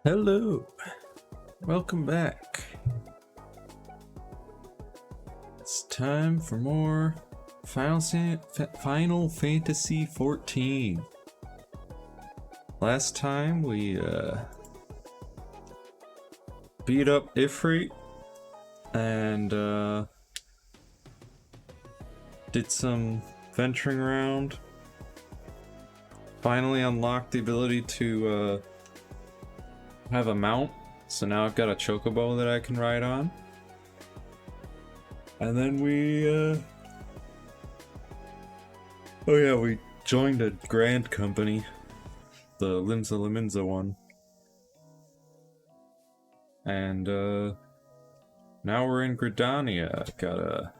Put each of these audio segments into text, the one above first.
Hello, welcome back. It's time for more Final Fantasy XIV. Last time we beat up Ifrit and did some venturing around. Finally unlocked the ability to have a mount, so now I've got a chocobo that I can ride on. And then we we joined a grand company, the Limsa Liminza one. And now we're in Gridania. Gotta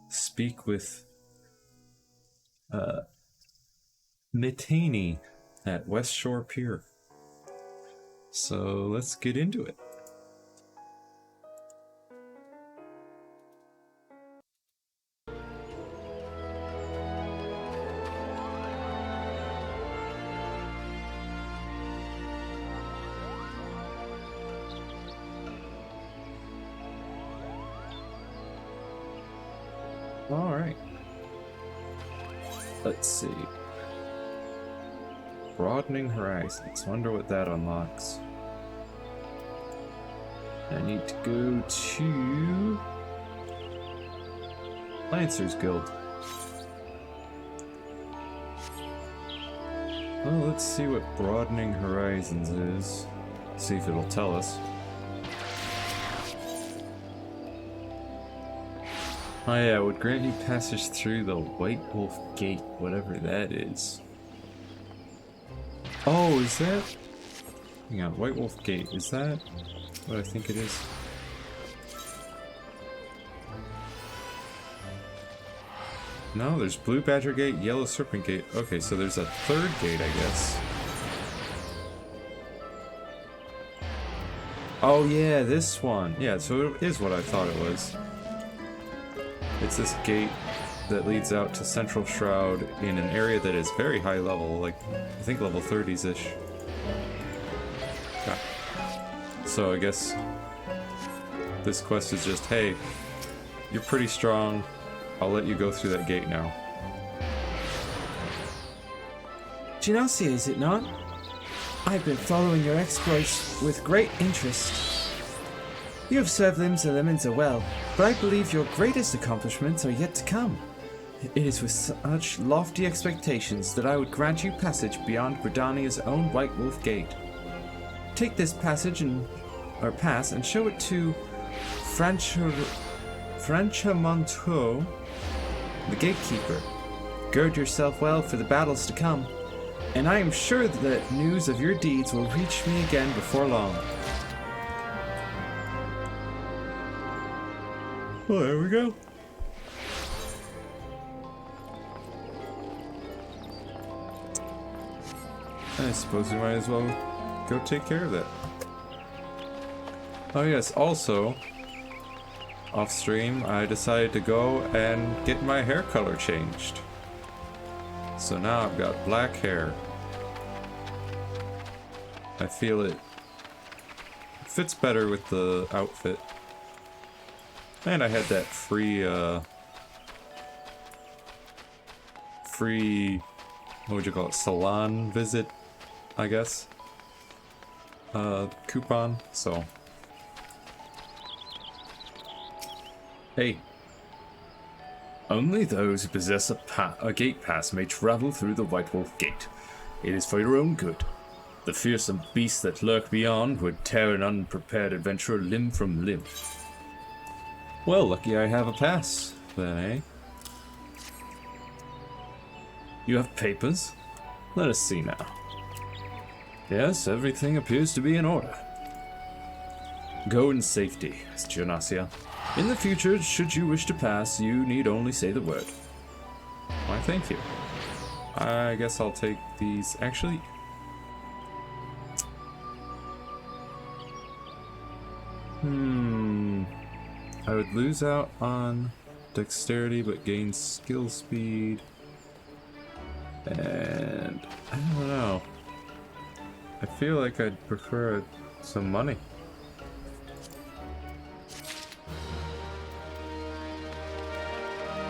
speak with Mitani at West Shore Pier. So let's get into it. All right. Let's see. Broadening horizons. Wonder what that unlocks. I need to go to Lancers Guild. Well, let's see what Broadening Horizons is. See if it'll tell us. Oh yeah, it would grant you passage through the White Wolf Gate, whatever that is. Oh, is that? Hang on, White Wolf Gate, is that what I think it is? No, there's Blue Badger Gate, Yellow Serpent Gate. Okay, so there's a third gate, I guess. Oh yeah, this one. Yeah, so it is what I thought it was. It's this gate that leads out to Central Shroud in an area that is very high level, like, I think level 30s-ish. Okay. So I guess this quest is just, hey, you're pretty strong, I'll let you go through that gate now. Genasia, is it not? I've been following your exploits with great interest. You have served Limsa Lemenza well, but I believe your greatest accomplishments are yet to come. It is with such lofty expectations that I would grant you passage beyond Bredania's own White Wolf Gate. Take this pass and show it to Franchamonto, the gatekeeper. Gird yourself well for the battles to come, and I am sure that news of your deeds will reach me again before long. Well, there we go. I suppose we might as well go take care of that. Oh yes, also, off stream, I decided to go and get my hair color changed. So now I've got black hair. I feel it fits better with the outfit. And I had that free, what would you call it, salon visit, I guess, coupon, so. Hey. Only those who possess a gate pass may travel through the White Wolf Gate. It is for your own good. The fearsome beasts that lurk beyond would tear an unprepared adventurer limb from limb. Well, lucky I have a pass, then, eh? You have papers? Let us see now. Yes, everything appears to be in order. Go in safety, Genasia. In the future, should you wish to pass, you need only say the word. Why, thank you. I guess I'll take these. Actually, I would lose out on dexterity, but gain skill speed. And I don't know. I feel like I'd prefer some money.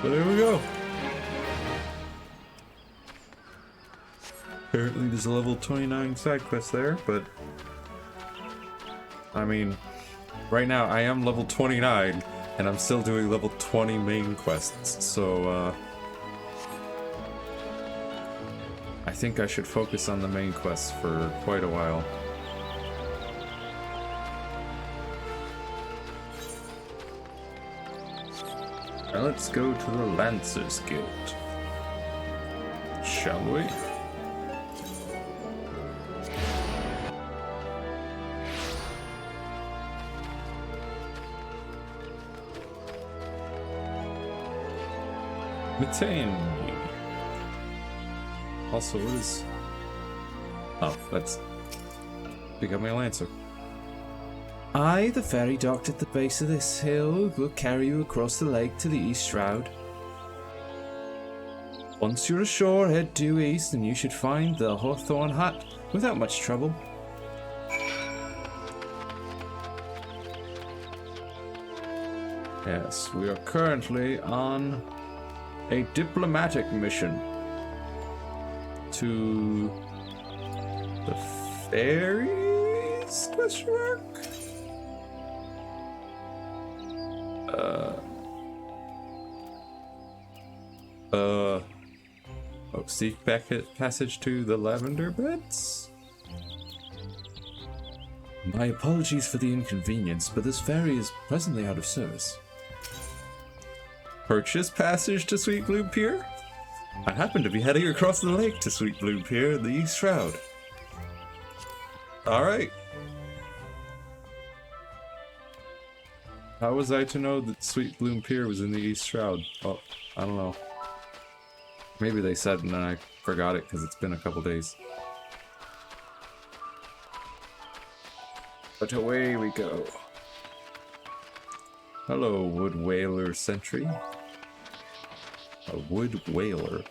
But there we go. Apparently there's a level 29 side quest there, but I mean, right now I am level 29 and I'm still doing level 20 main quests, so I think I should focus on the main quests for quite a while. Now let's go to the Lancers Guild, shall we? Metain. Also, what is... Oh, that's... Pick up my Lancer. I, the ferry docked at the base of this hill, will carry you across the lake to the East Shroud. Once you're ashore, head due east and you should find the Hawthorne Hut without much trouble. Yes, we are currently on a diplomatic mission to The fairies? Question mark? Oh, seek passage to the lavender beds? My apologies for the inconvenience, but this ferry is presently out of service. Purchase passage to Sweet Blue Pier? I happen to be heading across the lake to Sweet Blue Pier in the East Shroud. Alright. How was I to know that Sweet Bloom Pier was in the East Shroud? Oh, I don't know. Maybe they said and then I forgot it because it's been a couple days. But away we go. Hello, Wood Whaler Sentry. A Wood Whaler.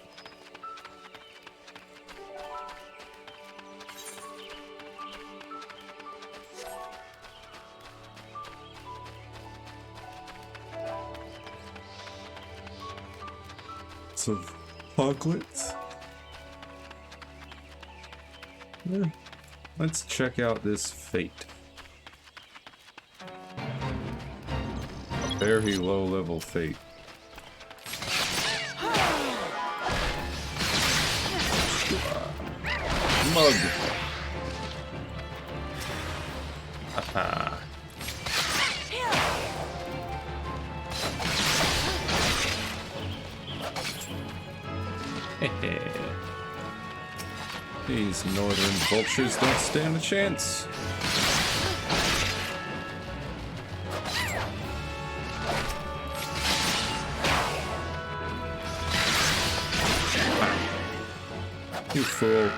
Some hoglets. Yeah. Let's check out this fate. A very low level fate. Mug. Aha. These northern vultures don't stand a chance. You fool.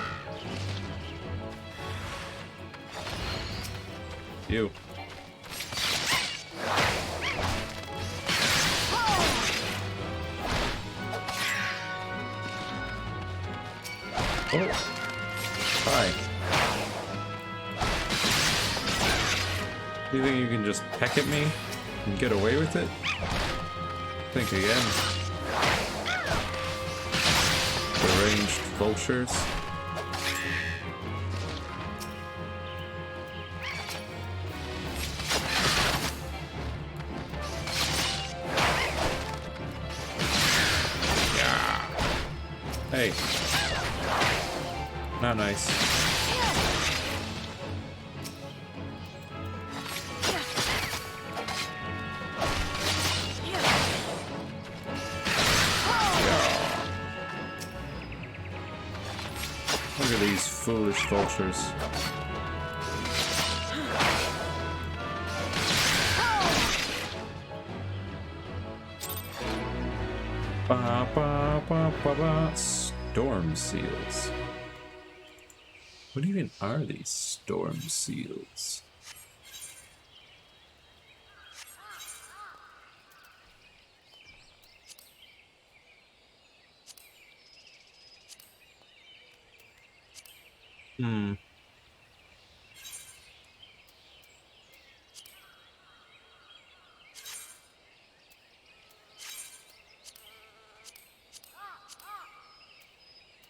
You. Oh. Hi. You think you can just peck at me and get away with it? Think again. Deranged vultures. Yeah. Hey. Not nice. Look at these foolish vultures. Ba, ba, ba, ba, ba. Storm seals. What even are these storm seals?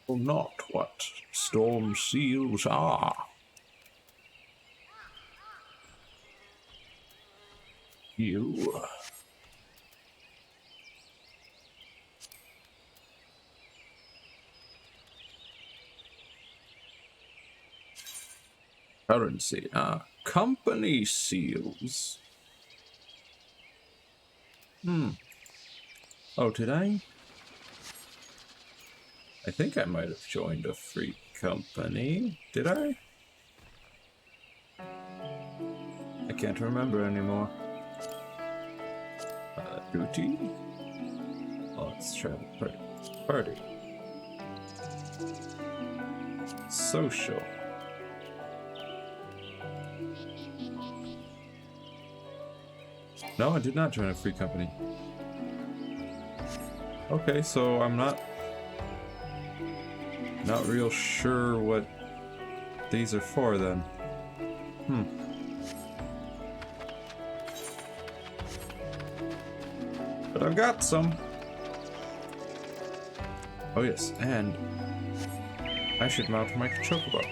Well, not what storm seals are. You. Currency. Company seals. Oh, did I? I think I might have joined a free company. Did I? I can't remember anymore. Duty? Oh, let's travel party. Social. No, I did not join a free company. Okay, so I'm not real sure what these are for then. But I've got some. Oh yes, and I should mount my chocobo.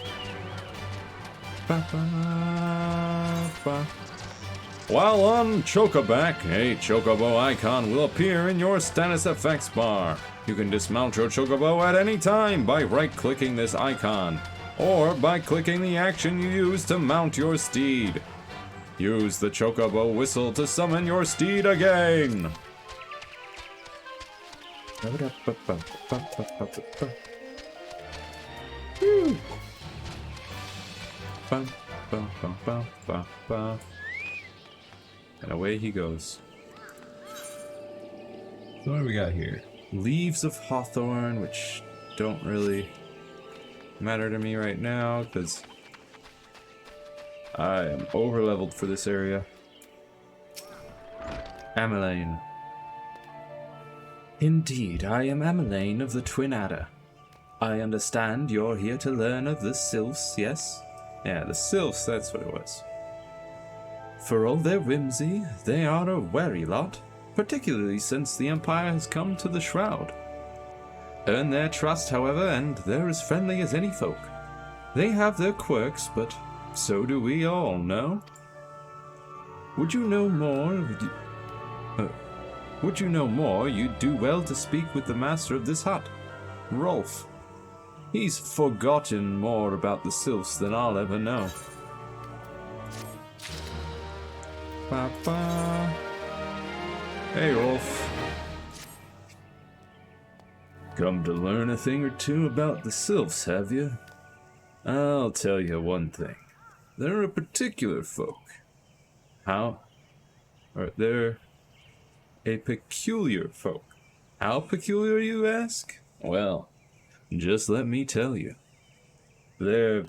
Ba, ba, ba. While on Chocoback, a Chocobo icon will appear in your status effects bar. You can dismount your Chocobo at any time by right-clicking this icon, or by clicking the action you use to mount your steed. Use the Chocobo whistle to summon your steed again. Woo. Bum, bum, bum, bum, bum, bum. And away he goes. So what do we got here? Leaves of Hawthorn, which don't really matter to me right now, because I am overleveled for this area. Ameline. Indeed, I am Ameline of the Twin Adder. I understand you're here to learn of the Sylphs, yes? Yeah, the Sylphs, that's what it was. For all their whimsy, they are a wary lot, particularly since the Empire has come to the Shroud. Earn their trust, however, and they're as friendly as any folk. They have their quirks, but so do we all, no? Would you know more, you'd do well to speak with the master of this hut, Rolf. He's forgotten more about the Sylphs than I'll ever know. Ba-ba. Hey, Rolf. Come to learn a thing or two about the Sylphs, have you? I'll tell you one thing. They're a particular folk. They're a peculiar folk. How peculiar, you ask? Well, just let me tell you. They're,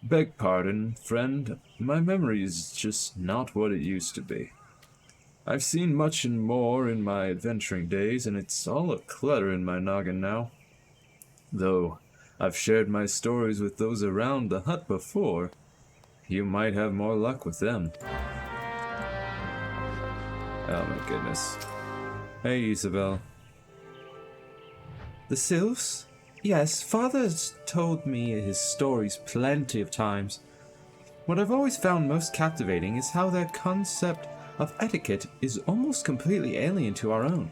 beg pardon, friend. My memory is just not what it used to be. I've seen much and more in my adventuring days, and it's all a clutter in my noggin now. Though I've shared my stories with those around the hut before, you might have more luck with them. Oh my goodness. Hey, Isabel. The Sylphs? Yes, Father's told me his stories plenty of times. What I've always found most captivating is how their concept of etiquette is almost completely alien to our own.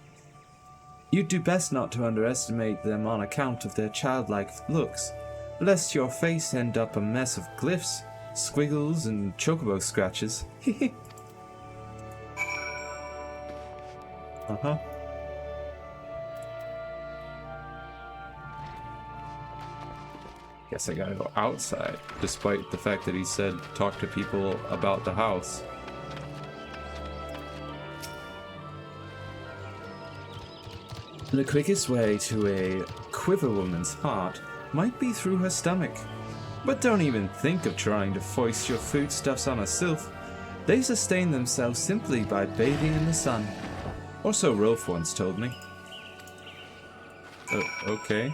You'd do best not to underestimate them on account of their childlike looks, lest your face end up a mess of glyphs, squiggles, and chocobo scratches. Uh-huh. Guess I gotta go outside, despite the fact that he said talk to people about the house. The quickest way to a quiver woman's heart might be through her stomach. But don't even think of trying to foist your foodstuffs on a sylph. They sustain themselves simply by bathing in the sun. Or so Rolf once told me. Okay.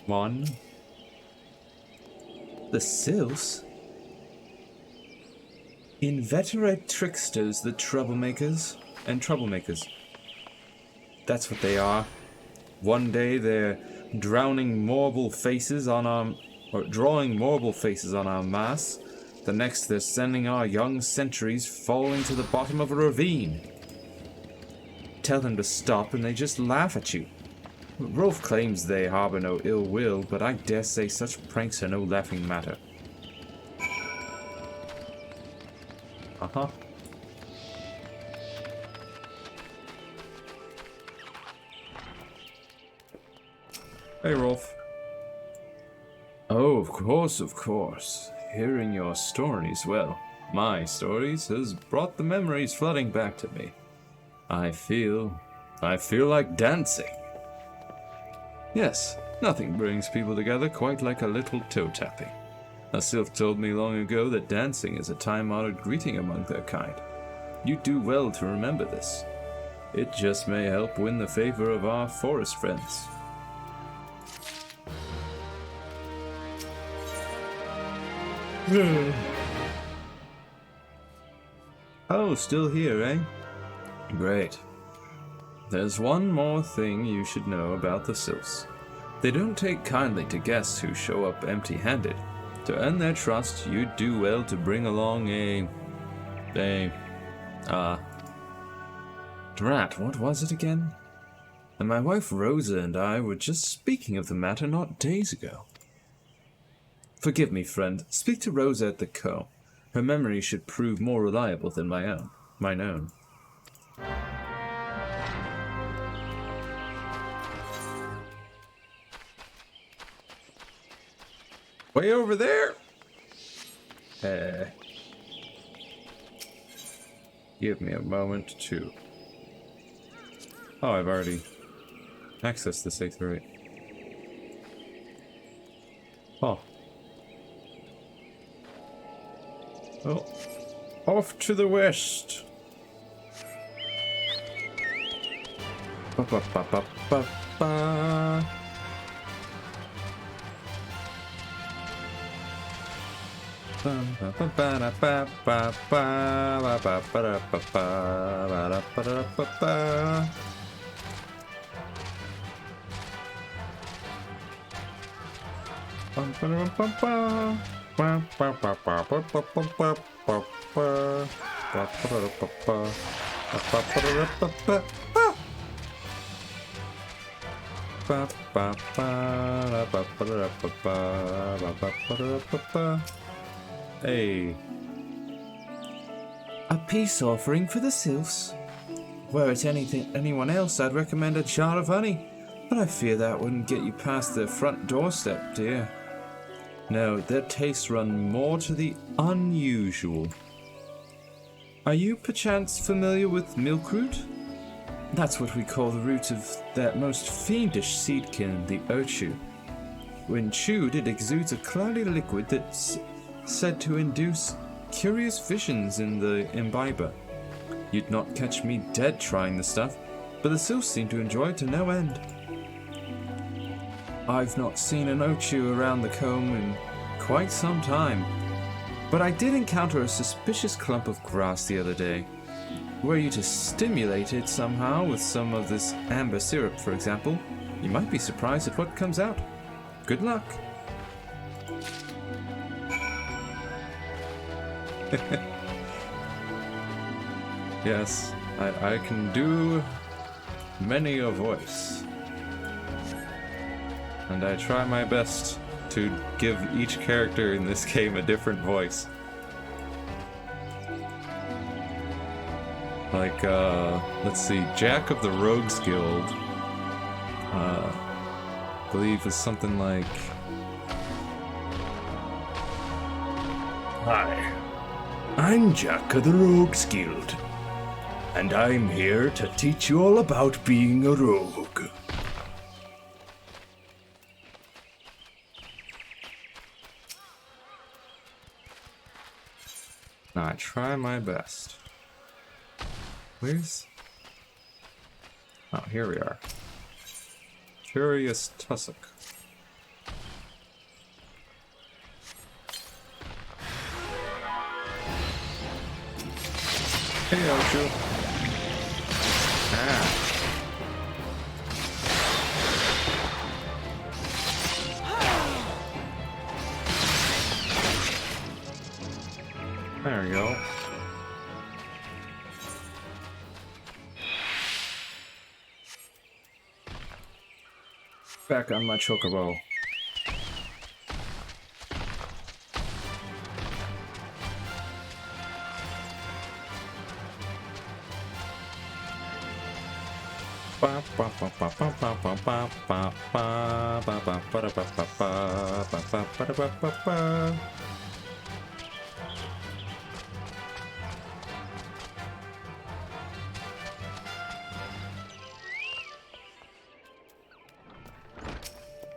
One. The sylphs? Inveterate tricksters, the troublemakers. And troublemakers. That's what they are. One day they're drawing marble faces on our masks. The next they're sending our young centuries falling to the bottom of a ravine. Tell them to stop and they just laugh at you. Rolf claims they harbor no ill will, but I dare say such pranks are no laughing matter. Uh-huh. Hey, Rolf. Oh, of course. Hearing your stories, well, my stories, has brought the memories flooding back to me. I feel like dancing. Yes, nothing brings people together quite like a little toe tapping. A sylph told me long ago that dancing is a time-honored greeting among their kind. You do well to remember this. It just may help win the favor of our forest friends. Oh, still here, eh? Great. There's one more thing you should know about the Sylphs. They don't take kindly to guests who show up empty-handed. To earn their trust, you'd do well to bring along Drat, what was it again? And my wife Rosa and I were just speaking of the matter not days ago. Forgive me, friend. Speak to Rosa at the comb. Her memory should prove more reliable than mine own. Way over there. Give me a moment to... Oh, I've already accessed this A3. Oh. Oh. Off to the west. Ba ba ba ba ba ba. Hey. A peace offering for the Sylphs. Were it anyone else, I'd recommend a jar of honey, but I fear that wouldn't get you past their front doorstep, dear. No, their tastes run more to the unusual. Are you perchance familiar with milkroot? That's what we call the root of that most fiendish seedkin, the urchu. When chewed, it exudes a cloudy liquid that's said to induce curious visions in the imbiber. You'd not catch me dead trying the stuff, but the Sylphs seem to enjoy it to no end. I've not seen an Ochu around the comb in quite some time, but I did encounter a suspicious clump of grass the other day. Were you to stimulate it somehow with some of this amber syrup, for example, you might be surprised at what comes out. Good luck. Yes, I can do many a voice. And I try my best to give each character in this game a different voice. Like, let's see, Jack of the Rogues Guild, I believe is something like... Hi, I'm Jack of the Rogues Guild, and I'm here to teach you all about being a rogue. Now, I try my best. Where's... Oh, here we are. Curious Tussock. Hey, Ochu. Ah. There we go. Back on my chocobo.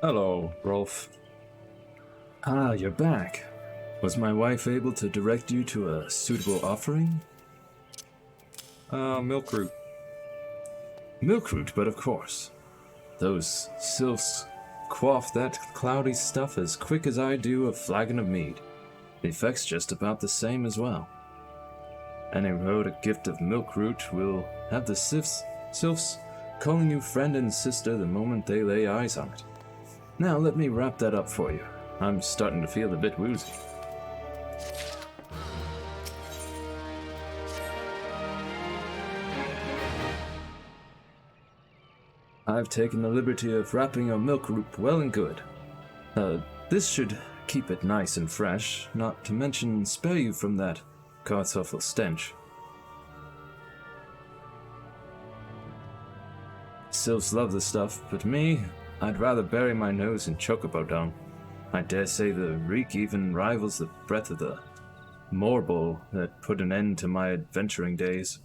Hello, Rolf. Ah, you're back. Was my wife able to direct you to a suitable offering? Milkroot. Milkroot, but of course. Those sylphs quaff that cloudy stuff as quick as I do a flagon of mead. The effect's just about the same as well. Any road a gift of milkroot will have the sylphs calling you friend and sister the moment they lay eyes on it. Now let me wrap that up for you. I'm starting to feel a bit woozy. I've taken the liberty of wrapping your milk root well and good. This should keep it nice and fresh, not to mention spare you from that kartoffel stench. Sylphs love the stuff, but me, I'd rather bury my nose in chocobo dung. I dare say the reek even rivals the breath of the morbol that put an end to my adventuring days.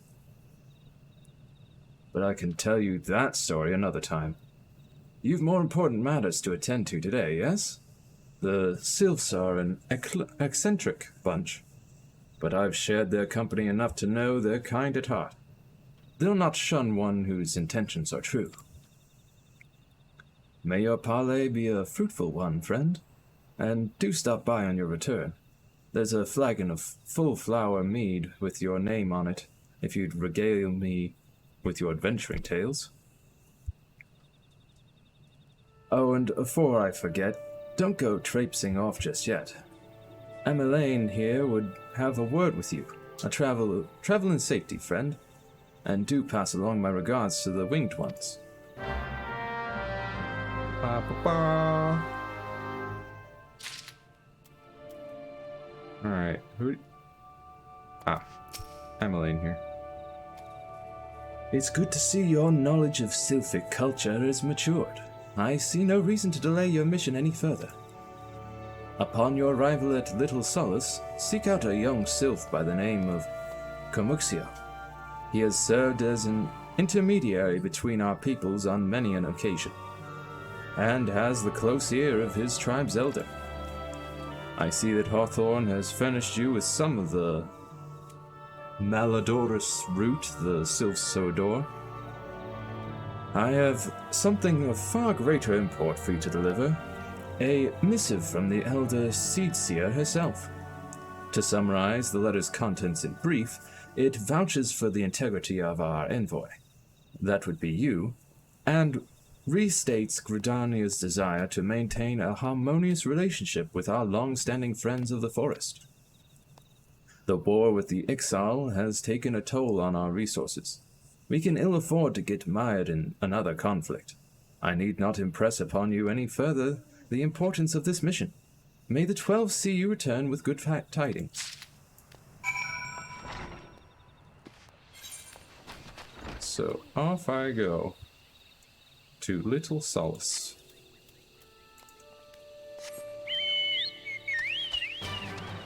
But I can tell you that story another time. You've more important matters to attend to today, yes? The Sylphs are an eccentric bunch, but I've shared their company enough to know they're kind at heart. They'll not shun one whose intentions are true. May your parley be a fruitful one, friend, and do stop by on your return. There's a flagon of full flower mead with your name on it, if you'd regale me with your adventuring tales. Oh, and before I forget, don't go traipsing off just yet. Emmeline here would have a word with you. Travel in safety, friend, and do pass along my regards to the winged ones. Ba-ba-ba. Alright, who... Emmeline here. It's good to see your knowledge of Sylphic culture has matured. I see no reason to delay your mission any further. Upon your arrival at Little Solace, seek out a young sylph by the name of Comuxio. He has served as an intermediary between our peoples on many an occasion, and has the close ear of his tribe's elder. I see that Hawthorne has furnished you with some of the Malodorous root the sylphs so adore. I have something of far greater import for you to deliver, a missive from the elder Seedseer herself. To summarize the letter's contents in brief, it vouches for the integrity of our envoy, that would be you, and restates Gridania's desire to maintain a harmonious relationship with our long-standing friends of the forest. The war with the Ixal has taken a toll on our resources. We can ill afford to get mired in another conflict. I need not impress upon you any further the importance of this mission. May the 12 see you return with good tidings. So off I go to Little Solace.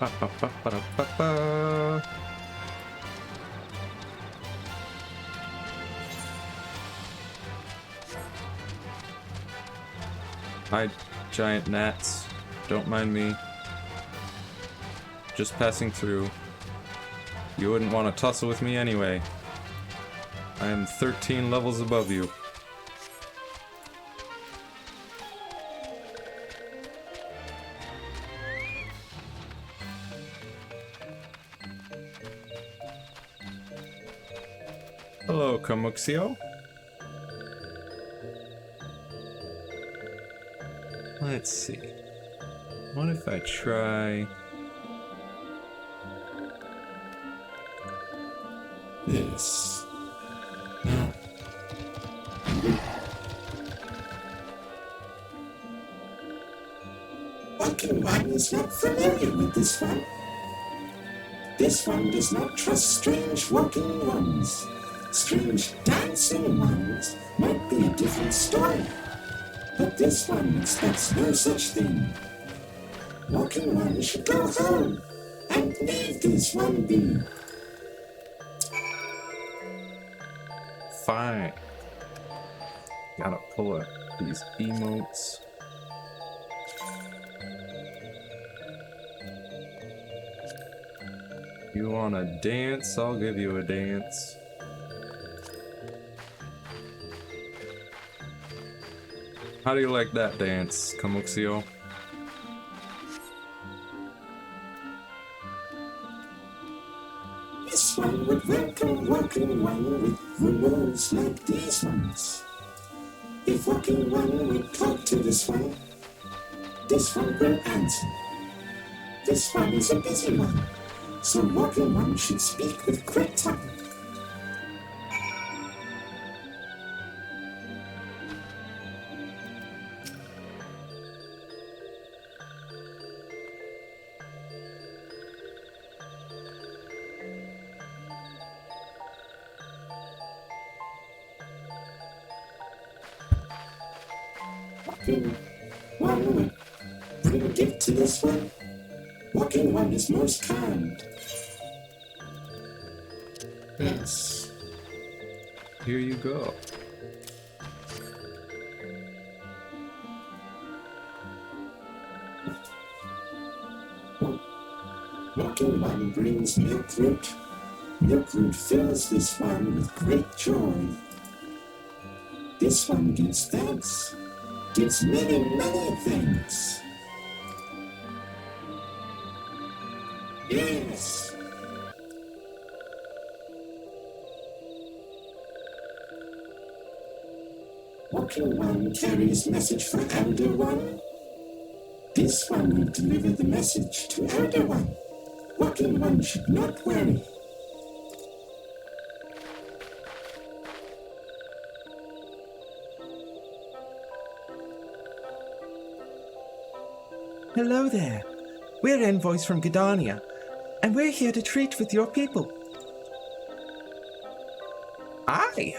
Ba, ba, ba, ba, da, ba, ba. Hi, giant gnats. Don't mind me. Just passing through. You wouldn't want to tussle with me anyway. I am 13 levels above you. Hello, Comuxio. Let's see. What if I try this? Walking One is not familiar with this one. This one does not trust strange walking ones. Strange dancing ones might be a different story, but this one expects no such thing. Walking One should go home and leave this one be. Fine. Gotta pull up these emotes. You wanna dance? I'll give you a dance. How do you like that dance, Comuxio? This one would welcome from walking one with rules like these ones. If walking one would talk to this one will answer. This one is a busy one, so walking one should speak with quick tongue. Walking one would bring a gift to this one. Walking one is most kind. Yes. Here you go. Walking one brings milk root. Milk root fills this one with great joy. This one gives thanks. Gives many, many thanks. Yes. Walking one carries message for Elder One. This one will deliver the message to Elder One. Walking one should not worry. Hello there. We're envoys from Gardania, and we're here to treat with your people. Aye,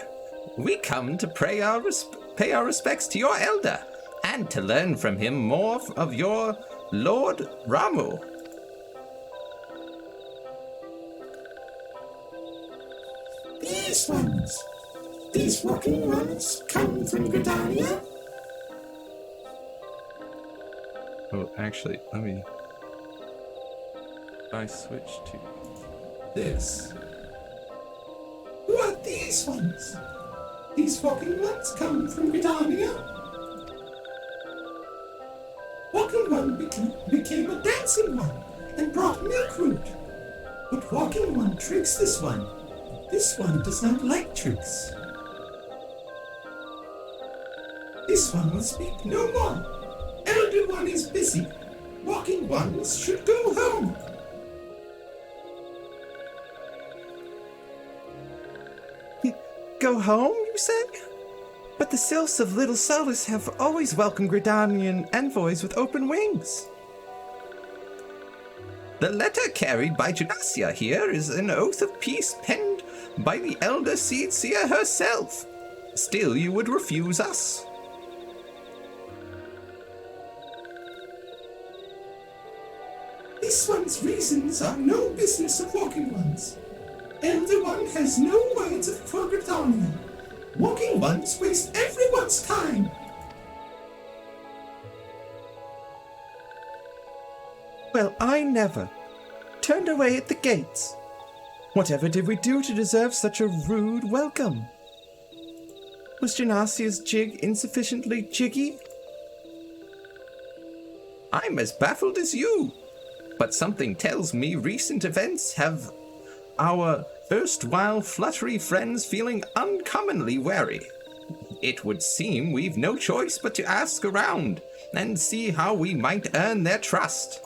we come to pay our respects to your elder, and to learn from him more of your Lord Ramu. These walking ones come from Gardania. Oh, actually, let me... I switch to This. Who are these ones? These walking ones come from Gardania. Walking one became a dancing one and brought milk root. But walking one tricks this one. This one does not like tricks. This one will speak no more. Elder one is busy. Walking ones should go home. Go home, you say? But the Sylphs of Little Solace have always welcomed Gridanian envoys with open wings. The letter carried by Janasia here is an oath of peace penned by the elder Seedseer herself. Still, you would refuse us. This one's reasons are no business of Walking One's. Elder One has no words of Gridania. Walking Ones waste everyone's time. Well, I never. Turned away at the gates. Whatever did we do to deserve such a rude welcome? Was Janasia's jig insufficiently jiggy? I'm as baffled as you. But something tells me recent events have our erstwhile fluttery friends feeling uncommonly wary. It would seem we've no choice but to ask around and see how we might earn their trust.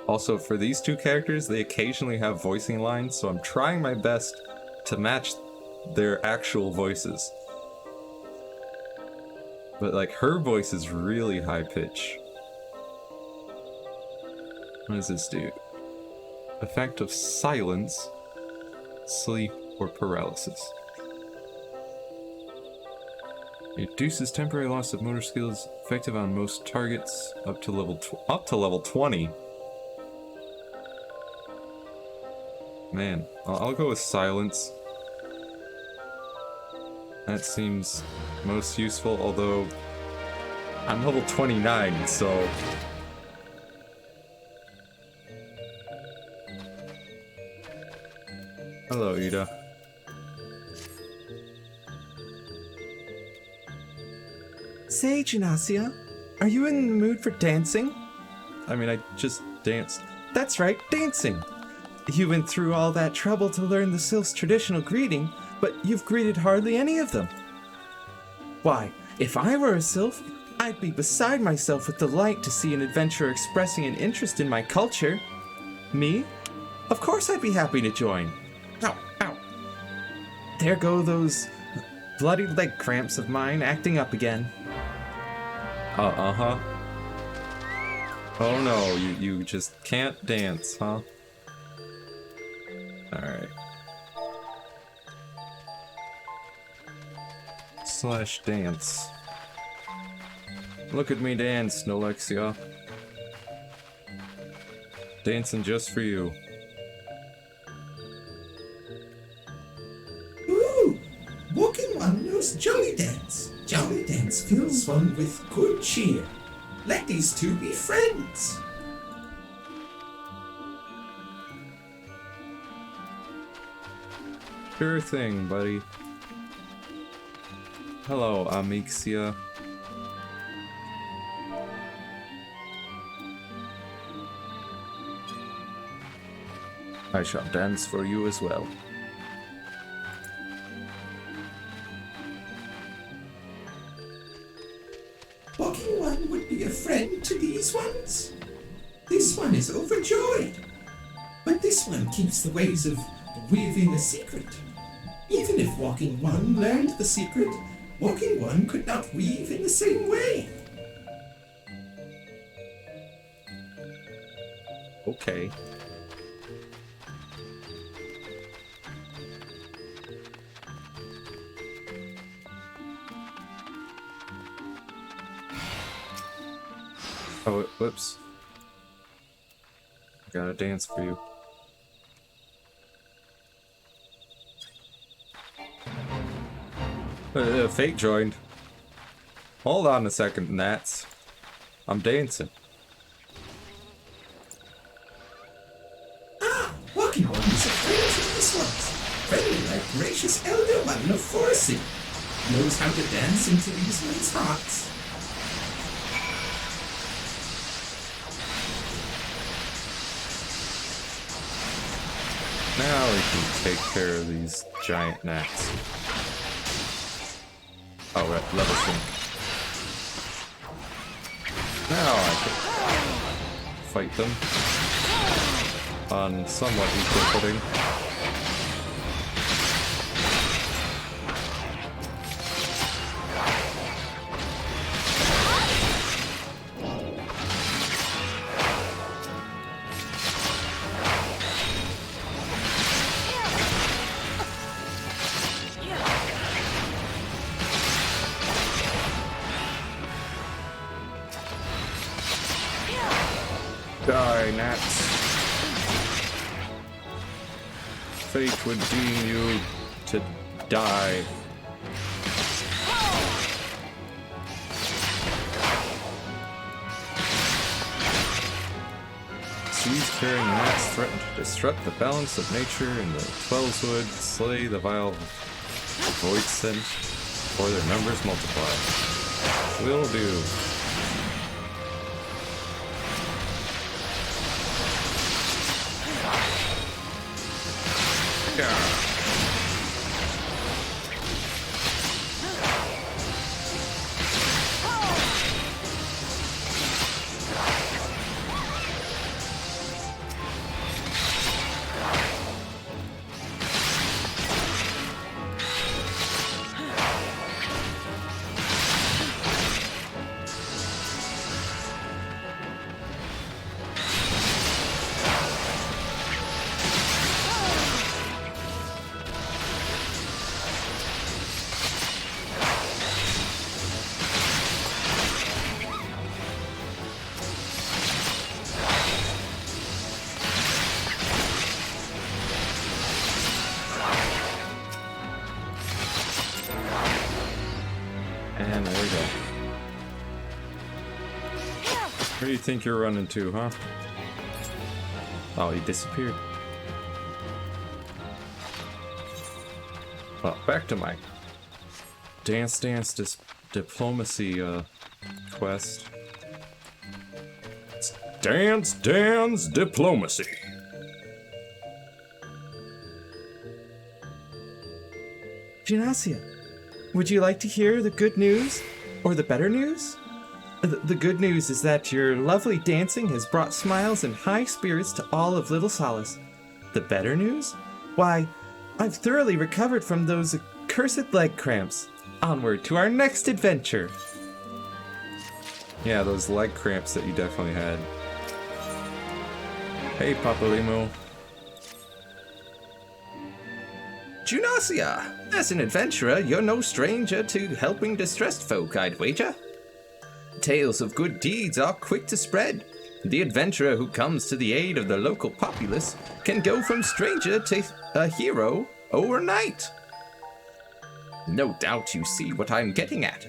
Also, for these two characters, they occasionally have voicing lines, so I'm trying my best to match their actual voices. But, like, her voice is really high pitch. What does this do? Effect of silence, sleep, or paralysis. It reduces temporary loss of motor skills, effective on most targets, up to level 20. Man, I'll go with silence. That seems most useful, although I'm level 29, so... Hello, Ida. Say, Janasia, are you in the mood for dancing? I mean, I just danced. That's right, dancing. You went through all that trouble to learn the Sylph's traditional greeting, but you've greeted hardly any of them. Why, if I were a Sylph, I'd be beside myself with delight to see an adventurer expressing an interest in my culture. Me? Of course I'd be happy to join. Ow, ow. There go those bloody leg cramps of mine acting up again. Uh-huh. Oh no, you just can't dance, huh? Alright. / dance. Look at me dance, Nolexia. Dancing just for you. Ooh! Walking One knows Jolly Dance. Jolly Dance fills one with good cheer. Let these two be friends. Sure thing, buddy. Hello, Amixia. I shall dance for you as well. Walking One would be a friend to these ones. This one is overjoyed. But this one keeps the ways of weaving a secret. Even if Walking One learned the secret, Walking One could not weave in the same way. Okay. Oh, whoops. I gotta dance for you. Fate joined. Hold on a second, Nats. I'm dancing. Walking One is a friend of this one's. Friendly like gracious Elder One of Forsy. Knows how to dance into these one's hearts. Now we can take care of these giant gnats. Oh, right, level sync. Now I can fight them on somewhat equal footing. Die, gnats. Fate would deem you to die. Seas carrying gnats threaten to disrupt the balance of nature in the Twelveswood, slay the vile void scent, or their numbers multiply. Will do. And there we go. Where do you think you're running to, huh? Oh, he disappeared. Well, back to my Dance Diplomacy quest. Let's Dance Dan's Diplomacy. Gymnasia, would you like to hear the good news? Or the better news? The good news is that your lovely dancing has brought smiles and high spirits to all of Little Solace. The better news? Why, I've thoroughly recovered from those accursed leg cramps. Onward to our next adventure. Yeah, those leg cramps that you definitely had. Hey, Papa Limo. Gymnasia, as an adventurer, you're no stranger to helping distressed folk, I'd wager. Tales of good deeds are quick to spread. The adventurer who comes to the aid of the local populace can go from stranger to a hero overnight. No doubt you see what I'm getting at.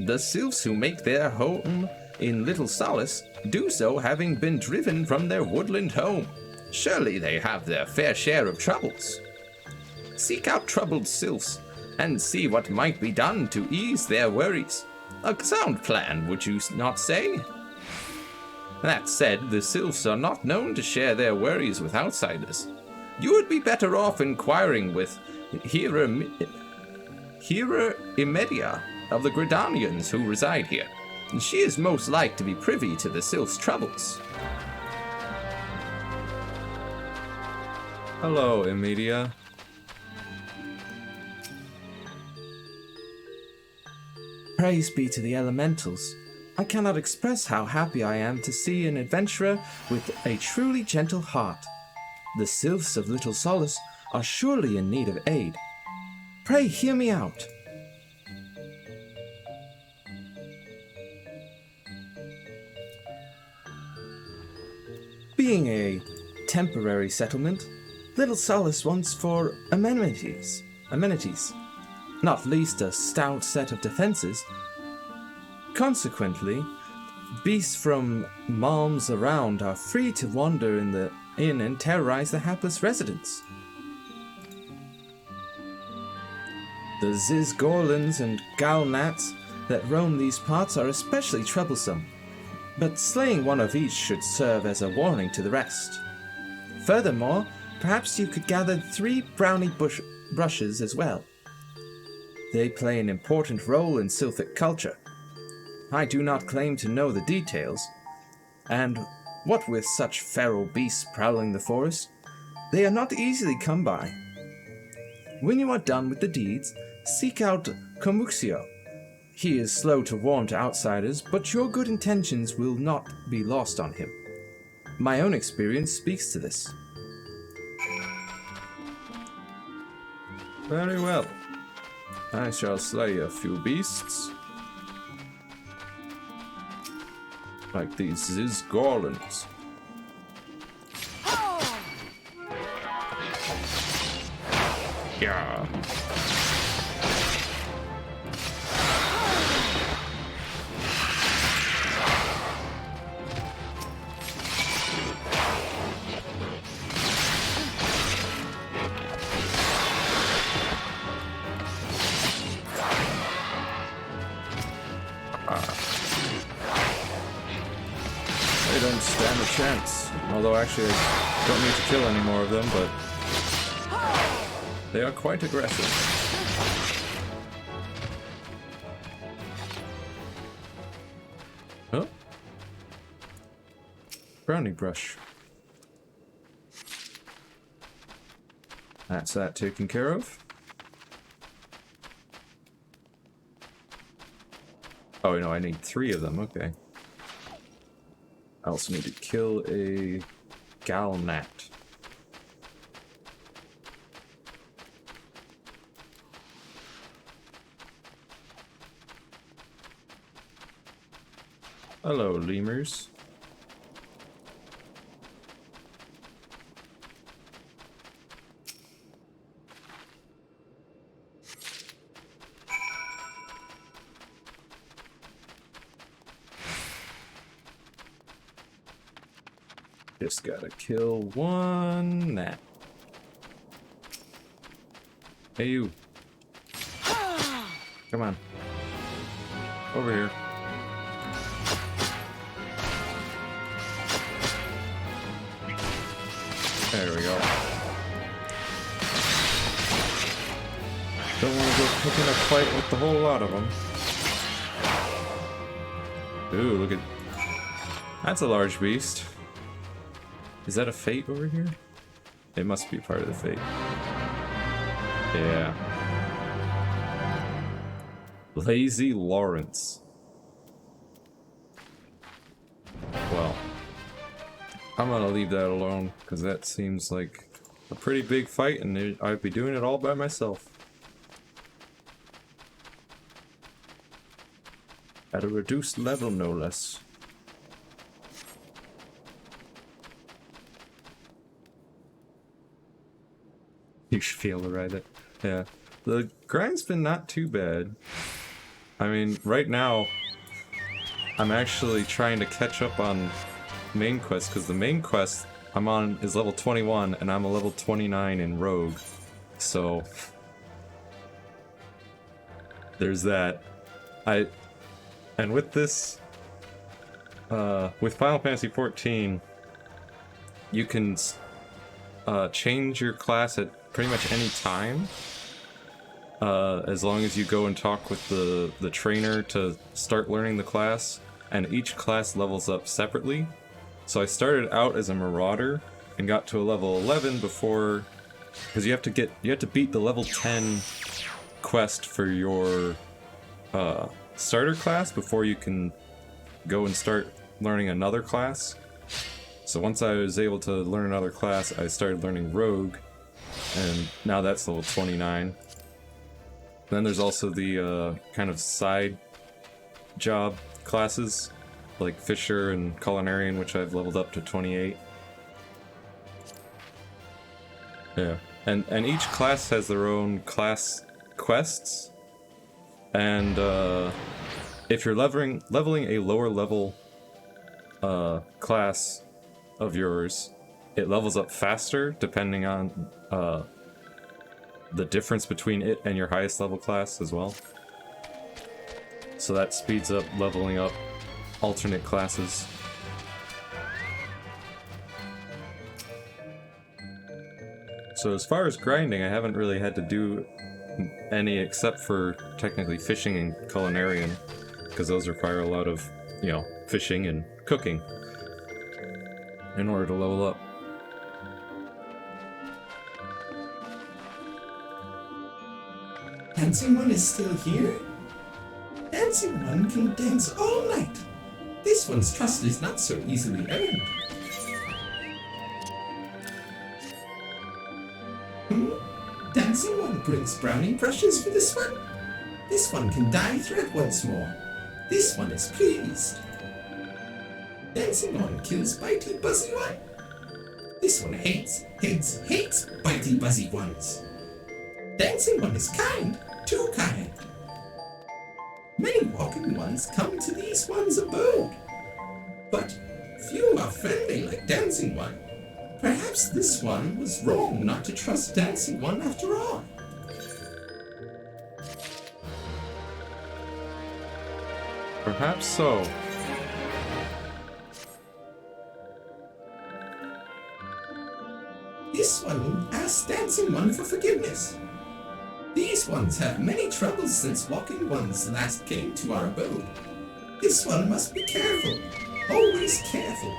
The sylphs who make their home in Little Solace do so having been driven from their woodland home. Surely they have their fair share of troubles. Seek out troubled sylphs and see what might be done to ease their worries. A sound plan, would you not say? That said, the sylphs are not known to share their worries with outsiders. You would be better off inquiring with Hera Imedia of the Gridanians who reside here. She is most like to be privy to the sylphs' troubles. Hello, Imedia. Praise be to the elementals. I cannot express how happy I am to see an adventurer with a truly gentle heart. The sylphs of Little Solace are surely in need of aid. Pray hear me out. Being a temporary settlement, Little Solace wants for amenities, not least a stout set of defenses. Consequently, beasts from malms around are free to wander in the inn and terrorize the hapless residents. The Zizgorlins and Galnats that roam these parts are especially troublesome, but slaying one of each should serve as a warning to the rest. Furthermore, perhaps you could gather 3 brownie brushes as well. They play an important role in Sylphic culture. I do not claim to know the details, and what with such feral beasts prowling the forest, they are not easily come by. When you are done with the deeds, seek out Comuxio. He is slow to warm to outsiders, but your good intentions will not be lost on him. My own experience speaks to this. Very well. I shall slay a few beasts. Like these Zizgorlins. Yeah. They don't stand a chance. Although actually I don't need to kill any more of them, but they are quite aggressive. Oh. Brownie brush. That's that taken care of. Oh no, I need 3 of them, okay. I also need to kill a Galnat. Hello, lemurs. Just gotta kill one gnat. Hey you. Come on. Over here. There we go. Don't want to go picking a fight with the whole lot of them. Ooh, look at... That's a large beast. Is that a fate over here? It must be part of the fate. Yeah. Lazy Lawrence. Well, I'm gonna leave that alone, because that seems like a pretty big fight, and I'd be doing it all by myself. At a reduced level, no less. You should be able to ride it. Yeah. The grind's been not too bad. I mean, right now, I'm actually trying to catch up on main quest, because the main quest I'm on is level 21, and I'm a level 29 in Rogue. So, there's that. And with this, with Final Fantasy XIV, you can change your class at pretty much any time, as long as you go and talk with the trainer to start learning the class, and each class levels up separately. So I started out as a Marauder and got to a level 11 before, because you have to beat the level 10 quest for your starter class before you can go and start learning another class. So once I was able to learn another class, I started learning Rogue, and now that's level 29. Then there's also the kind of side job classes, like Fisher and Culinarian, which I've leveled up to 28. Yeah, and each class has their own class quests, and if you're leveling a lower level class of yours, it levels up faster depending on the difference between it and your highest level class as well. So that speeds up leveling up alternate classes. So as far as grinding, I haven't really had to do any except for technically fishing and Culinarian, because those require a lot of, fishing and cooking in order to level up. Dancing One is still here? Dancing One can dance all night. This one's trust is not so easily earned. Dancing One brings brownie brushes for this one. This one can dye thread once more. This one is pleased. Dancing One kills bitey buzzy one. This one hates bitey buzzy ones. Dancing One is kind, too kind. Many walking ones come to these ones' abode, but few are friendly like Dancing One. Perhaps this one was wrong not to trust Dancing One after all. Perhaps so. This one asks Dancing One for forgiveness. These ones have many troubles since walking ones last came to our abode. This one must be careful, always careful.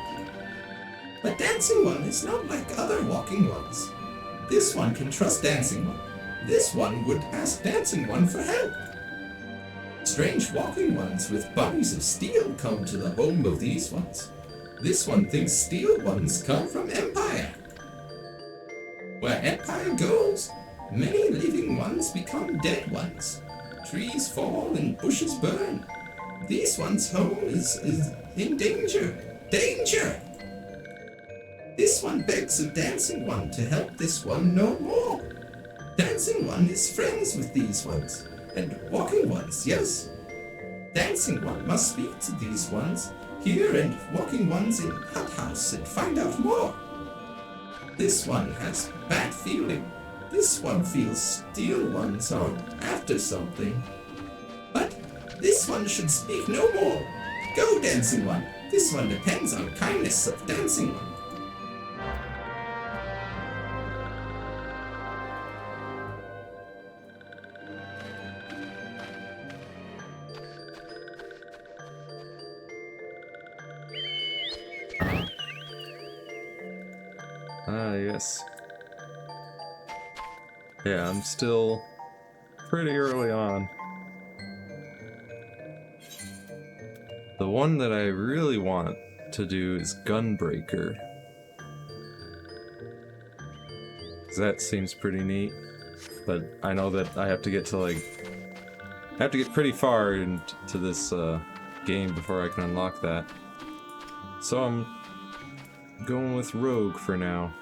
But Dancing One is not like other walking ones. This one can trust Dancing One. This one would ask Dancing One for help. Strange walking ones with bodies of steel come to the home of these ones. This one thinks steel ones come from Empire. Where Empire goes, many living ones become dead ones. Trees fall and bushes burn. These ones' home is in danger. Danger! This one begs of Dancing One to help this one no more. Dancing One is friends with these ones, and walking ones, yes. Dancing One must speak to these ones here and walking ones in Hut House and find out more. This one has bad feeling. This one feels steel ones are after something. But this one should speak no more. Go, Dancing One. This one depends on kindness of Dancing One. Ah, yes. Yeah, I'm still pretty early on. The one that I really want to do is Gunbreaker. That seems pretty neat. But I know that I have to get to I have to get pretty far into this game before I can unlock that. So I'm going with Rogue for now.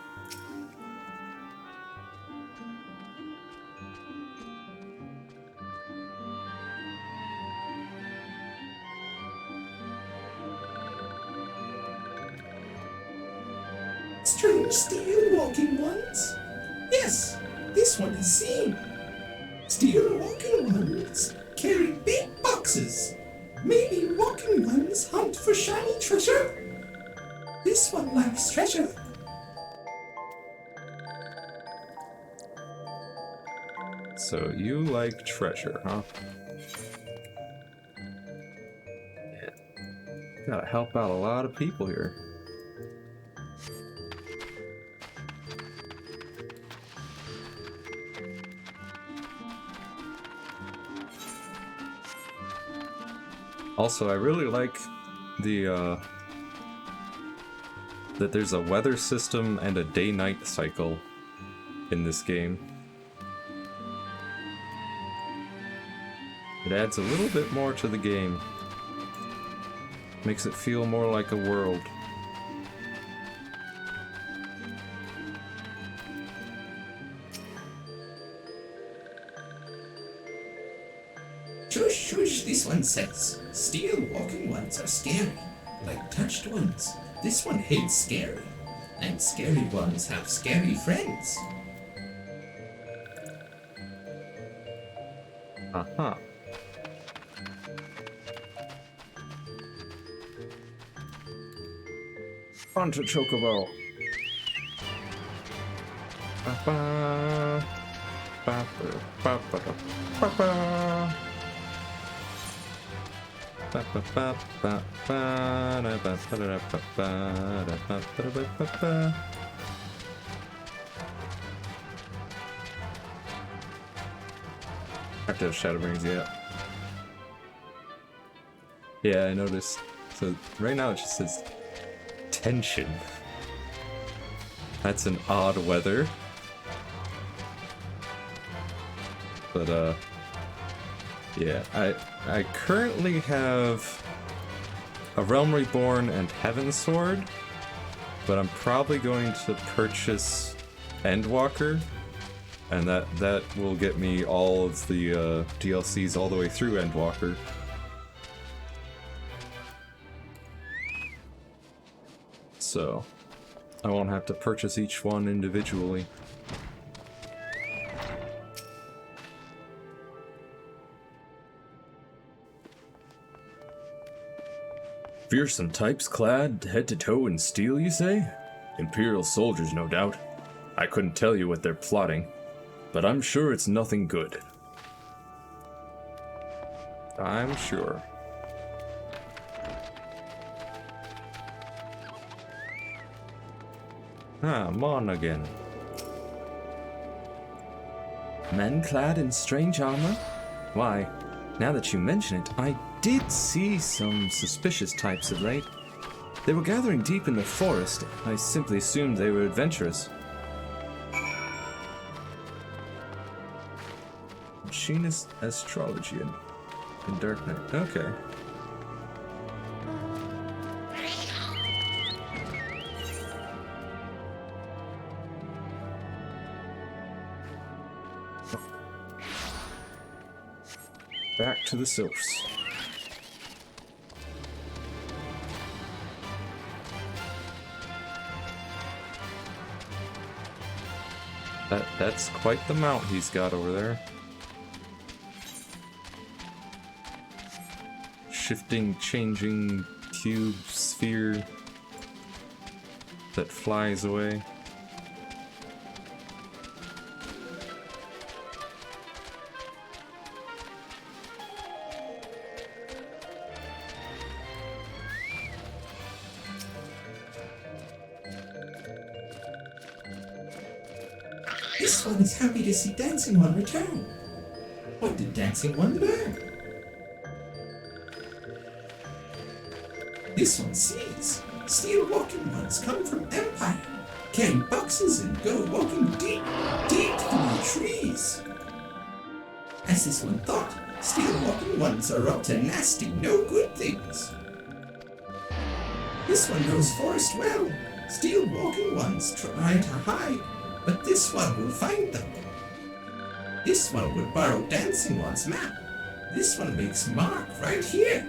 Strange steel walking ones? Yes, this one is seen. Steel walking ones carry big boxes. Maybe walking ones hunt for shiny treasure. This one likes treasure. So you like treasure, huh? Yeah. Gotta help out a lot of people here. Also, I really like the that there's a weather system and a day-night cycle in this game. It adds a little bit more to the game. Makes it feel more like a world. Shush, shush, this one says. Steel walking ones are scary, like touched ones. This one hates scary, and scary ones have scary friends. Uh-huh. Onto Chocobo. Ba-ba. Ba-ba-ba-ba-ba-ba. Ba-ba-ba-ba-ba-da-ba-ba-da-ba-ba-da-ba-ba-da-ba-ba. Have to have Shadowbring's, yeah. Yeah, I noticed. So right now it just says tension. That's an odd weather. But yeah, I currently have a Realm Reborn and Heaven Sword, but I'm probably going to purchase Endwalker, and that will get me all of the DLCs all the way through Endwalker. So I won't have to purchase each one individually. Fearsome types clad head to toe in steel, you say? Imperial soldiers, no doubt. I couldn't tell you what they're plotting, but I'm sure it's nothing good. I'm sure. Ah, Mon again. Men clad in strange armor? Why, now that you mention it, I did see some suspicious types of late. They were gathering deep in the forest. I simply assumed they were adventurers. Machinist astrology in Dark Knight. Okay. Back to the source. That's quite the mount he's got over there. Shifting, changing cube sphere that flies away. This one is happy to see Dancing One return. What did Dancing One learn? This one sees steel walking ones come from Empire, carry boxes and go walking deep, deep through the trees. As this one thought, steel walking ones are up to nasty, no good things. This one knows forest well. Steel walking ones try to hide, but this one will find them. This one would borrow Dancing One's map. This one makes mark right here.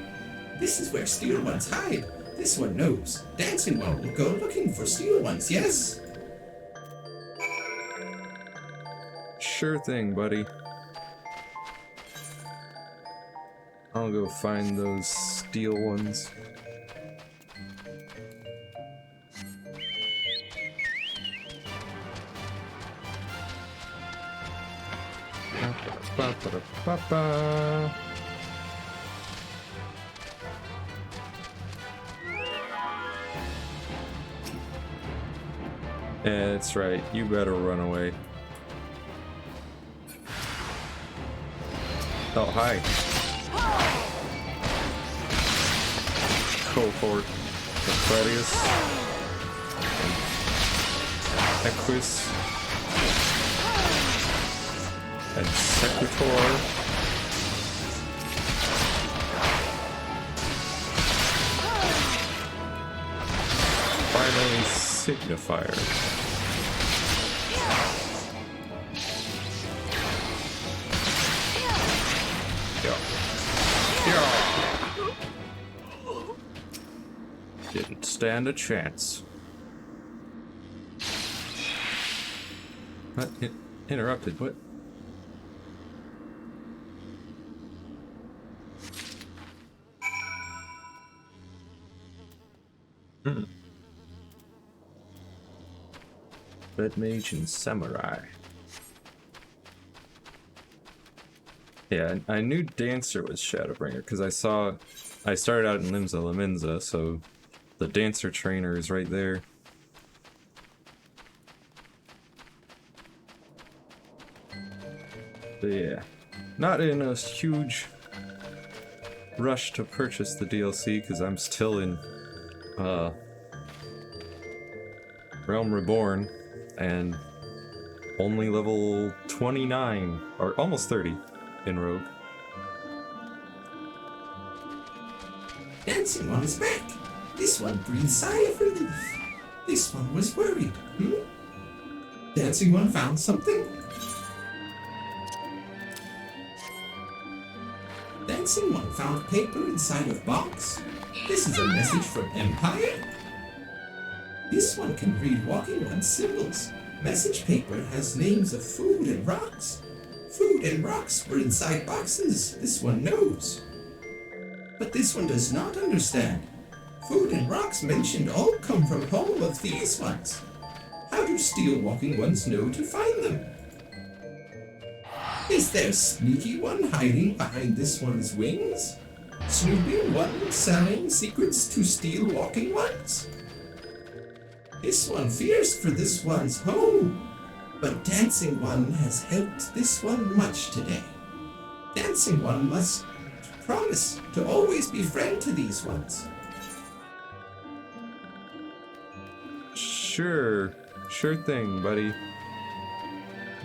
This is where steel ones hide. This one knows. Dancing One will go looking for steel ones, yes? Sure thing, buddy. I'll go find those steel ones. Ba-ba-da-ba-ba. That's right, you better run away. Oh, hi. Cohort Aquarius. Equus. And Sequitor. Finally, Signifier. Didn't stand a chance. What? Interrupted. What? Red Mage and Samurai. Yeah, I knew Dancer was Shadowbringer because I started out in Limsa Laminza, so the Dancer trainer is right there. But yeah, not in a huge rush to purchase the DLC because I'm still in Realm Reborn and only level 29 or almost 30 in Rogue. Dancing One is back. This one breathes sigh of relief. This one was worried. Dancing One found something? Dancing One found paper inside of box. This is a message from Empire. This one can read Walking One's symbols. Message paper has names of food and rocks. Food and rocks were inside boxes. This one knows. But this one does not understand. Food and rocks mentioned all come from home of these ones. How do steel walking ones know to find them? Is there a sneaky one hiding behind this one's wings? Snooping one selling secrets to steel walking ones? This one fears for this one's home, but Dancing One has helped this one much today. Dancing One must promise to always be friend to these ones. Sure thing, buddy.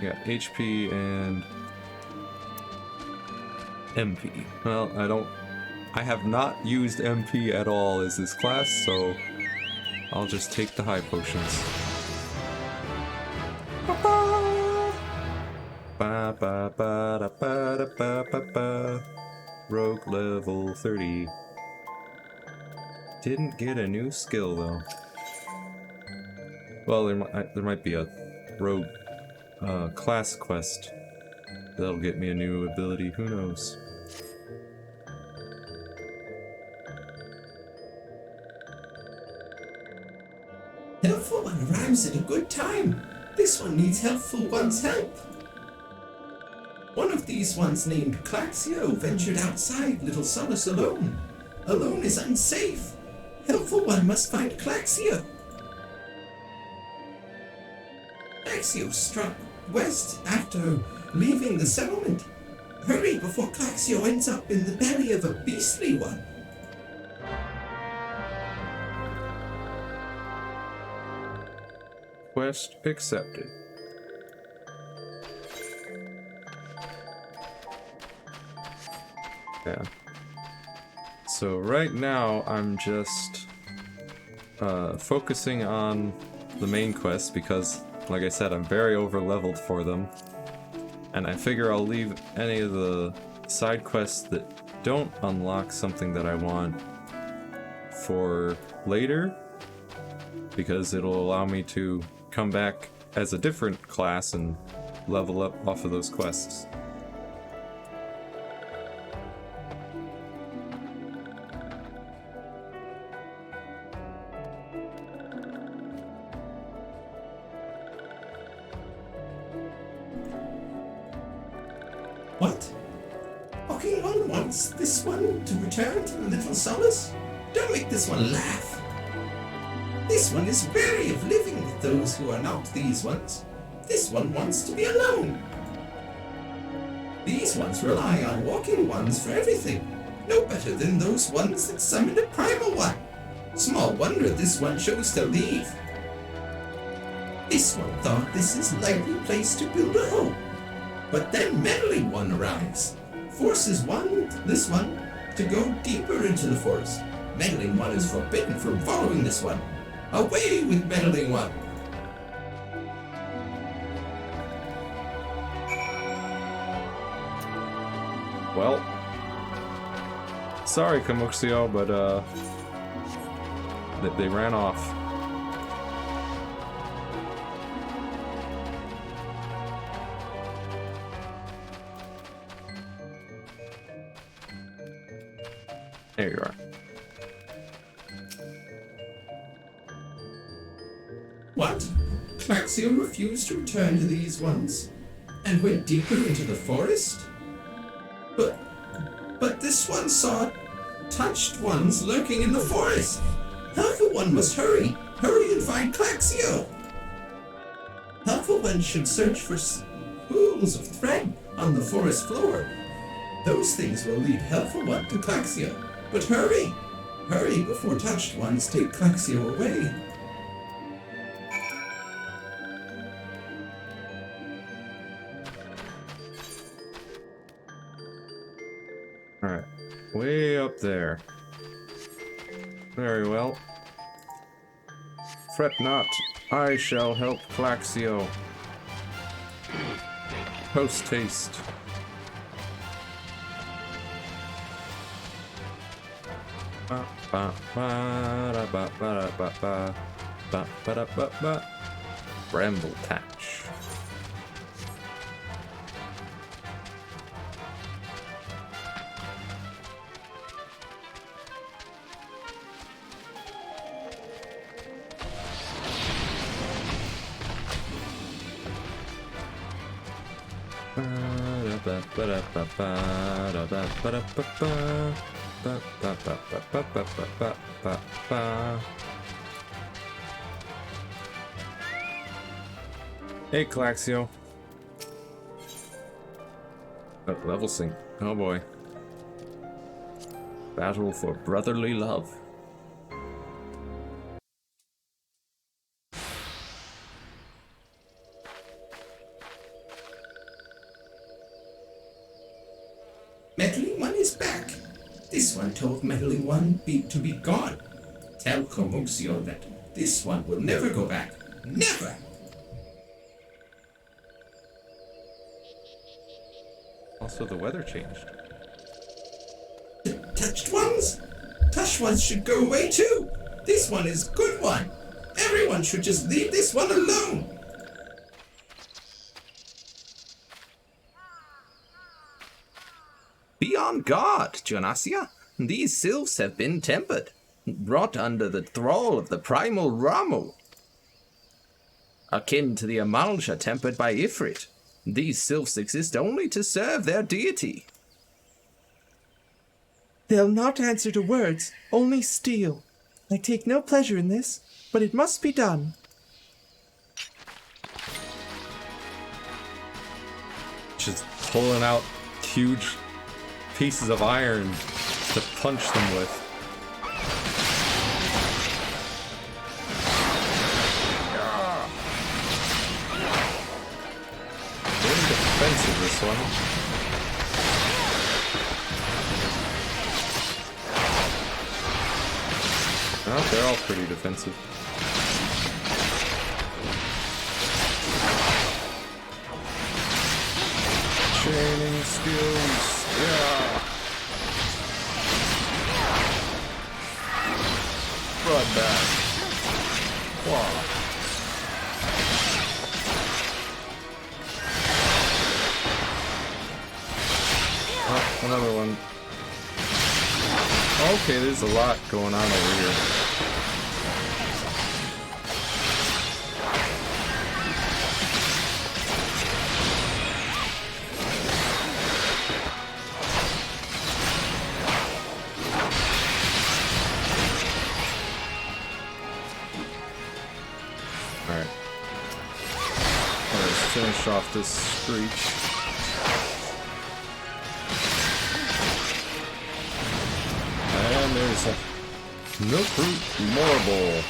You got HP and MP. Well, I have not used MP at all as this class, so I'll just take the high potions. Ba ba ba da ba da ba ba ba. Rogue level 30. Didn't get a new skill though. Well, there might be a rogue class quest that'll get me a new ability. Who knows? Helpful One arrives at a good time. This one needs Helpful One's help. One of these ones named Claxio ventured outside Little Solace alone. Alone is unsafe. Helpful One must find Claxio. Claxio struck west after leaving the settlement. Hurry before Claxio ends up in the belly of a beastly one. Quest accepted. Yeah. So right now I'm just focusing on the main quests because, like I said, I'm very over-leveled for them. And I figure I'll leave any of the side quests that don't unlock something that I want for later, because it'll allow me to come back as a different class and level up off of those quests. What? Pokemon wants this one to return to the Little Solace? Don't make this one laugh. This one is wary of living with those who are not these ones. This one wants to be alone. These ones rely on walking ones for everything. No better than those ones that summoned a primal one. Small wonder this one chose to leave. This one thought this is a likely place to build a home. But then meddling one arrives. Forces this one, to go deeper into the forest. Meddling one is forbidden from following this one. Away with meddling one! Well, sorry Camuxio, but they ran off. There you are. What? Claxio refused to return to these ones and went deeper into the forest? But this one saw touched ones lurking in the forest. Helpful one must hurry. Hurry and find Claxio. Helpful one should search for spools of thread on the forest floor. Those things will lead Helpful one to Claxio. But hurry! Hurry before touched ones take Claxio away. Alright, way up there. Very well. Fret not, I shall help Claxio. Post haste. Bramble patch. Hey, Claxio. Level sync. Oh boy. Battle for brotherly love. Meddling one is back. This one told Meddling one to be gone. Tell Comuxio that this one will never go back. Never! Also, the weather changed. Touched ones? Touched ones should go away too. This one is good one. Everyone should just leave this one alone. Be on guard, Jonasia. These sylphs have been tempered, brought under the thrall of the primal Ramu. Akin to the Amalja tempered by Ifrit, these sylphs exist only to serve their deity. They'll not answer to words, only steal. I take no pleasure in this, but it must be done. just pulling out huge pieces of iron to punch them with. Very defensive, this one. Oh, they're all pretty defensive. Training skills, yeah. Bloodbath. Wow. Oh, another one. Okay, there's a lot going on over here. Alright. Let's finish off this screech. And there's a milkroot marble.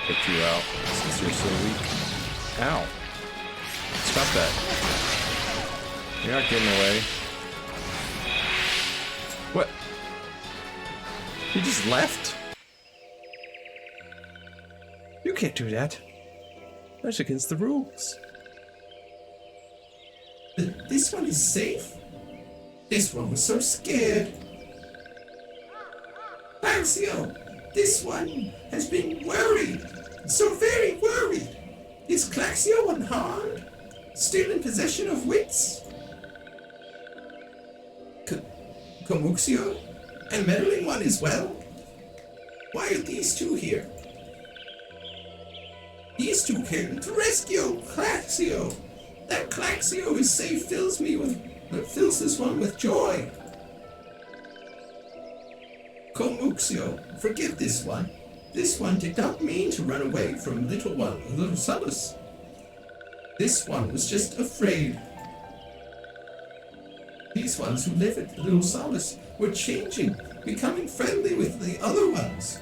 Get you out since you're so weak. Ow. Stop that. You're not getting away. What? You just left? You can't do that. That's against the rules. This one is safe? This one was so scared. Axio, this one has been worried. So very worried. Is Claxio unharmed? Still in possession of wits? Comuxio? And meddling one as well? Why are these two here? These two came to rescue Claxio. That Claxio is safe fills this one with joy. Comuxio, forgive this one. This one did not mean to run away from little Solus. This one was just afraid. These ones who live at Little Solus were changing, becoming friendly with the other ones.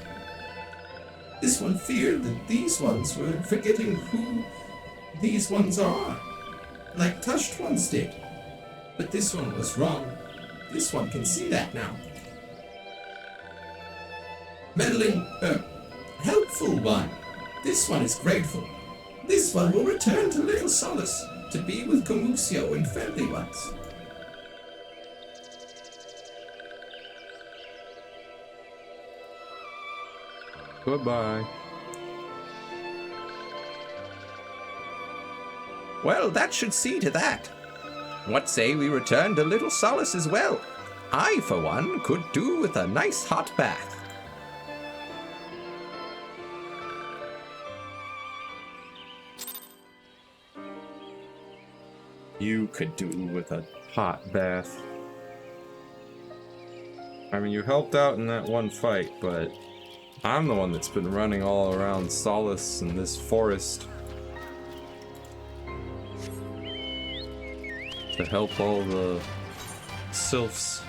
This one feared that these ones were forgetting who these ones are, like Touched Ones did. But this one was wrong. This one can see that now. Meddling, helpful one. This one is grateful. This one will return to Little Solus to be with Comuxio and friendly ones. Goodbye. Well, that should see to that. What say we return to Little Solus as well? I, for one, could do with a nice hot bath. You could do with a hot bath. I mean, you helped out in that one fight, but I'm the one that's been running all around Solace and this forest to help all the sylphs.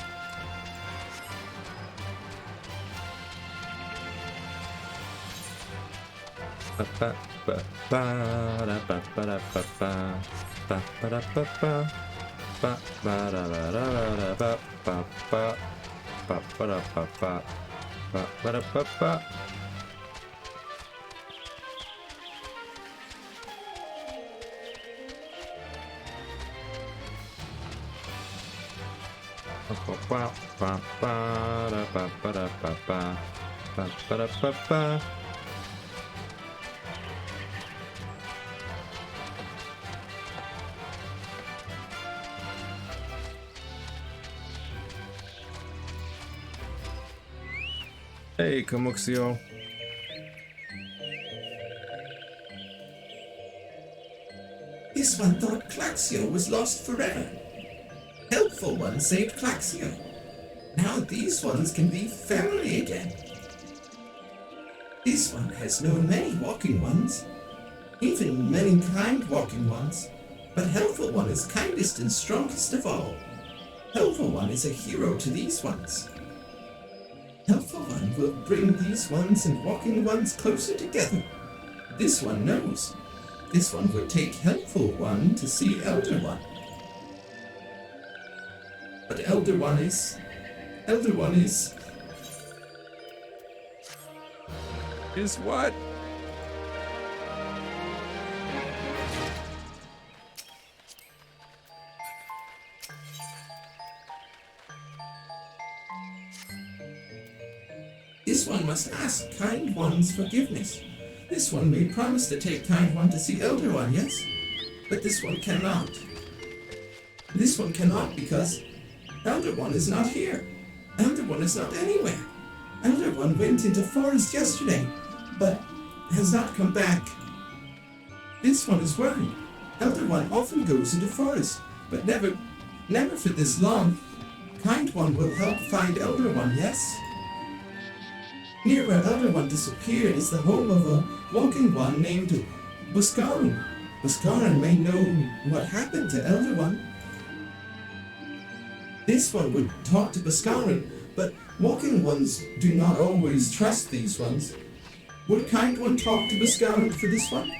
Hey, Kamuxio. This one thought Claxio was lost forever. Helpful One saved Claxio. Now these ones can be family again. This one has known many walking ones, even many kind walking ones, but Helpful One is kindest and strongest of all. Helpful One is a hero to these ones. Helpful One will bring these ones and walking ones closer together. This one knows. This one would take Helpful One to see Elder One. But Elder One is... Is what? This one must ask Kind One's forgiveness. This one may promise to take Kind One to see Elder One, yes? But this one cannot. This one cannot because Elder One is not here. Elder One is not anywhere. Elder One went into forest yesterday, but has not come back. This one is worried. Elder One often goes into forest, but never for this long. Kind One will help find Elder One, yes? Near where Elder One disappeared is the home of a walking one named Buscarin. Buscarin may know what happened to Elder One. This one would talk to Buscarin, but walking ones do not always trust these ones. Would Kind One talk to Buscarin for this one?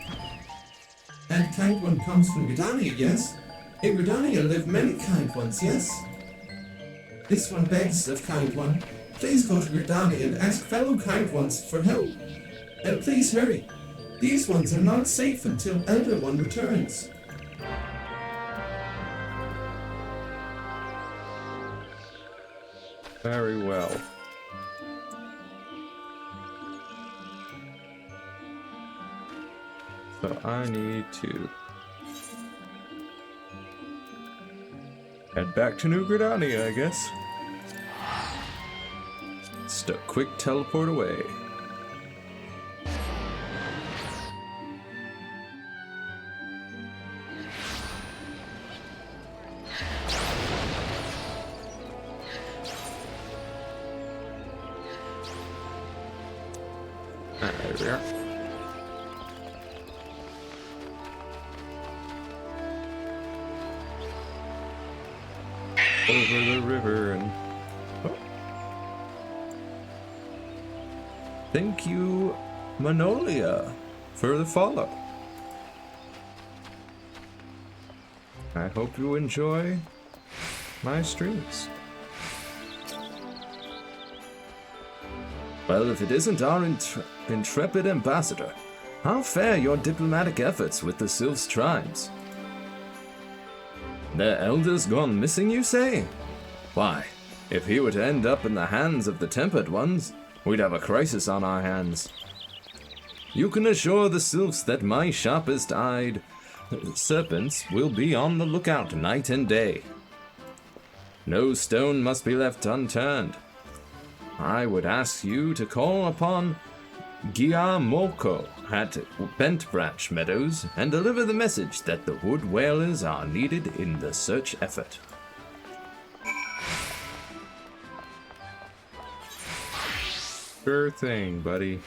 And Kind One comes from Gridania, yes? In Gridania live many Kind Ones, yes? This one begs of Kind One, please go to Gridania and ask fellow Kind Ones for help. And please hurry. These ones are not safe until Elder One returns. Very well. So I need to head back to New Gridania, I guess. Just a quick teleport away. There we are. Over the river and... Oh. Thank you, Manolia, for the follow. I hope you enjoy my streams. Well, if it isn't our intrepid ambassador, how fare your diplomatic efforts with the Sylphs tribes? Their elders gone missing, you say? Why, if he were to end up in the hands of the Tempered Ones, we'd have a crisis on our hands. You can assure the Sylphs that my sharpest-eyed serpents will be on the lookout night and day. No stone must be left unturned. I would ask you to call upon Giamolco at Bent Branch Meadows and deliver the message that the wood whalers are needed in the search effort. Sure thing, buddy.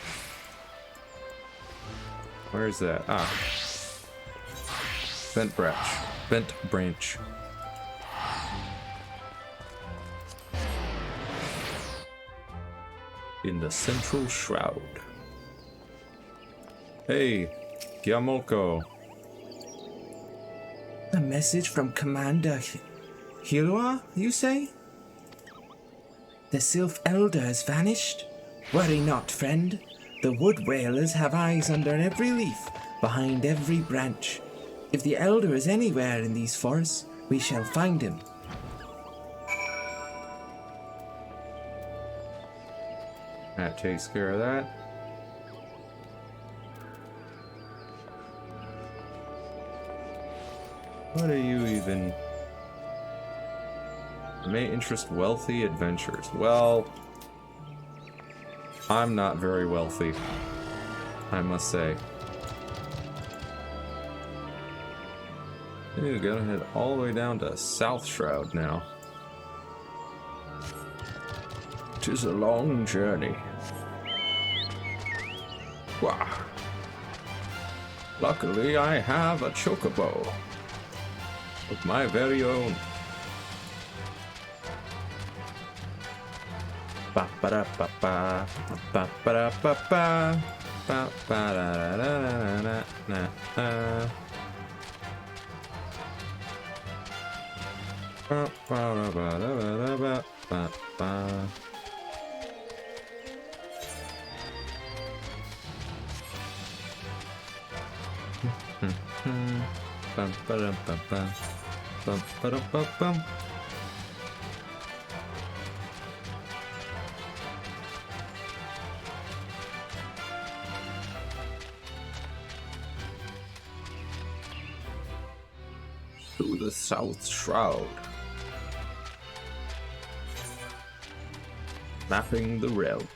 Where's that? Ah. Bent Branch. In the Central Shroud. Hey, Giamolco. A message from Commander Hilua, you say? The Sylph Elder has vanished? Worry not, friend. The wood whalers have eyes under every leaf, behind every branch. If the Elder is anywhere in these forests, we shall find him. That takes care of that. What are you even? May interest wealthy adventures. Well, I'm not very wealthy, I must say. We're gonna head all the way down to South Shroud now. 'Tis a long journey. Wah. Luckily, I have a chocobo of my very own. Ba ba da ba ba ba ba da ba ba ba ba da da da da da da. Ba ba da ba da ba ba ba ba. Bum ba dum bum bum bum ba dum bum bum. To the South Shroud. Mapping the realm.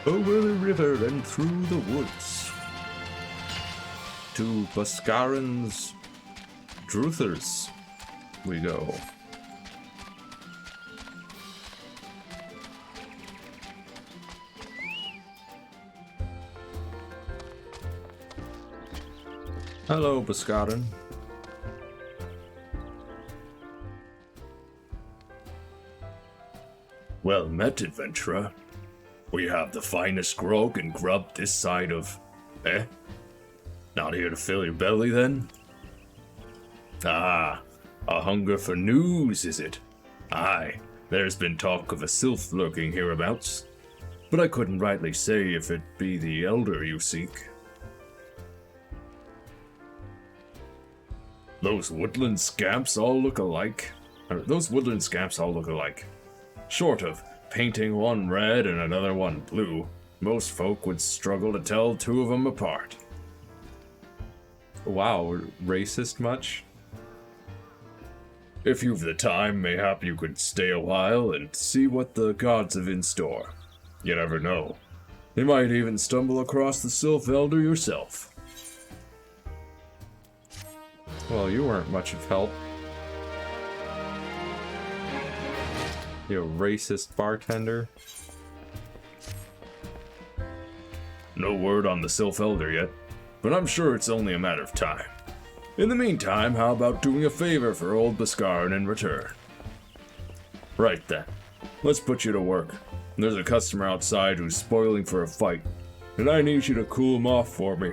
Over the river and through the woods. To Bhaskaran's Druthers we go. Hello, Bhaskaran. Well met, adventurer. We have the finest grog and grub this side of... Eh? Not here to fill your belly, then? Ah, a hunger for news, is it? Aye, there's been talk of a sylph lurking hereabouts, but I couldn't rightly say if it be the elder you seek. Those woodland scamps all look alike. Short of painting one red and another one blue, most folk would struggle to tell two of them apart. Wow, racist much? If you've the time, mayhap you could stay a while and see what the gods have in store. You never know. You might even stumble across the Sylph Elder yourself. Well, you weren't much of help. You racist bartender. No word on the Sylph Elder yet, but I'm sure it's only a matter of time. In the meantime, how about doing a favor for old Bhaskaran in return? Right then, let's put you to work. There's a customer outside who's spoiling for a fight, and I need you to cool him off for me.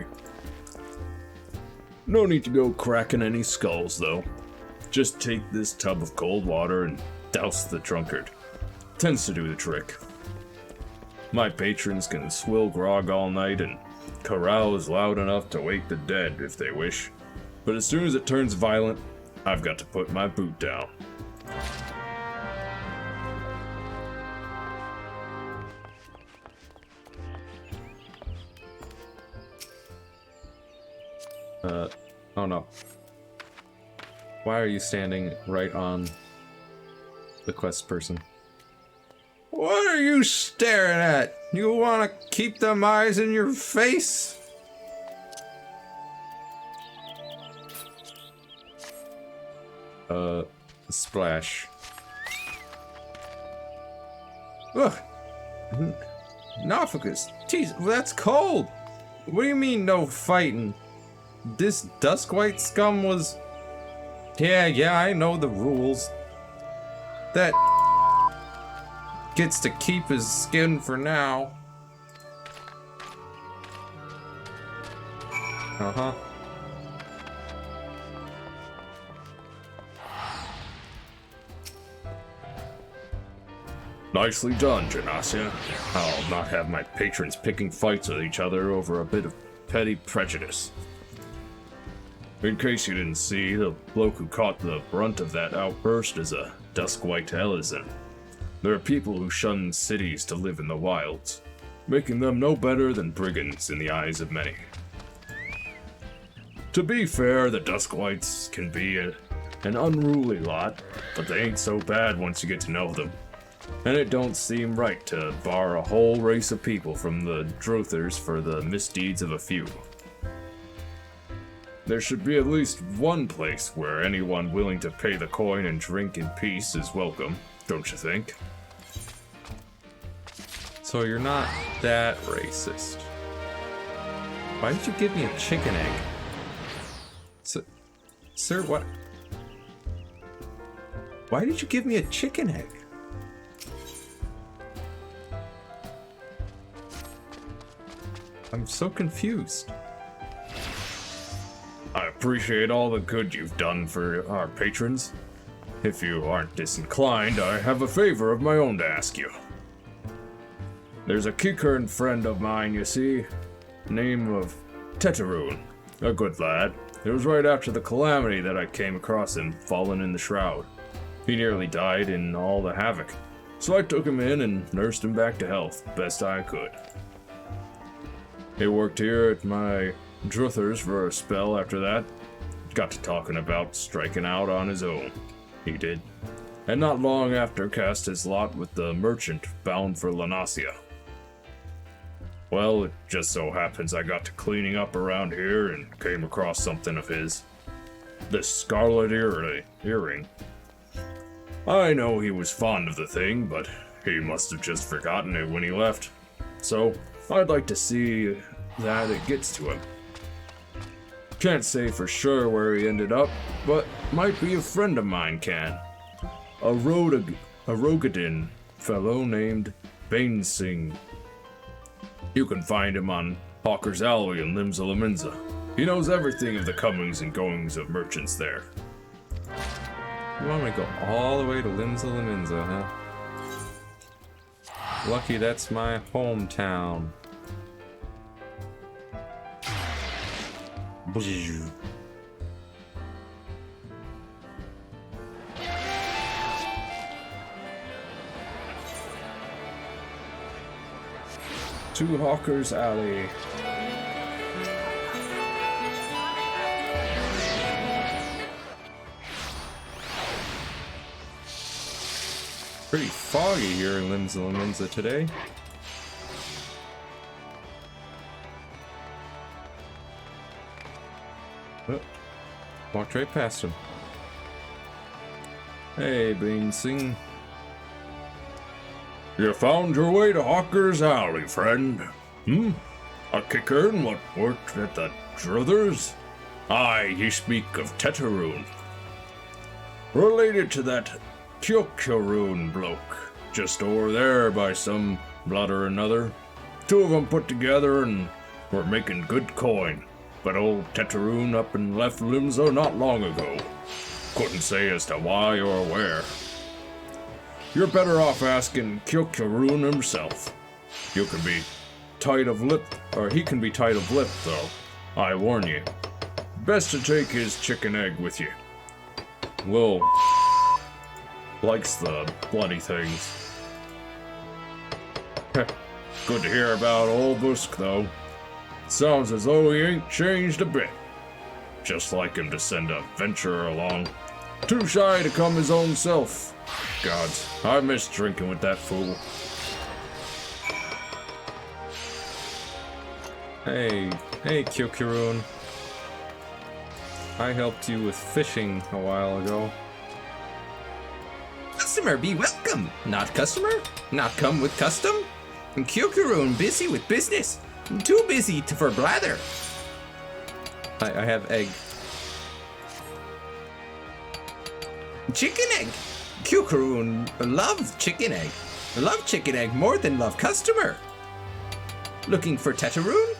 No need to go cracking any skulls, though. Just take this tub of cold water and douse the drunkard. Tends to do the trick. My patrons can swill grog all night and carouse loud enough to wake the dead if they wish. But as soon as it turns violent, I've got to put my boot down. Oh no. Why are you standing right on the quest person? What are you staring at? You want to keep them eyes in your face? Splash. Ugh. Nophagus. Jeez, that's cold. What do you mean no fighting? This Duskwhite scum was... Yeah, I know the rules. That gets to keep his skin for now. Uh-huh. Nicely done, Janasia. I'll not have my patrons picking fights with each other over a bit of petty prejudice. In case you didn't see, the bloke who caught the brunt of that outburst is a Duskwhite Elezen. There are people who shun cities to live in the wilds, making them no better than brigands in the eyes of many. To be fair, the Duskwights can be An unruly lot, but they ain't so bad once you get to know them. And it don't seem right to bar a whole race of people from the Drothers for the misdeeds of a few. There should be at least one place where anyone willing to pay the coin and drink in peace is welcome, don't you think? So you're not that racist. Why did you give me a chicken egg? Sir, what? Why did you give me a chicken egg? I'm so confused. I appreciate all the good you've done for our patrons. If you aren't disinclined, I have a favor of my own to ask you. There's a Kikern friend of mine, you see, name of Tetaroon, a good lad. It was right after the calamity that I came across him fallen in the shroud. He nearly died in all the havoc, so I took him in and nursed him back to health best I could. He worked here at my Druthers for a spell after that. Got to talking about striking out on his own. He did. And not long after cast his lot with the merchant bound for Lanasia. Well, it just so happens I got to cleaning up around here and came across something of his. This scarlet earring. I know he was fond of the thing, but he must have just forgotten it when he left. So, I'd like to see that it gets to him. Can't say for sure where he ended up, but might be a friend of mine can. A Rogadin fellow named Bainsing. You can find him on Hawker's Alley in Limsa Laminza. He knows everything of the comings and goings of merchants there. You want me to go all the way to Limsa Laminza, huh? Lucky that's my hometown. To Hawker's Alley. Pretty foggy here in Limsa Laminza today. Oh, walked right past him. Hey, Bainsing. You found your way to Hawker's Alley, friend. A Kickern what worked at the Druthers? Aye, ye speak of Tetaroon. Related to that Kyokuroon bloke, just over there by some blood or another. Two of them put together and were making good coin. But old Tetaroon up and left Limsa not long ago. Couldn't say as to why or where. You're better off asking Kyokuroon himself. You can be tight of lip, or he can be tight of lip, though. I warn you. Best to take his chicken egg with you. Will likes the bloody things. Good to hear about old Busk, though. Sounds as though he ain't changed a bit. Just like him to send a venturer along. Too shy to come his own self. Gods, I miss drinking with that fool. Hey, Kyokuroon. I helped you with fishing a while ago. Customer be welcome, not customer, not come with custom. And Kyokuroon busy with business, too busy for blather. I have egg. Chicken egg. Kyokuroon love chicken egg. Love chicken egg more than love customer. Looking for Tetaroon?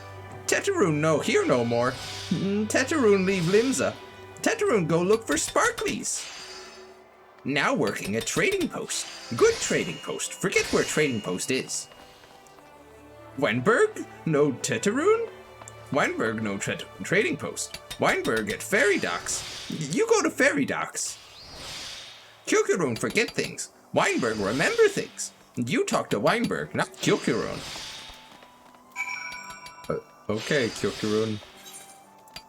Tetaroon no here no more. Tetaroon leave Limsa. Tetaroon go look for Sparklies. Now working at trading post. Good trading post. Forget where trading post is. Weinberg? No Tetaroon? Weinberg no trading post. Weinberg at ferry docks. You go to ferry docks. Kyokuroon forget things. Weinberg remember things. You talk to Weinberg, not Kyokuroon. Okay, Kyokuroon.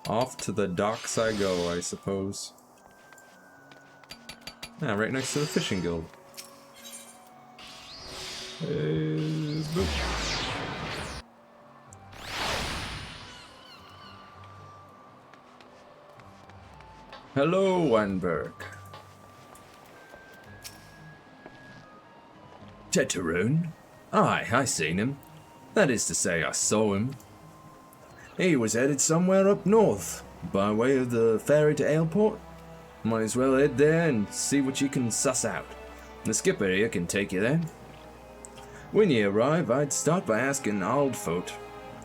Off to the docks I go, I suppose. Ah, right next to the fishing guild. Boop. Hello, Weinberg. Teteroon? Aye, I seen him. That is to say, I saw him. He was headed somewhere up north, by way of the ferry to Aleport. Might as well head there and see what you can suss out. The skipper here can take you there. When you arrive, I'd start by asking Aldfoot.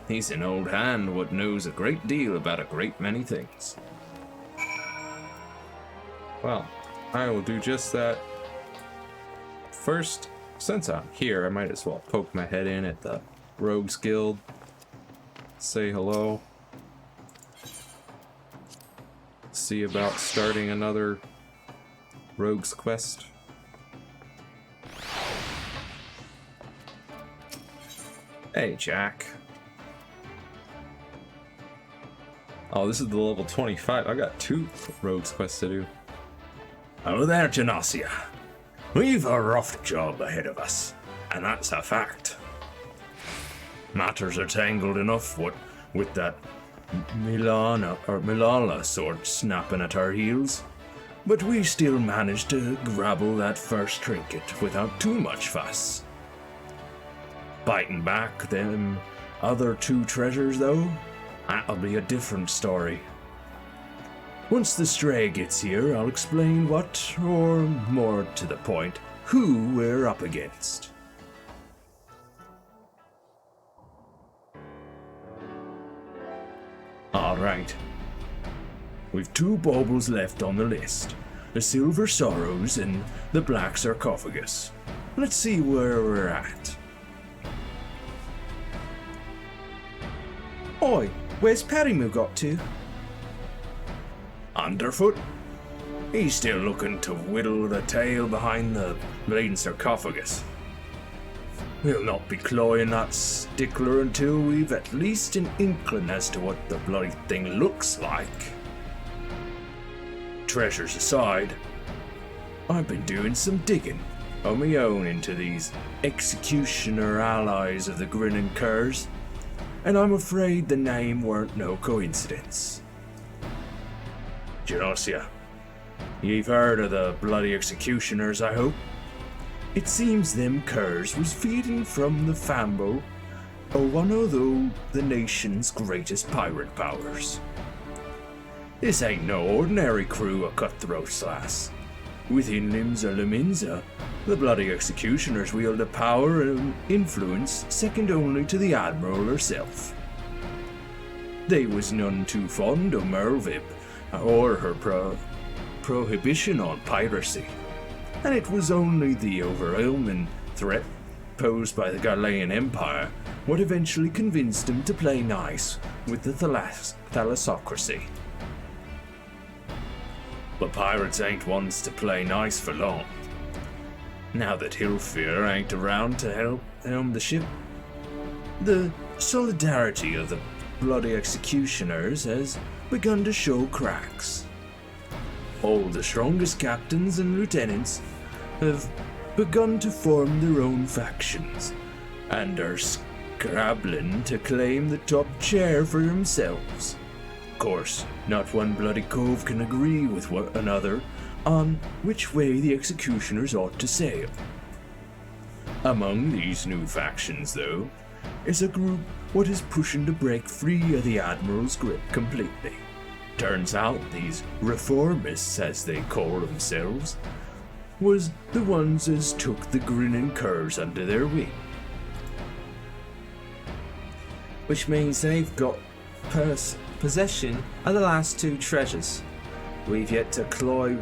He's an old hand what knows a great deal about a great many things. Well, I will do just that. First, since I'm here, I might as well poke my head in at the Rogues Guild. Say hello. See about starting another Rogues quest. Hey, Jack. Oh, this is the level 25. I got 2 Rogues quests to do. Oh there, Janasia. We've a rough job ahead of us, and that's a fact. Matters are tangled enough with that Milala sort snapping at our heels, but we still managed to grabble that first trinket without too much fuss. Biting back them other 2 treasures, though, that'll be a different story. Once the stray gets here, I'll explain what, or more to the point, who we're up against. Alright. We've 2 baubles left on the list. The Silver Sorrows and the Black Sarcophagus. Let's see where we're at. Oi, where's Perimu got to? Underfoot? He's still looking to whittle the tail behind the bleeding sarcophagus. We'll not be cloying that stickler until we've at least an inkling as to what the bloody thing looks like. Treasures aside, I've been doing some digging on my own into these executioner allies of the Grinning Curs, and I'm afraid the name weren't no coincidence. Janosia, you've heard of the bloody executioners, I hope? It seems them curs was feeding from the fambo of one of the nation's greatest pirate powers. This ain't no ordinary crew of cutthroats, lass. Within Limsa Leminza, the bloody executioners wield a power and influence second only to the Admiral herself. They was none too fond of Merlvib, or her prohibition on piracy, and it was only the overwhelming threat posed by the Galilean Empire what eventually convinced him to play nice with the thalassocracy. But pirates ain't ones to play nice for long. Now that Hilfir ain't around to helm the ship, the solidarity of the bloody executioners has begun to show cracks. All the strongest captains and lieutenants have begun to form their own factions, and are scrabbling to claim the top chair for themselves. Of course, not one bloody cove can agree with one another on which way the executioners ought to sail. Among these new factions, though, is a group what is pushing to break free of the Admiral's grip completely. Turns out these reformists, as they call themselves, was the ones as took the Grinning Curs under their wing. Which means they've got possession of the last 2 treasures. We've yet to cloy.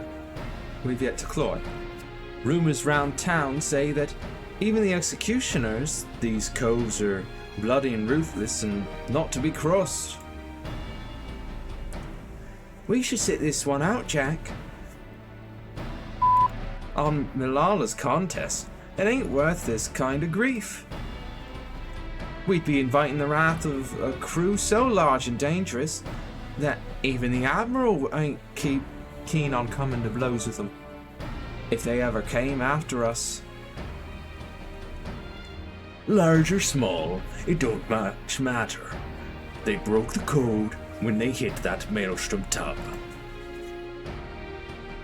Rumors round town say that even the executioners, these coves are bloody and ruthless and not to be crossed. We should sit this one out, Jack. On Milala's contest, it ain't worth this kind of grief. We'd be inviting the wrath of a crew so large and dangerous that even the Admiral ain't keen on coming to blows with them. if they ever came after us. Large or small, it don't much matter. They broke the code when they hit that maelstrom tub.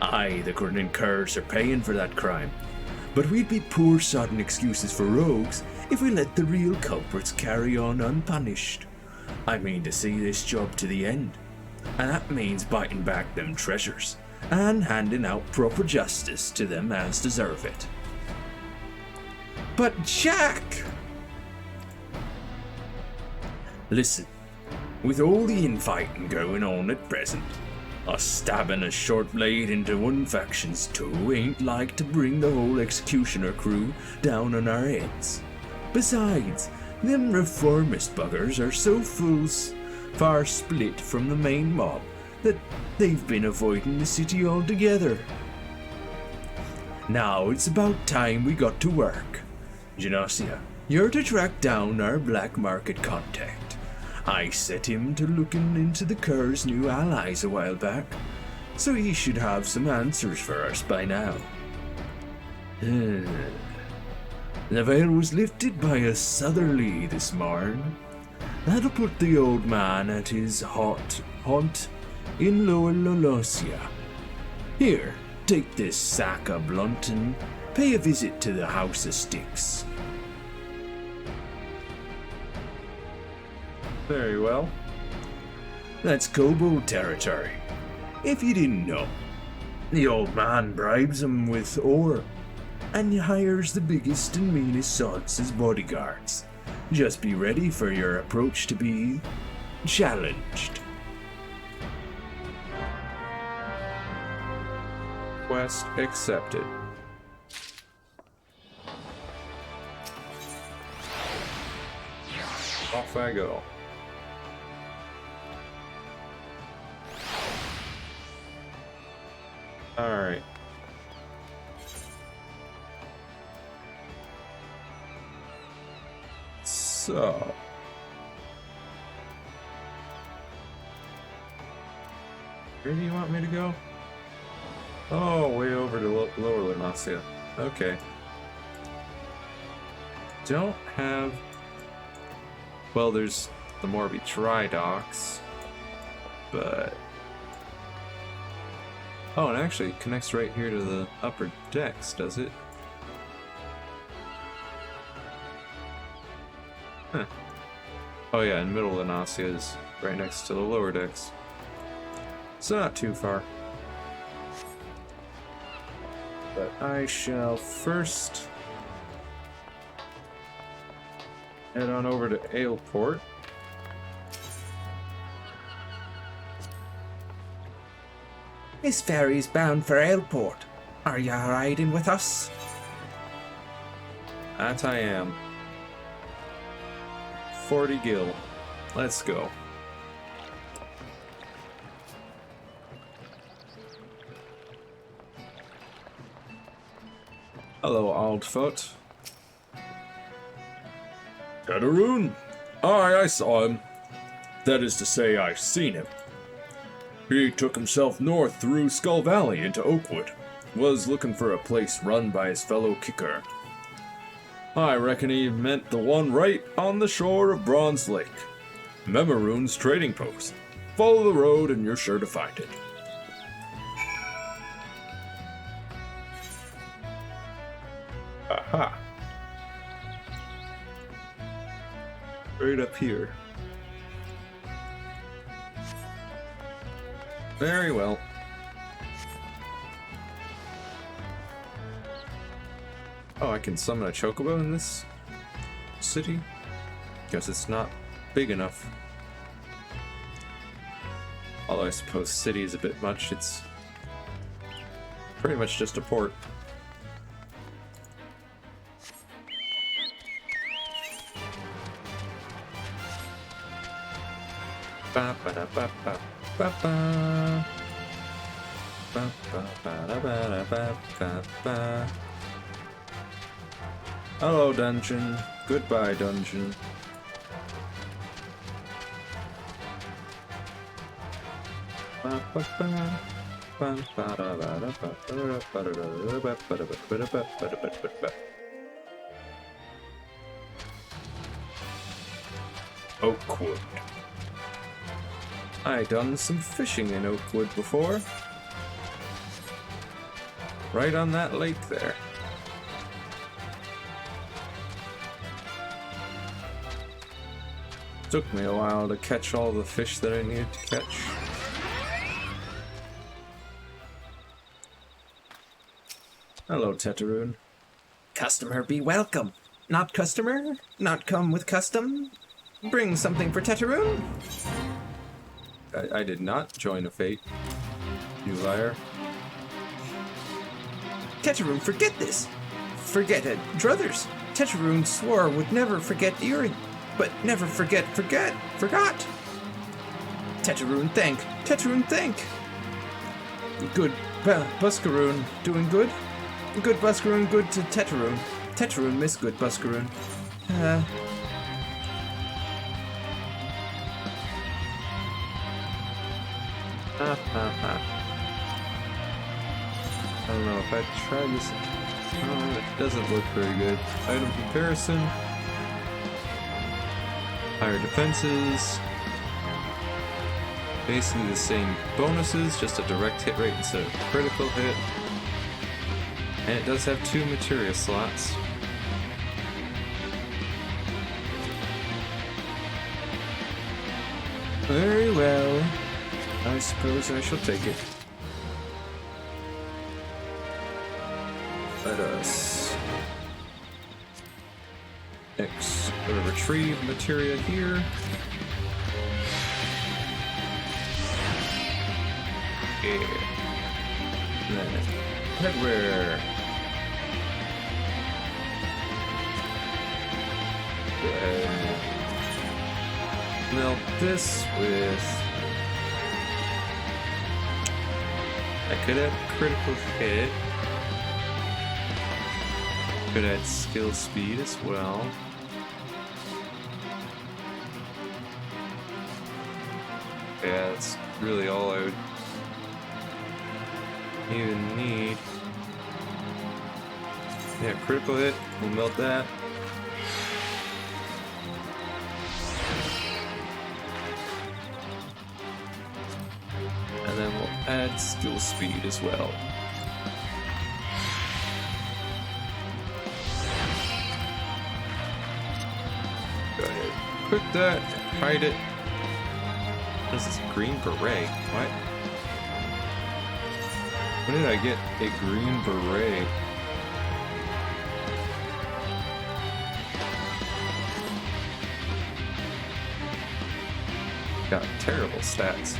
Aye, the grinning curs are paying for that crime, but we'd be poor sodden excuses for rogues if we let the real culprits carry on unpunished. I mean to see this job to the end, and that means biting back them treasures and handing out proper justice to them as deserve it. But Jack! Listen, with all the infighting going on at present, us stabbing a short blade into one faction's toe ain't like to bring the whole executioner crew down on our heads. Besides, them reformist buggers are so far split from the main mob that they've been avoiding the city altogether. Now it's about time we got to work. Genosia, you're to track down our black market contact. I set him to looking into the Cur's new allies a while back, so he should have some answers for us by now. The veil was lifted by a southerly this morn. That'll put the old man at his haunt in Lower Lolosia. Here, take this sack of blunt and pay a visit to the House of Sticks. Very well. That's kobold territory. If you didn't know, the old man bribes him with ore and hires the biggest and meanest sods as bodyguards. Just be ready for your approach to be challenged. Quest accepted. Off I go. Alright. So. Where do you want me to go? Oh, way over to Lower Lanasia. Okay. Don't have... Well, there's the Morby Dry Docks, but... Oh, and actually it connects right here to the upper decks, does it? Huh. Oh yeah, and Middle Lanasia is right next to the lower decks. So not too far. But I shall first head on over to Aleport. This ferry's bound for Aleport. Are you riding with us? That I am. 40 gil. Let's go. Hello, Aldfoot. Tadaroon? Aye, I saw him. That is to say, I've seen him. He took himself north through Skull Valley into Oakwood. Was looking for a place run by his fellow kicker. I reckon he meant the one right on the shore of Bronze Lake. Memaroon's trading post. Follow the road and you're sure to find it. Aha. Right up here. Very well. Oh, I can summon a chocobo in this city? Guess it's not big enough. Although I suppose city is a bit much, it's pretty much just a port. Ba ba da ba ba ba ba. Ba ba ba da ba da ba ba ba. Hello, dungeon. Goodbye, dungeon. Ba ba ba. Oakwood. I done some fishing in Oakwood before. Right on that lake there. Took me a while to catch all the fish that I needed to catch. Hello, Teteroon. Customer be welcome. Not customer, not come with custom. Bring something for Teteroon. I did not join a fate, you liar. Teteroon, forget this. Forget it, druthers. Teteroon swore would never forget Erie, but never forgot. Teteroon thank. Teteroon thank. Good. Buscaroon, doing good? Good Buscaroon, good to Teteroon. Teteroon miss good Buscaroon. I don't know if I try this. Oh, it doesn't look very good. Item comparison. Higher defenses. Basically the same bonuses, just a direct hit rate instead of critical hit. And it does have 2 materia slots. Very well. I suppose I shall take it. Let us retrieve materia here. Yeah. And then headwear. Melt this with. I could add critical hit. Could add skill speed as well. Yeah, that's really all I would even need. Yeah, critical hit. We'll melt that. And then we'll add skill speed as well. Go ahead. Put that. Hide it. What is this? Green beret? What? When did I get a green beret? Got terrible stats.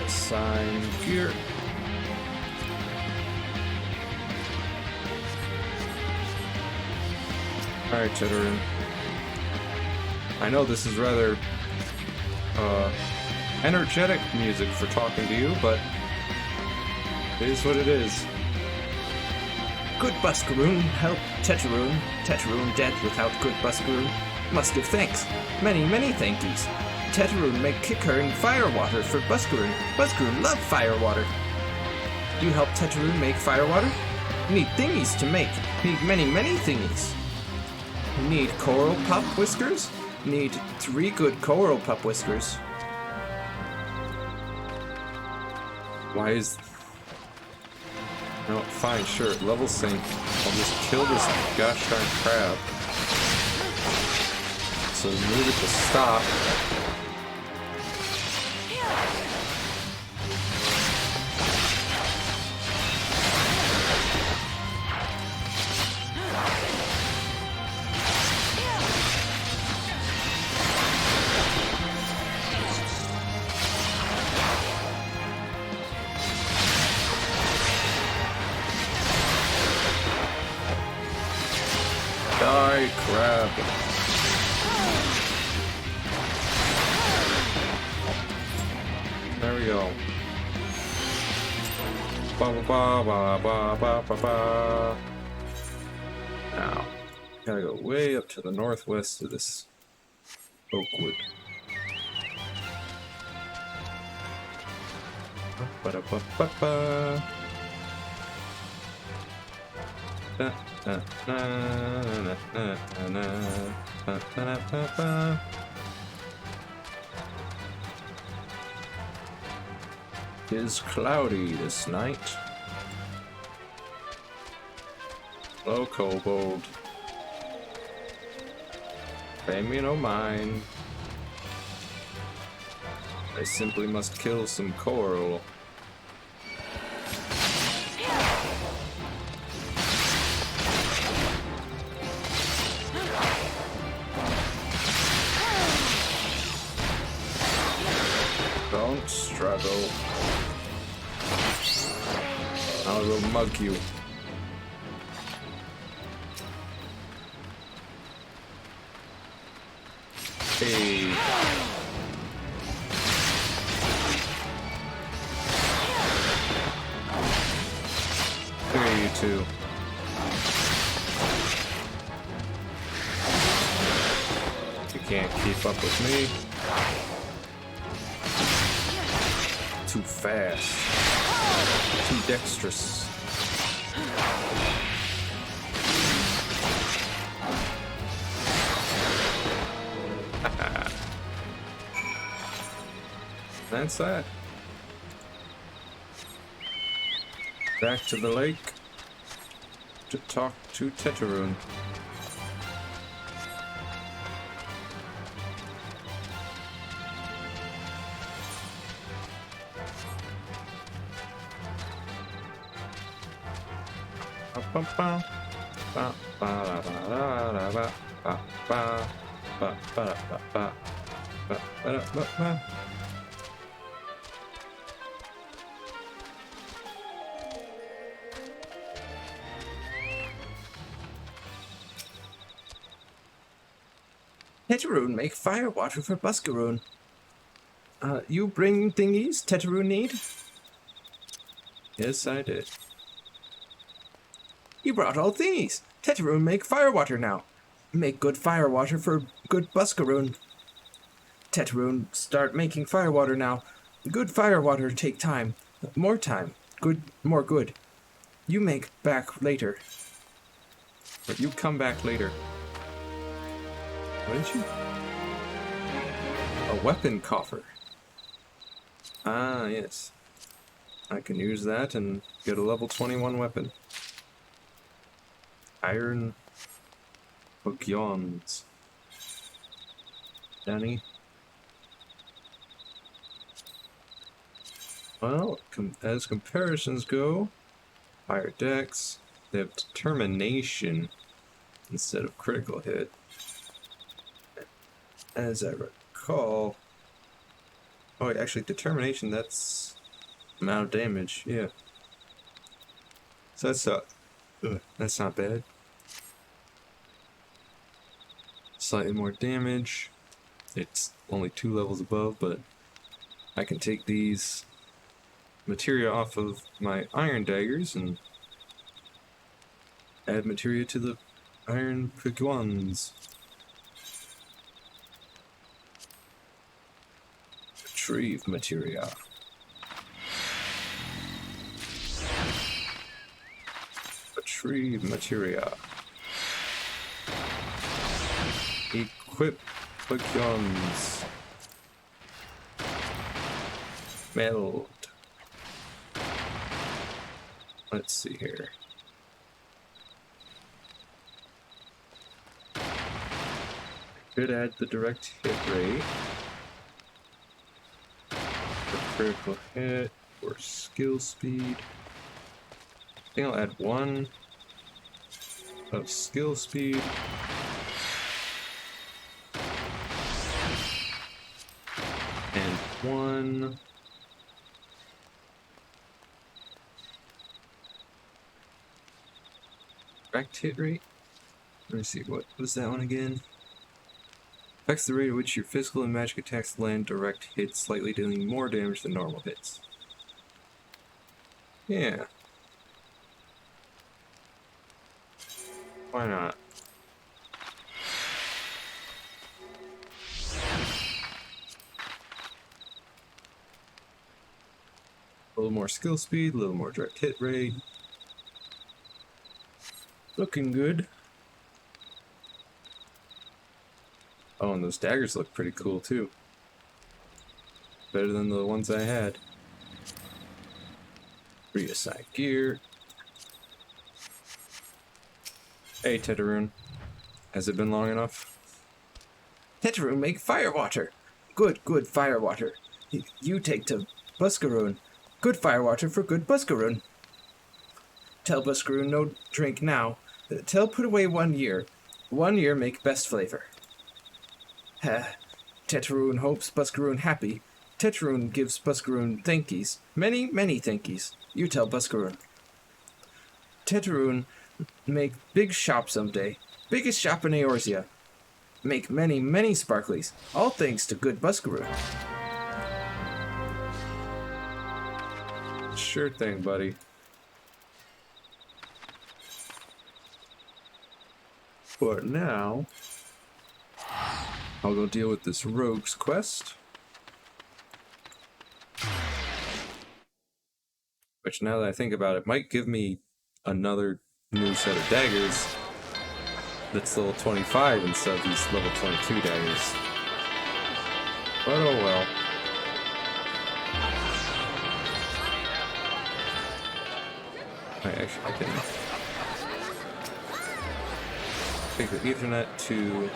Assign gear. Alright, Teteroon. I know this is rather energetic music for talking to you, but it is what it is. Good Buscaroon, help Teteroon. Teteroon dead without good Buscaroon. Must give thanks. Many, many thankies. Teteroon make kick her in firewater for Buscaroon. Buscaroon love firewater. You help Teteroon make firewater? Need thingies to make. Need many, many thingies. Need coral pup whiskers? Need 3 good coral pup whiskers. Why is... No, fine, sure, level sync. I'll just kill this gosh darn crab. So move it to stop. Die, crab. There we go. Ba ba ba ba ba ba ba ba. Now, gotta go way up to the northwest of this Oakwood. Ba-da-ba-ba-ba. Ba-da-ba-ba-ba. It's cloudy this night. Hello, kobold. Pay me no mind. I simply must kill some coral. Don't struggle. I will mug you. Hey. Look at you two. You can't keep up with me. Too fast. Too dexterous. That's that. Back to the lake to talk to Teteroon. Teteroon make fire water for Buscaroon. You bring thingies Teteroon need? Yes, I did. You brought all thingies. Teteroon make fire water now. Make good fire water for good Buscaroon. Teteroon start making fire water now. Good fire water take time. More time. Good, more good. You make back later. But you come back later. What did you? A weapon coffer. Ah, yes. I can use that and get a level 21 weapon. Iron Pugyons. Danny. Well, as comparisons go, higher dex, they have determination instead of critical hit. As I recall... Oh, wait, actually, determination, that's amount of damage, yeah. So that's not bad. Slightly more damage. It's only 2 levels above, but I can take these materia off of my iron daggers and add materia to the iron piguans. Retrieve materia. Retrieve materia. Equip piguans. Meld. Let's see here. Could add the direct hit rate. Critical hit or skill speed. I think I'll add 1 of skill speed. And 1 direct hit rate. Let me see, what was that one again? Affects the rate at which your physical and magic attacks land direct hits, slightly dealing more damage than normal hits. Yeah. Why not? little more skill speed, a little more direct hit rate. Looking good. Oh, and those daggers look pretty cool too. Better than the ones I had. Reassign gear. Hey, Tetaroon. Has it been long enough? Tetraroon make fire water. Good fire water. You take to Buskaroon. Good fire water for good Buskaroon. Tell Buskaroon no drink now. Tell put away 1 year. 1 year make best flavor. Tetraroon hopes Buskaroon happy. Tetraroon gives Buskaroon thankies. Many thankies. You tell Buskaroon. Tetraroon make big shop someday. Biggest shop in Eorzea. Make many sparklies. All thanks to good Buskaroon. Sure thing, buddy. But now, I'll go deal with this rogue's quest. Which, now that I think about it, might give me another new set of daggers that's level 25 instead of these level 22 daggers. But oh well. I can take the Ethernet to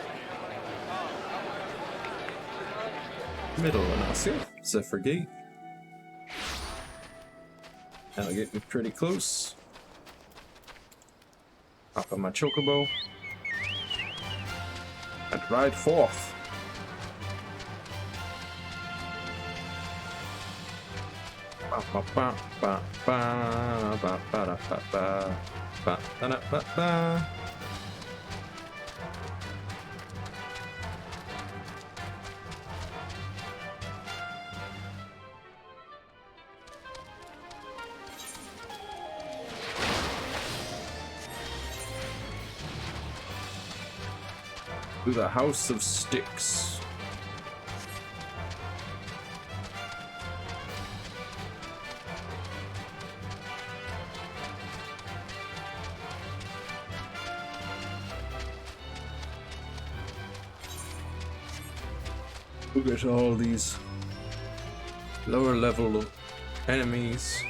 middle and I'll see Zephyr Gate. That'll get me pretty close. Hop on my chocobo and ride forth. Ba ba ba ba ba ba ba ba ba ba ba ba ba. To the House of Sticks. Look at all these lower level enemies.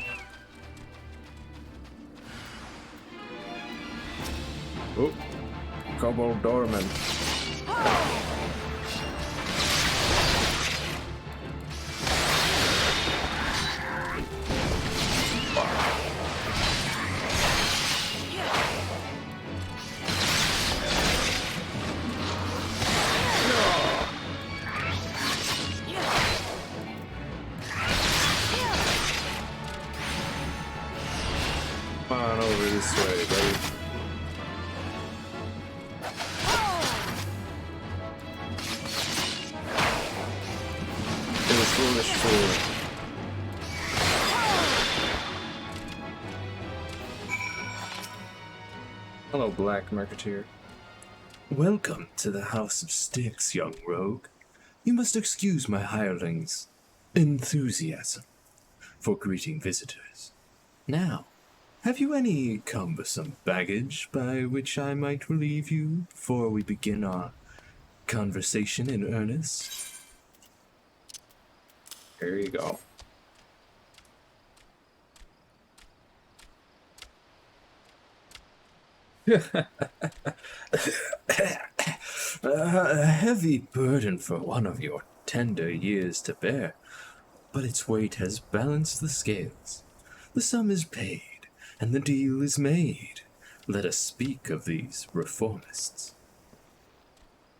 Oh, Kobold Doorman. Come on over this way, buddy. Foolish fool. Hello, Black Marketeer. Welcome to the House of Sticks, young rogue. You must excuse my hireling's enthusiasm for greeting visitors. Now, have you any cumbersome baggage by which I might relieve you before we begin our conversation in earnest? There you go. A heavy burden for one of your tender years to bear, but its weight has balanced the scales. The sum is paid, and the deal is made. Let us speak of these reformists.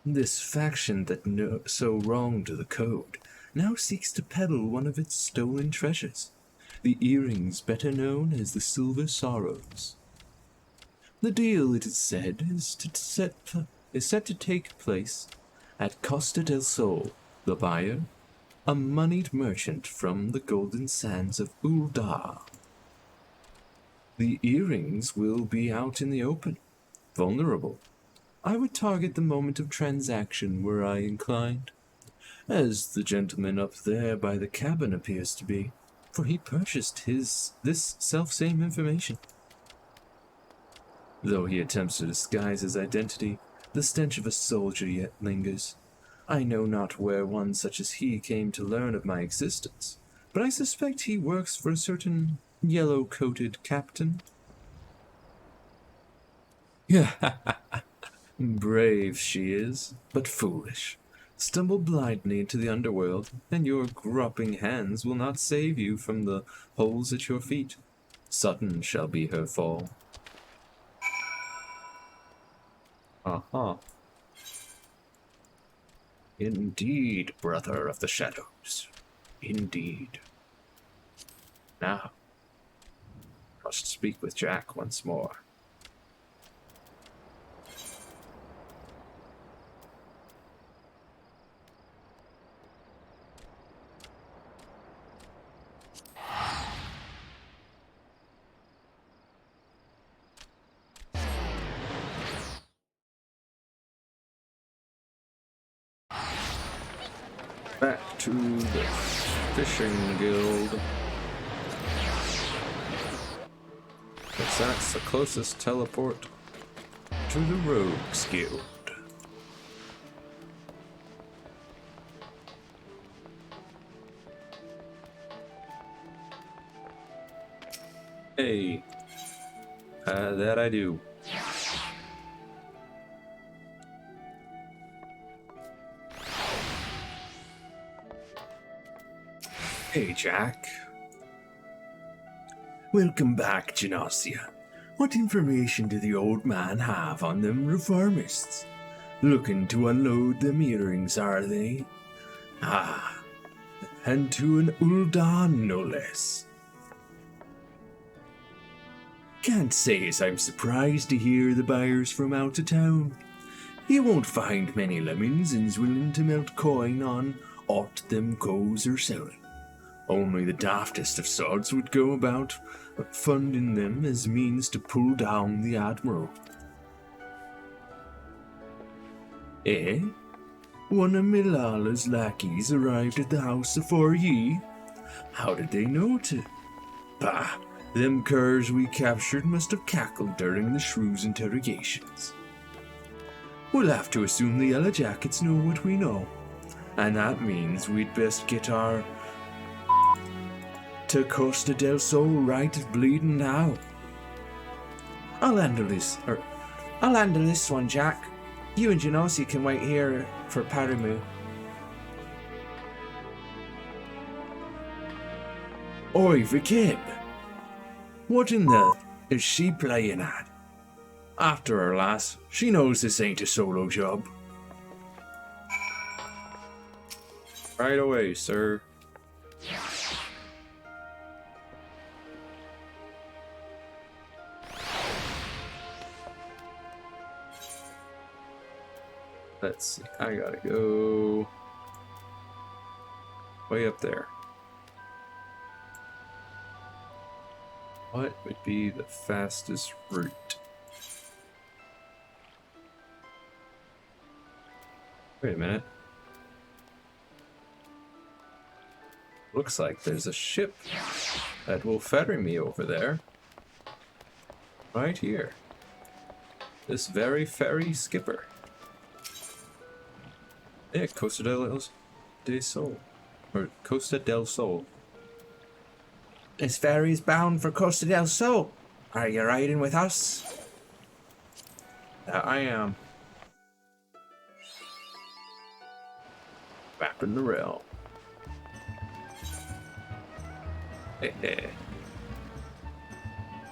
This faction that so wronged the code now seeks to peddle one of its stolen treasures, the earrings better known as the Silver Sorrows. The deal, it is said, is set to take place at Costa del Sol, the buyer, a moneyed merchant from the golden sands of Uldar. The earrings will be out in the open, vulnerable. I would target the moment of transaction were I inclined, as the gentleman up there by the cabin appears to be. for he purchased this self-same information. Though he attempts to disguise his identity, the stench of a soldier yet lingers. I know not where one such as he came to learn of my existence, but I suspect he works for a certain yellow-coated captain. Brave she is, but foolish. Stumble blindly into the underworld, and your groping hands will not save you from the holes at your feet. Sudden shall be her fall. Uh-huh. Indeed, brother of the shadows. Indeed. Now, must speak with Jack once more. Back to the fishing guild. Because that's the closest teleport to the Rogues Guild. Hey, that I do. Hey, Jack. Welcome back, Genosia. What information do the old man have on them reformists? Looking to unload them earrings, are they? Ah, and to an Uldan, no less. Can't say as I'm surprised to hear the buyers from out of town. You won't find many lemons willing to melt coin on aught them goes or selling. Only the daftest of sods would go about funding them as means to pull down the Admiral. Eh? One of Milala's lackeys arrived at the house afore ye? How did they know to? Bah, them curs we captured must have cackled during the shrew's interrogations. We'll have to assume the Yellow Jackets know what we know, and that means we'd best get our to Costa del Sol right bleeding now. I'll handle this one, Jack. You and Genosi can wait here for Paramu. Oi, Vikib! What in the is she playing at? After her, lass. She knows this ain't a solo job. Right away, sir. Let's see, I gotta go way up there. What would be the fastest route? Wait a minute. Looks like there's a ship that will ferry me over there. Right here. This very ferry skipper. Yeah, Costa del Sol. Or Costa del Sol. This ferry's bound for Costa del Sol. Are you riding with us? I am. Mapping the realm. Hey.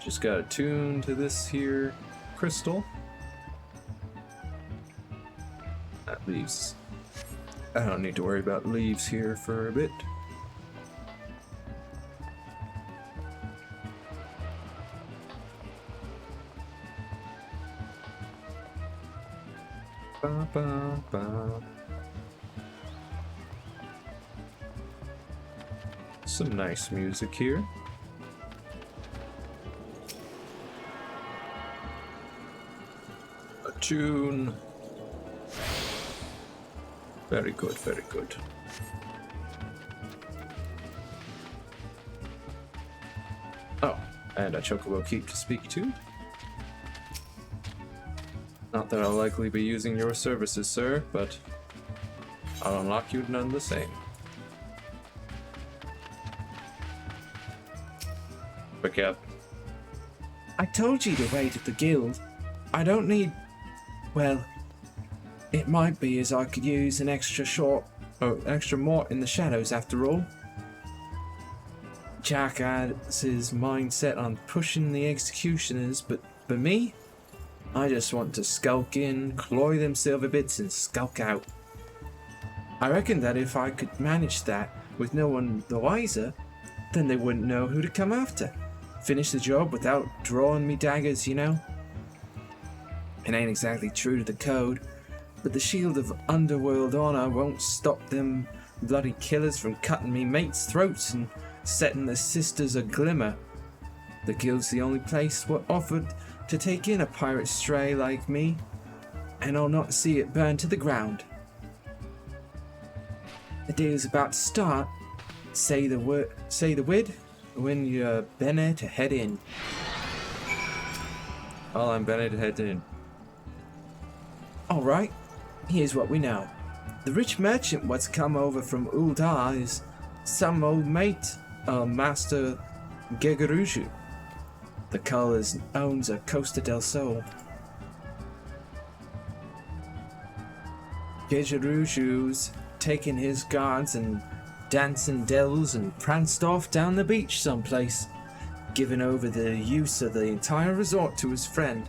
Just gotta tune to this here crystal. That leaves. I don't need to worry about leaves here for a bit. Ba, ba, ba. Some nice music here. A tune. Very good, very good. And a chocobo keep to speak to. Not that I'll likely be using your services, sir, but I'll unlock you none the same. Pick up. I told you to wait at the guild. I don't need... Well, it might be as I could use an extra mort in the shadows after all. Jack has his mind set on pushing the executioners, but me? I just want to skulk in, cloy them silver bits, and skulk out. I reckon that if I could manage that with no one the wiser, then they wouldn't know who to come after. Finish the job without drawing me daggers, you know? It ain't exactly true to the code, but the shield of underworld honor won't stop them bloody killers from cutting me mates' throats and setting the sisters a glimmer. The guild's the only place what offered to take in a pirate stray like me, and I'll not see it burn to the ground. The deal's about to start. Say the word when you're Bene to head in. Well, I'm Bene to head in. Alright, here's what we know. The rich merchant what's come over from Uldar is some old mate, Master Gegaruju. The Colors owns a Costa del Sol. Gegaruju's taken his guards and dancing devils and pranced off down the beach someplace, giving over the use of the entire resort to his friend.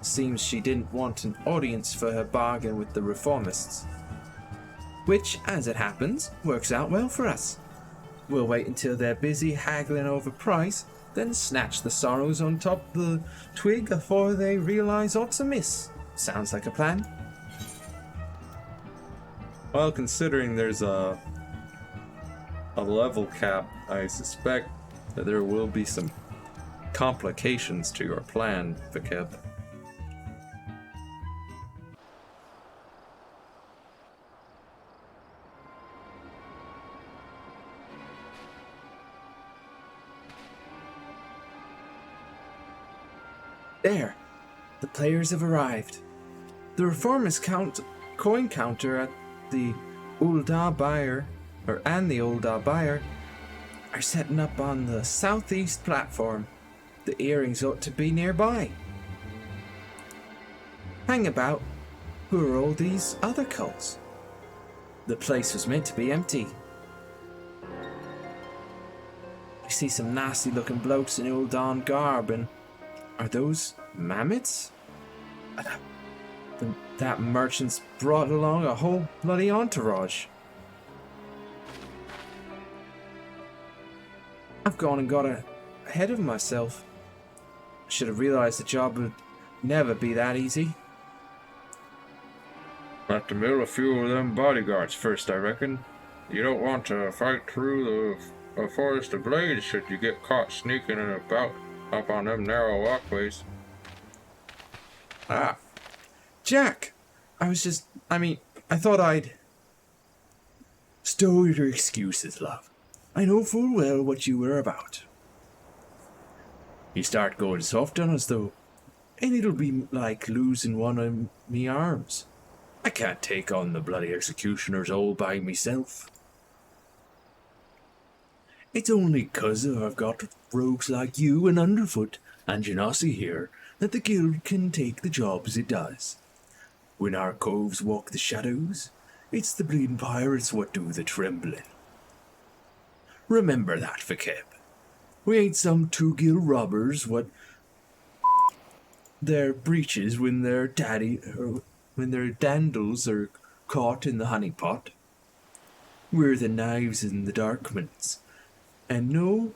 Seems she didn't want an audience for her bargain with the reformists. Which, as it happens, works out well for us. We'll wait until they're busy haggling over price, then snatch the sorrows on top of the twig before they realize aught amiss. Sounds like a plan. Well, considering there's a level cap, I suspect that there will be some complications to your plan, Vikeb. There, the players have arrived. The reformers coin counter at the Uldar Buyer, and the Uldar Buyer, are setting up on the southeast platform. The earrings ought to be nearby. Hang about. Who are all these other cults? The place was meant to be empty. I see some nasty looking blokes in Uldan garb, and are those mammoths? That merchant's brought along a whole bloody entourage. I've gone and got ahead of myself. I should have realized the job would never be that easy. Have to mill a few of them bodyguards first, I reckon. You don't want to fight through the forest of blades should you get caught sneaking about up on them narrow walkways. Ah, Jack! I thought I'd... Stow your excuses, love. I know full well what you were about. You start going soft on us, though, and it'll be like losing one of me arms. I can't take on the bloody executioners all by myself. It's only 'cause I've got rogues like you and Underfoot and Genasi here that the guild can take the job as it does. When our coves walk the shadows, it's the bleeding pirates what do the trembling. Remember that, Vikeb. We ain't some two-guild robbers what their breeches when their dandles are caught in the honeypot. We're the knives in the darkments, and no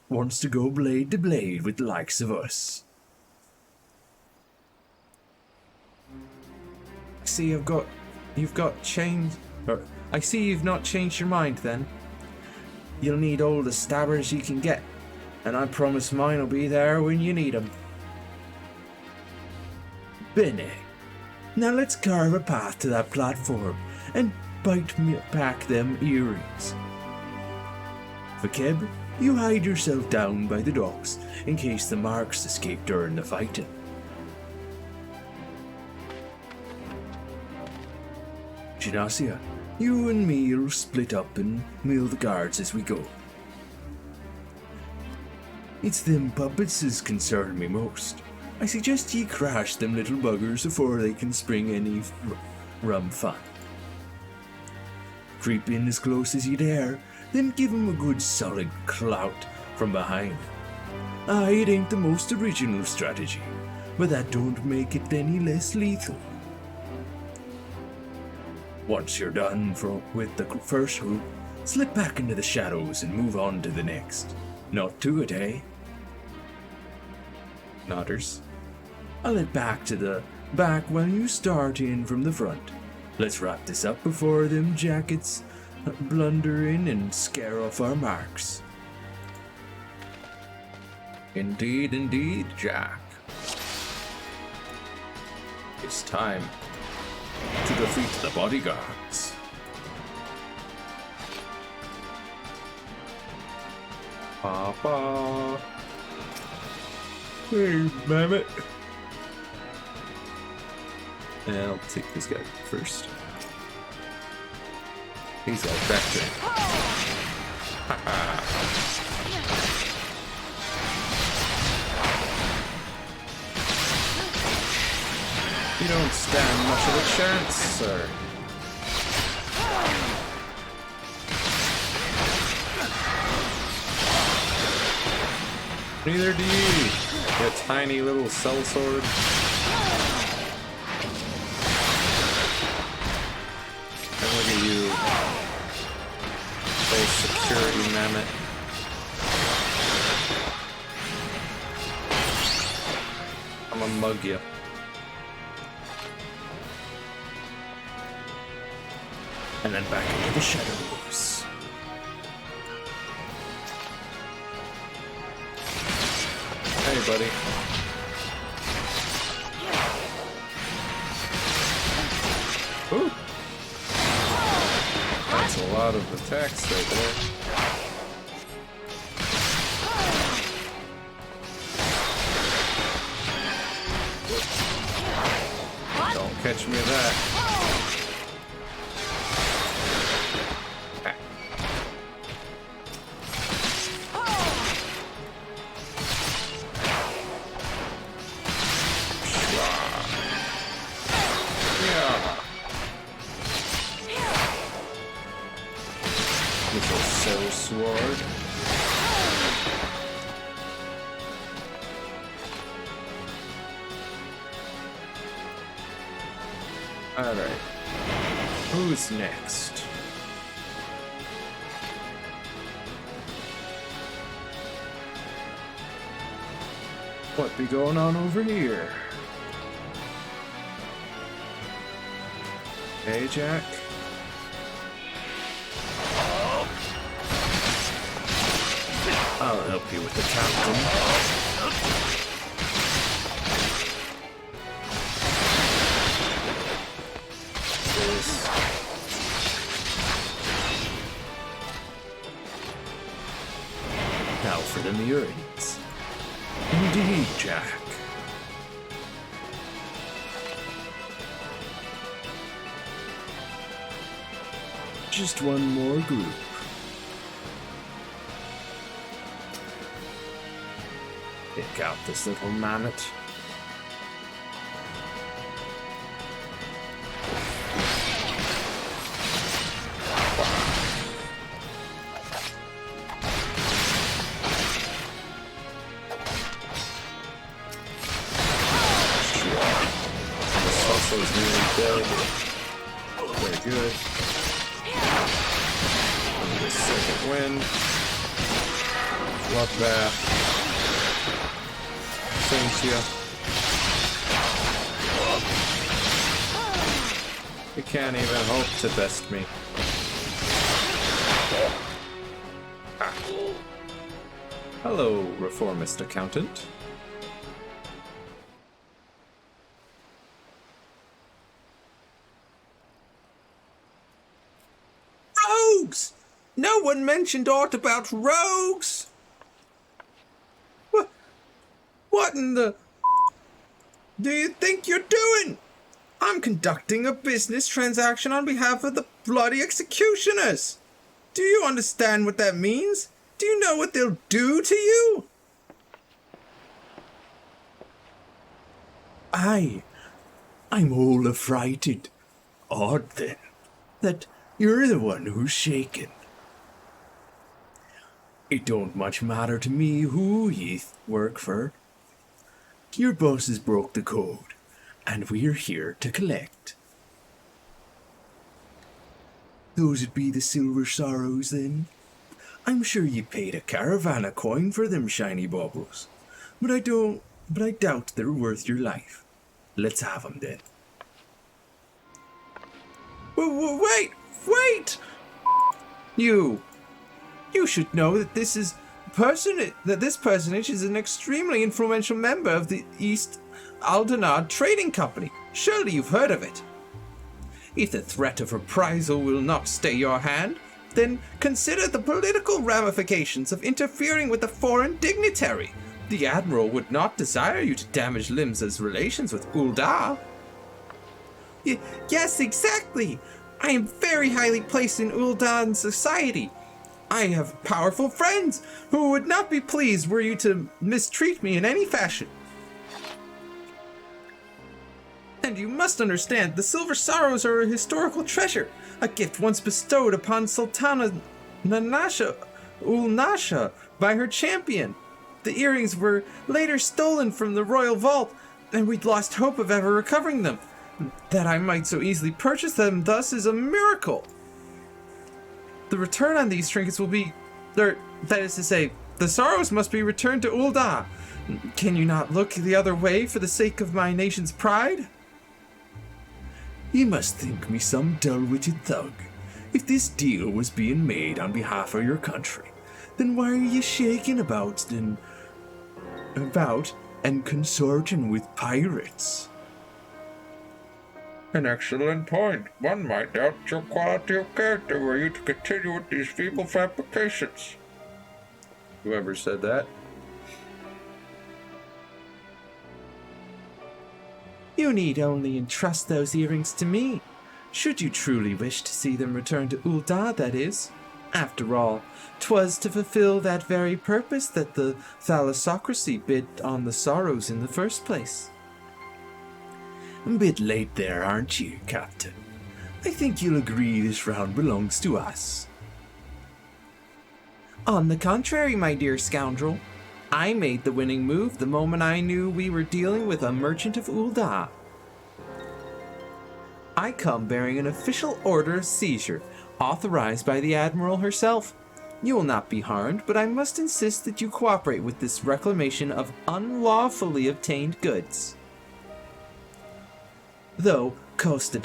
wants to go blade to blade with the likes of us. I see you've not changed your mind then. You'll need all the stabbers you can get, and I promise mine will be there when you need 'em. Bene, now let's carve a path to that platform and bite me back them earrings. Vikeb, You hide yourself down by the docks in case the marks escape during the fighting. Ginacia, you and me'll split up and mill the guards as we go. It's them puppets as concern me most. I suggest ye crash them little buggers before they can spring any rum fun. Creep in as close as you dare, then give 'em a good solid clout from behind. It ain't the most original strategy, but that don't make it any less lethal. Once you're done with the first group, slip back into the shadows and move on to the next. Not to it, eh? Nodders. I'll head back to the back while you start in from the front. Let's wrap this up before them jackets blunder in and scare off our marks. Indeed, indeed, Jack. It's time to defeat the bodyguards. Papa. Hey, mammoth. And I'll take this guy first. He's got vector. You don't stand much of a chance, sir. Neither do you, you tiny little sellsword. And look at you, old security mammoth. I'm gonna mug you. And then back into the shadows. Hey, buddy. Ooh. That's a lot of attacks right there. Don't catch me with that. Sword. Alright. Who's next? What be going on over here? Hey, Jack? I'll help you with the captain. This. Now for the Murins. Indeed, Jack. Just one more group. Pick out this little mammoth. This also is nearly dead. Very good. The second wind. Bloodbath. Same to you. You can't even hope to best me. Ah. Hello, reformist accountant. Rogues! No one mentioned aught about rogues! What in the do you think you're doing? I'm conducting a business transaction on behalf of the bloody executioners. Do you understand what that means? Do you know what they'll do to you? I'm all affrighted. Odd then, that you're the one who's shaken. It don't much matter to me who ye work for. Your bosses broke the code, and we're here to collect. Those'd be the Silver Sorrows then. I'm sure you paid a caravan a coin for them shiny baubles, but I doubt they're worth your life. Let's have 'em then. Wait! You should know that this personage is an extremely influential member of the East Aldenard Trading Company. Surely you've heard of it. If the threat of reprisal will not stay your hand, then consider the political ramifications of interfering with a foreign dignitary. The Admiral would not desire you to damage Limsa's relations with Ul'dah. Yes, exactly. I am very highly placed in Ul'dah society. I have powerful friends who would not be pleased were you to mistreat me in any fashion. And you must understand, the Silver Sorrows are a historical treasure, a gift once bestowed upon Sultana Ulnasha by her champion. The earrings were later stolen from the royal vault, and we'd lost hope of ever recovering them. That I might so easily purchase them thus is a miracle. The return on these trinkets will be, that is to say, the Sorrows must be returned to Ul'dah. Can you not look the other way for the sake of my nation's pride? You must think me some dull-witted thug. If this deal was being made on behalf of your country, then why are you shaking about and consorting with pirates? An excellent point. One might doubt your quality of character were you to continue with these feeble fabrications. Whoever said that. You need only entrust those earrings to me, should you truly wish to see them returned to Ul'dah, that is. After all, 'twas to fulfill that very purpose that the thalassocracy bid on the Sorrows in the first place. A bit late there, aren't you, Captain? I think you'll agree this round belongs to us. On the contrary, my dear scoundrel, I made the winning move the moment I knew we were dealing with a merchant of Ul'dah. I come bearing an official order of seizure, authorized by the Admiral herself. You will not be harmed, but I must insist that you cooperate with this reclamation of unlawfully obtained goods. Though Costa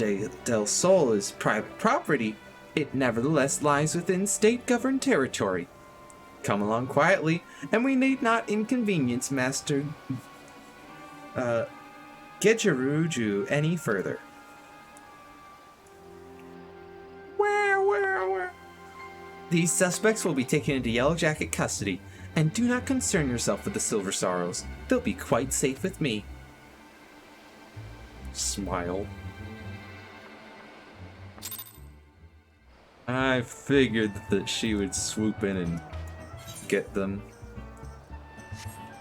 del Sol is private property, it nevertheless lies within state-governed territory. Come along quietly, and we need not inconvenience Master Gejaruju any further. Where? These suspects will be taken into Yellow Jacket custody, and do not concern yourself with the Silver Sorrows. They'll be quite safe with me. Smile. I figured that she would swoop in and get them.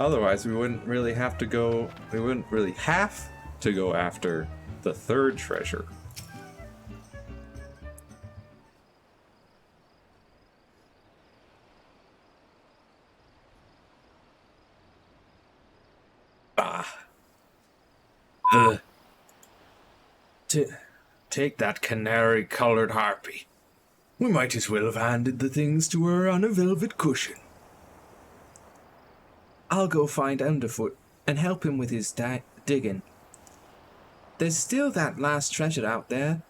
Otherwise, we wouldn't really have to go after the third treasure. Take that canary-colored harpy. We might as well have handed the things to her on a velvet cushion. I'll go find Underfoot and help him with his digging. There's still that last treasure out there,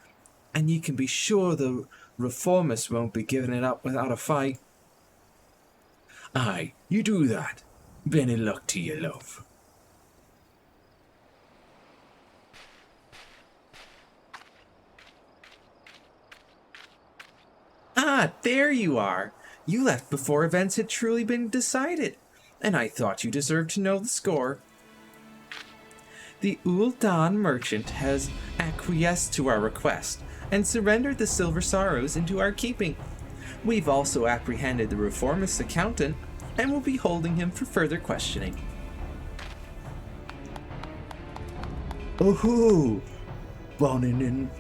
and you can be sure the reformists won't be giving it up without a fight. Aye, you do that. Benny luck to you, love. Ah, there you are. You left before events had truly been decided, and I thought you deserved to know the score. The Ul'dan merchant has acquiesced to our request and surrendered the Silver Sorrows into our keeping. We've also apprehended the reformist accountant and will be holding him for further questioning. Oh, Bonin,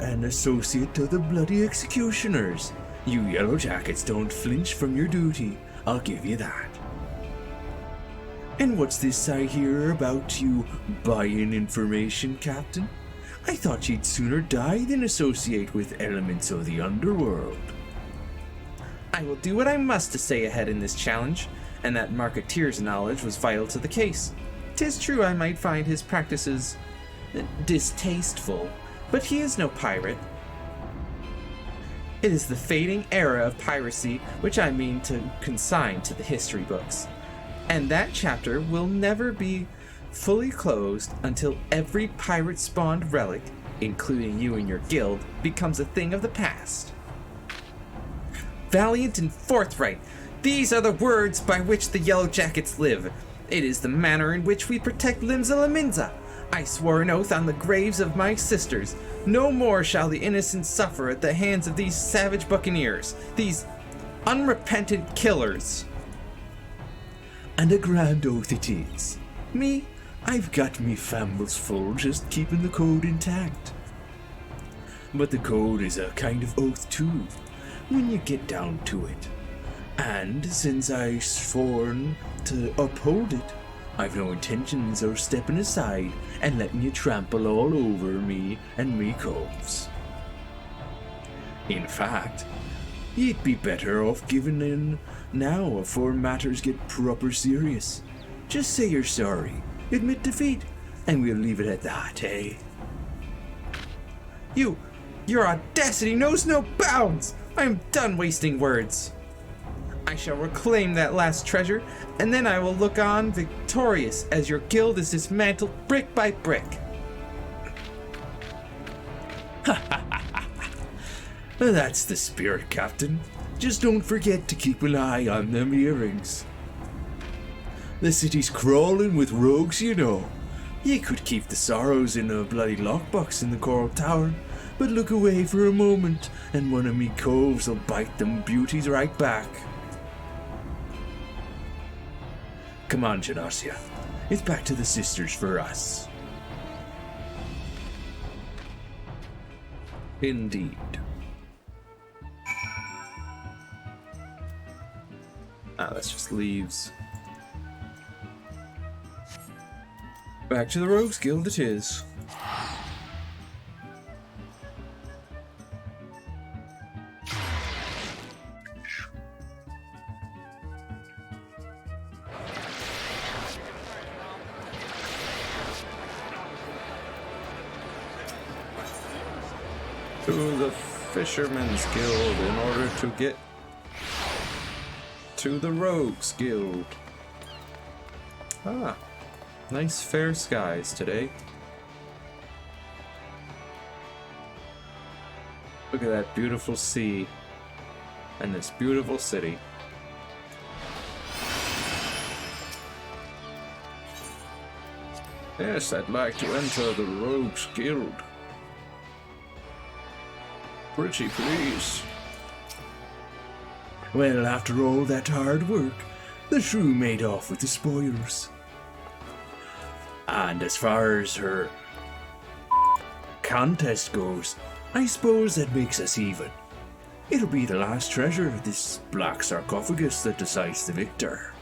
an associate of the bloody executioners. You yellow jackets don't flinch from your duty, I'll give you that. And what's this I hear about you buying information, Captain? I thought you'd sooner die than associate with elements of the underworld. I will do what I must to stay ahead in this challenge, and that Marketeer's knowledge was vital to the case. 'Tis true I might find his practices distasteful, but he is no pirate. It is the fading era of piracy which I mean to consign to the history books, and that chapter will never be fully closed until every pirate-spawned relic, including you and your guild, becomes a thing of the past. Valiant and forthright, these are the words by which the Yellow Jackets live. It is the manner in which we protect Limsa Laminza. I swore an oath on the graves of my sisters. No more shall the innocent suffer at the hands of these savage buccaneers, these unrepentant killers. And a grand oath it is. Me, I've got me fambles full just keeping the code intact. But the code is a kind of oath too, when you get down to it. And since I've sworn to uphold it, I've no intentions of stepping aside and letting you trample all over me and me coves. In fact, you'd be better off giving in now afore matters get proper serious. Just say you're sorry, admit defeat, and we'll leave it at that, eh? Your audacity knows no bounds! I am done wasting words. I shall reclaim that last treasure, and then I will look on victorious as your guild is dismantled brick by brick. That's the spirit, Captain. Just don't forget to keep an eye on them earrings. The city's crawling with rogues, you know. You could keep the Sorrows in a bloody lockbox in the Coral Tower, but look away for a moment, and one of me coves will bite them beauties right back. Come on, Janasia. It's back to the sisters for us. Indeed. Ah, that's just leaves. Back to the Rogues Guild it is. To the Fisherman's Guild in order to get to the Rogues Guild. Ah, nice fair skies today. Look at that beautiful sea and this beautiful city. Yes, I'd like to enter the Rogues Guild. Pretty please. Well, after all that hard work, the shrew made off with the spoils. And as far as her contest goes, I suppose that makes us even. It'll be the last treasure, this black sarcophagus, that decides the victor.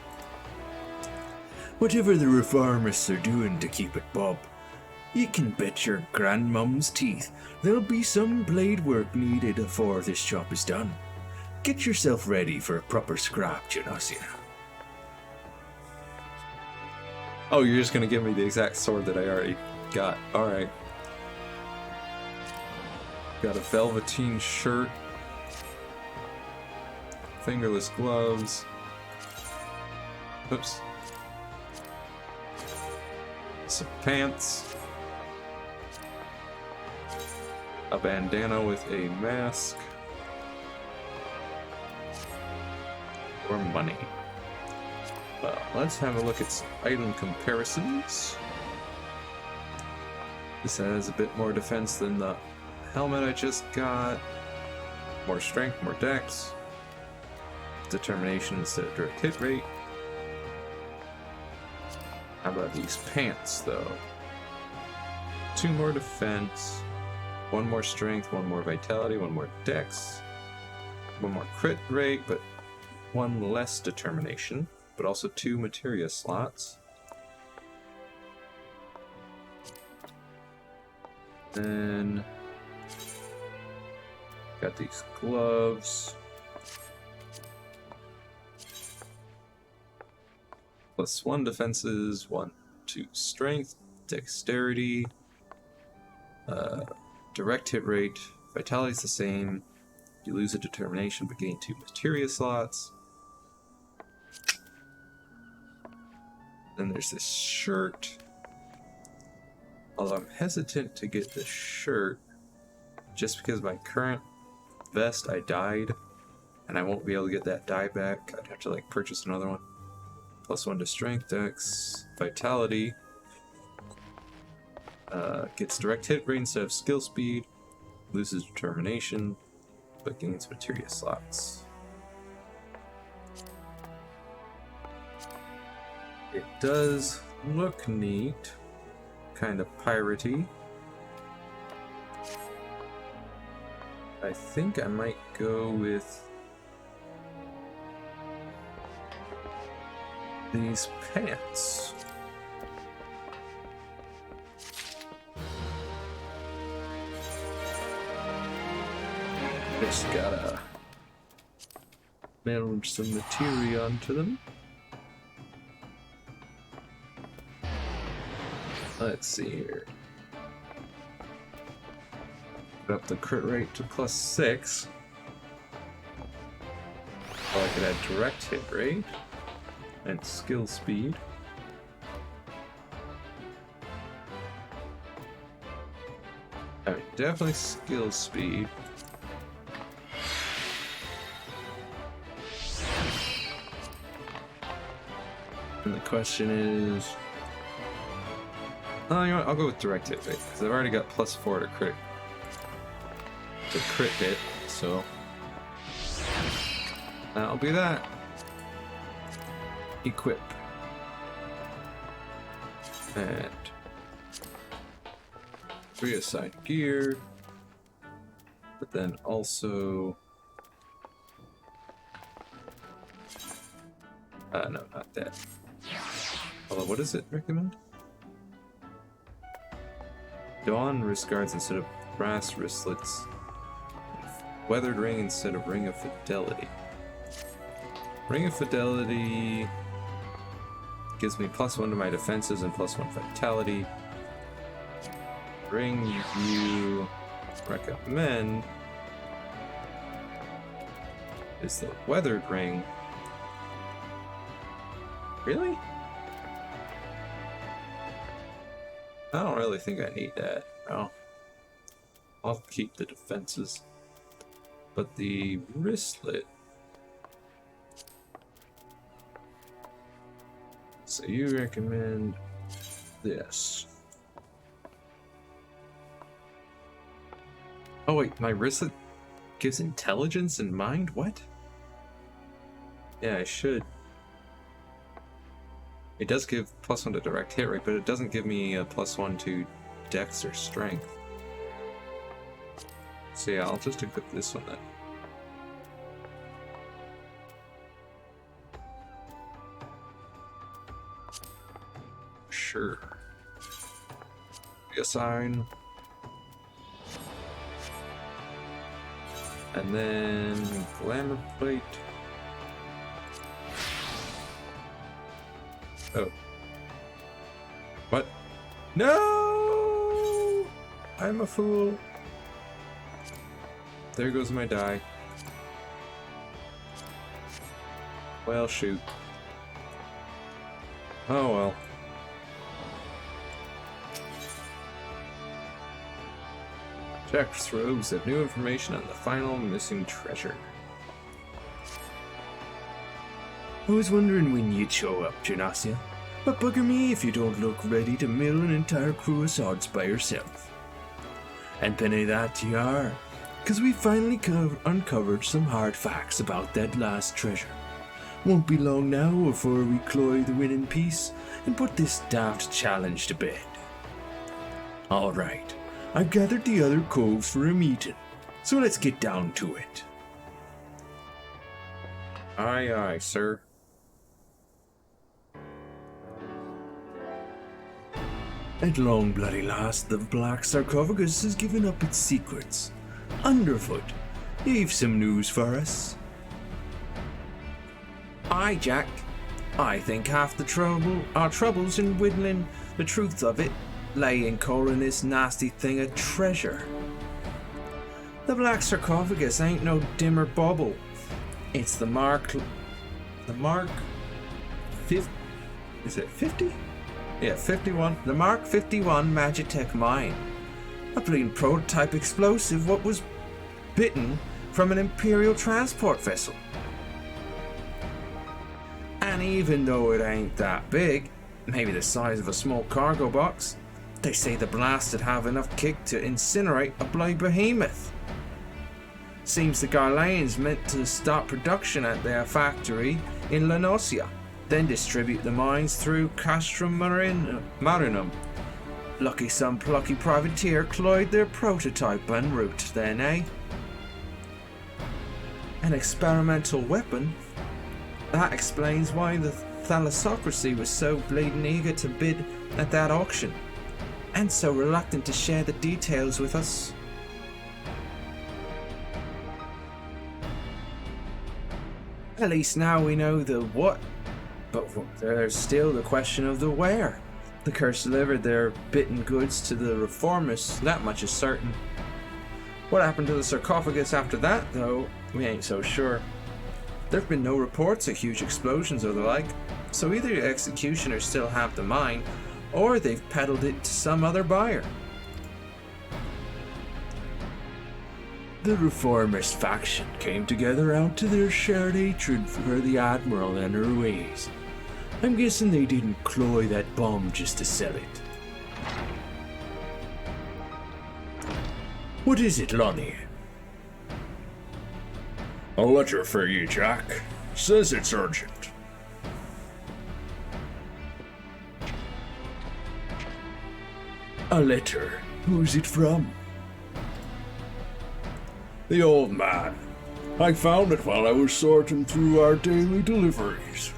Whatever the reformists are doing to keep it bob, you can bet your grandmum's teeth there'll be some blade work needed afore this job is done. Get yourself ready for a proper scrap, Janasia. Oh, you're just gonna give me the exact sword that I already got. Alright. Got a velveteen shirt. Fingerless gloves. Oops. Some pants. A bandana with a mask. or money. Well, let's have a look at some item comparisons. This has a bit more defense than the helmet I just got. More strength, more dex. Determination instead of direct hit rate. How about these pants, though? 2 more defense, 1 more strength, 1 more vitality, 1 more dex, 1 more crit rate, but 1 less determination, but also 2 materia slots. Then got these gloves. +1 defenses, 1, 2 strength, dexterity, direct hit rate, vitality's the same. You lose a determination but gain 2 materia slots. Then there's this shirt. Although I'm hesitant to get this shirt just because my current vest I and I won't be able to get that dye back. I'd have to like purchase another one. +1 to strength, dex, vitality. Gets direct hit rate instead of skill speed. Loses determination, but gains materia slots. It does look neat. Kind of piratey. I think I might go with these pants. Just gotta meld some materia onto them. Let's see here. Put up the crit rate to +6. I could add direct hit rate and skill speed. Alright, definitely skill speed. And the question is... Oh, you know what? I'll go with direct hit rate, because I've already got +4 to crit hit, so... That'll be that. Equip. And... reassign gear. But then also... no, not that. Although, what does it recommend? Dawn wrist guards instead of brass wristlets. Weathered ring instead of ring of fidelity. Ring of fidelity gives me +1 to my defenses and +1 vitality. Ring you recommend is the weathered ring. Really? I don't really think I need that. No. I'll keep the defenses. But the wristlet... So you recommend this. Oh wait, my wristlet gives intelligence and mind? What? Yeah, I should. It does give +1 to direct hit rate, but it doesn't give me a +1 to dex or strength. So yeah, I'll just equip this one then. Sure. Reassign. And then glamour plate. Oh. What? No! I'm a fool. There goes my die. Well, shoot. Oh well. Check throws of new information on the final missing treasure. I was wondering when you'd show up, Genasia. But bugger me if you don't look ready to mill an entire crew of swords by yourself. And penny that you are, 'cause we finally uncovered some hard facts about that last treasure. Won't be long now before we cloy the winning piece and put this daft challenge to bed. Alright, I've gathered the other coves for a meeting, so let's get down to it. Aye, aye, sir. At long bloody last, the black sarcophagus has given up its secrets. Underfoot, you've some news for us. Aye, Jack. I think half our troubles in whittling the truth of it lay in calling this nasty thing a treasure. The black sarcophagus ain't no dimmer bauble. It's the Mark 50. Is it 50? Yeah, 51. The Mark 51 Magitech mine. A bleeding prototype explosive what was bitten from an Imperial transport vessel. And even though it ain't that big, maybe the size of a small cargo box, they say the blast would have enough kick to incinerate a bloody behemoth. Seems the Garleans meant to start production at their factory in Lenosia, then distribute the mines through Castrum Marinum. Lucky some plucky privateer cloyed their prototype en route then, eh? An experimental weapon? That explains why the thalassocracy was so bleeding eager to bid at that auction, and so reluctant to share the details with us. At least now we know the what, but there's still the question of the where. The curse delivered their bitten goods to the reformists, that much is certain. What happened to the sarcophagus after that, though, we ain't so sure. There've been no reports of huge explosions or the like, so either the executioners still have the mine, or they've peddled it to some other buyer. The reformist faction came together out to their shared hatred for the Admiral and her ways. I'm guessing they didn't cloy that bomb just to sell it. What is it, Lonnie? A letter for you, Jack. Says it's urgent. A letter? Who's it from? The old man. I found it while I was sorting through our daily deliveries.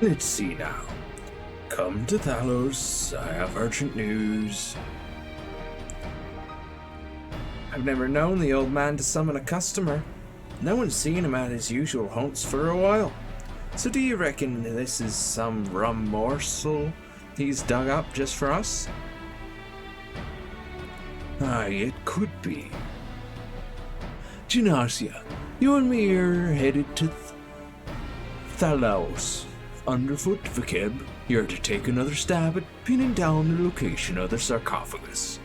Let's see now. Come to Thalos, I have urgent news. I've never known the old man to summon a customer. No one's seen him at his usual haunts for a while. So do you reckon this is some rum morsel he's dug up just for us? Aye, it could be. Genasia, you and me are headed to Thalos. Underfoot, Vakeb, you're to take another stab at pinning down the location of the sarcophagus.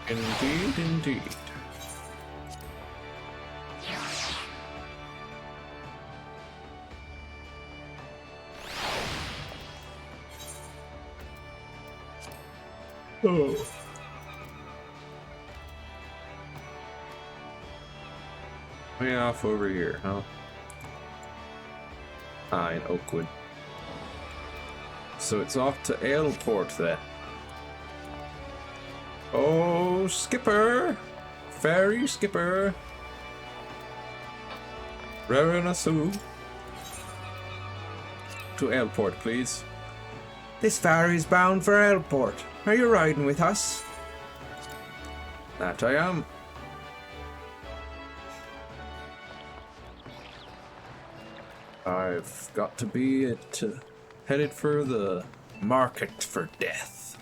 Indeed, indeed. Oh. Way off over here, huh? Ah, in Oakwood. So it's off to Aleport then. Oh, skipper! Ferry skipper! Raranasu. To Aleport, please. This ferry's bound for Airport. Are you riding with us? That I am. I've got to be headed for the market for death.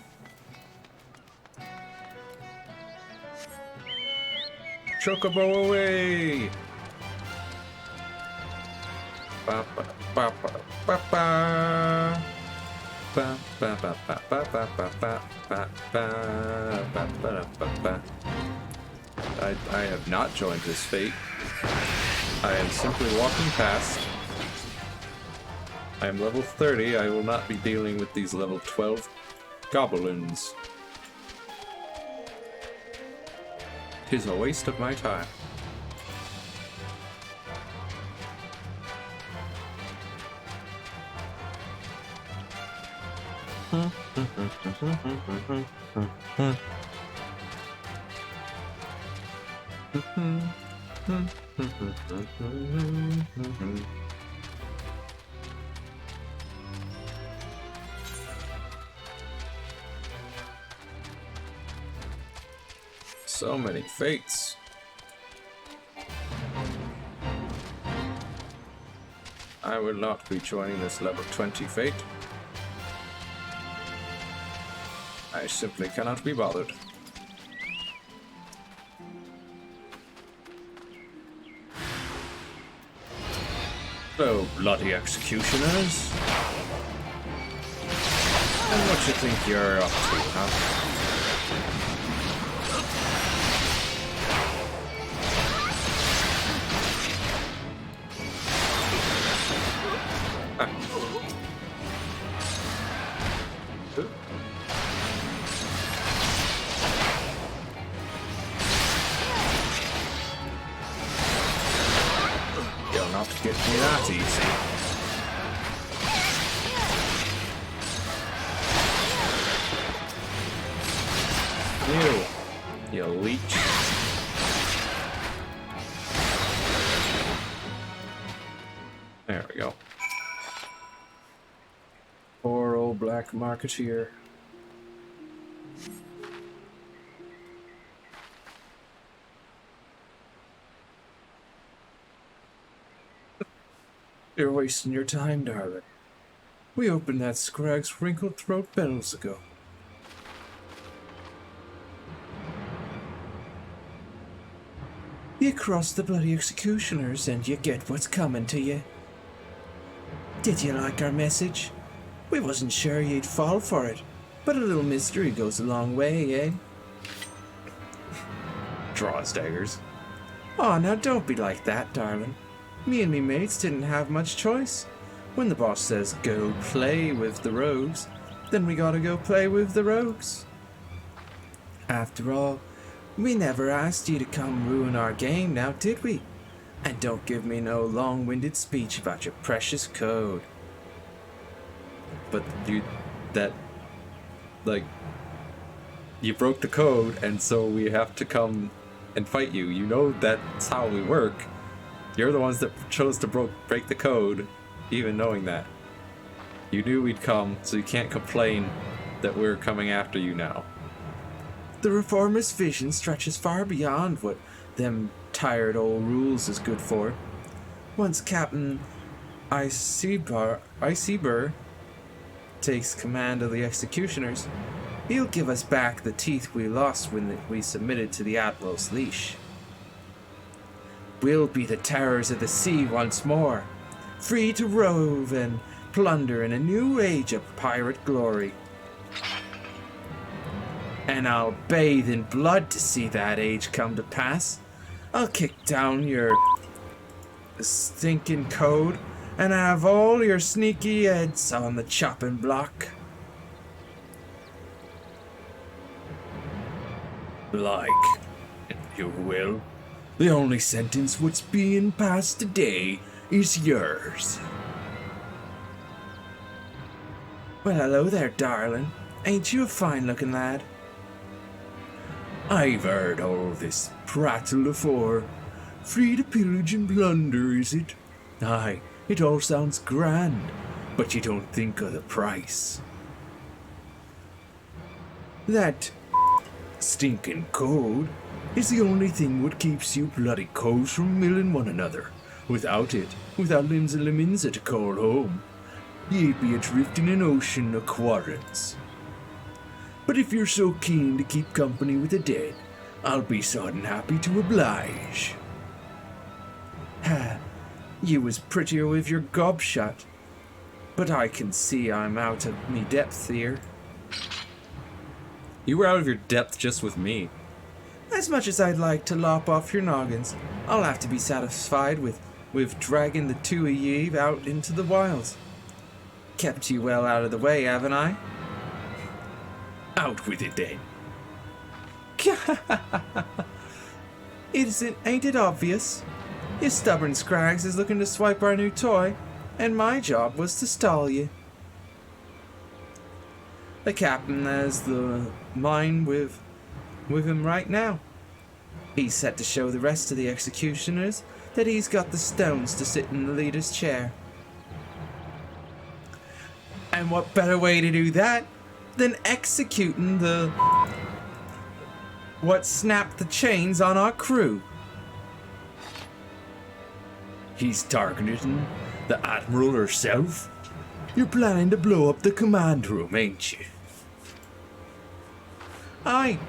Chocobo away! Ba ba ba ba ba ba. Ba ba ba ba ba ba ba ba ba ba ba ba ba ba. I have not joined this fate. I am simply walking past. I am level 30. I will not be dealing with these level 12 goblins. Tis a waste of my time. So many fates. I will not be joining this level 20 fate. I simply cannot be bothered. So, bloody executioners. And what you think you're up to, huh? You'll not get me that easy. You leech. There we go. Poor old black marketeer. You're wasting your time, darling. We opened that scrag's wrinkled throat bells ago. You cross the bloody executioners and you get what's coming to you. Did you like our message? We wasn't sure you'd fall for it, but a little mystery goes a long way, eh? Draws daggers. Oh, now don't be like that, darling. Me and me mates didn't have much choice. When the boss says go play with the rogues, then we gotta go play with the rogues. After all, we never asked you to come ruin our game now, did we? And don't give me no long-winded speech about your precious code. But you broke the code, and so we have to come and fight you. You know that's how we work. You're the ones that chose to break the code, even knowing that. You knew we'd come, so you can't complain that we're coming after you now. The Reformers' vision stretches far beyond what them tired old rules is good for. Once Captain Icebur takes command of the executioners, he'll give us back the teeth we lost when we submitted to the Admiral's leash. We'll be the terrors of the sea once more, free to rove and plunder in a new age of pirate glory. And I'll bathe in blood to see that age come to pass. I'll kick down your stinking code and have all your sneaky heads on the chopping block. Like, if you will. The only sentence what's being passed today is yours. Well, hello there, darling. Ain't you a fine-looking lad? I've heard all this prattle afore. Free to pillage and plunder, is it? Aye, it all sounds grand, but you don't think of the price. That stinking code is the only thing what keeps you bloody coves from milling one another. Without it, without limbs and lemons to call home, you'd be adrift in an ocean of quarrels. But if you're so keen to keep company with the dead, I'll be sodden happy to oblige. Ha, you was prettier with your gob shut. But I can see I'm out of me depth here. You were out of your depth just with me. As much as I'd like to lop off your noggins, I'll have to be satisfied with dragging the two of ye out into the wilds. Kept you well out of the way, haven't I? Out with it then. Ain't it obvious? Your stubborn Scrags is looking to swipe our new toy, and my job was to stall you. The captain has the mine with him right now. He's set to show the rest of the executioners that he's got the stones to sit in the leader's chair. And what better way to do that than executing what snapped the chains on our crew? He's targeting the Admiral herself? You're planning to blow up the command room, ain't you? Aye,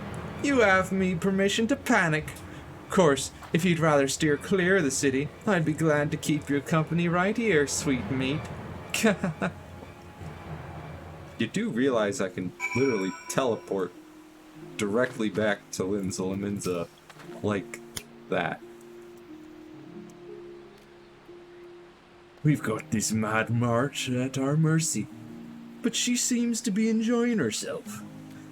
you have me permission to panic. Of course, if you'd rather steer clear of the city, I'd be glad to keep your company right here, sweet meat. You do realize I can literally teleport directly back to Linza like that. We've got this mad march at our mercy, but she seems to be enjoying herself.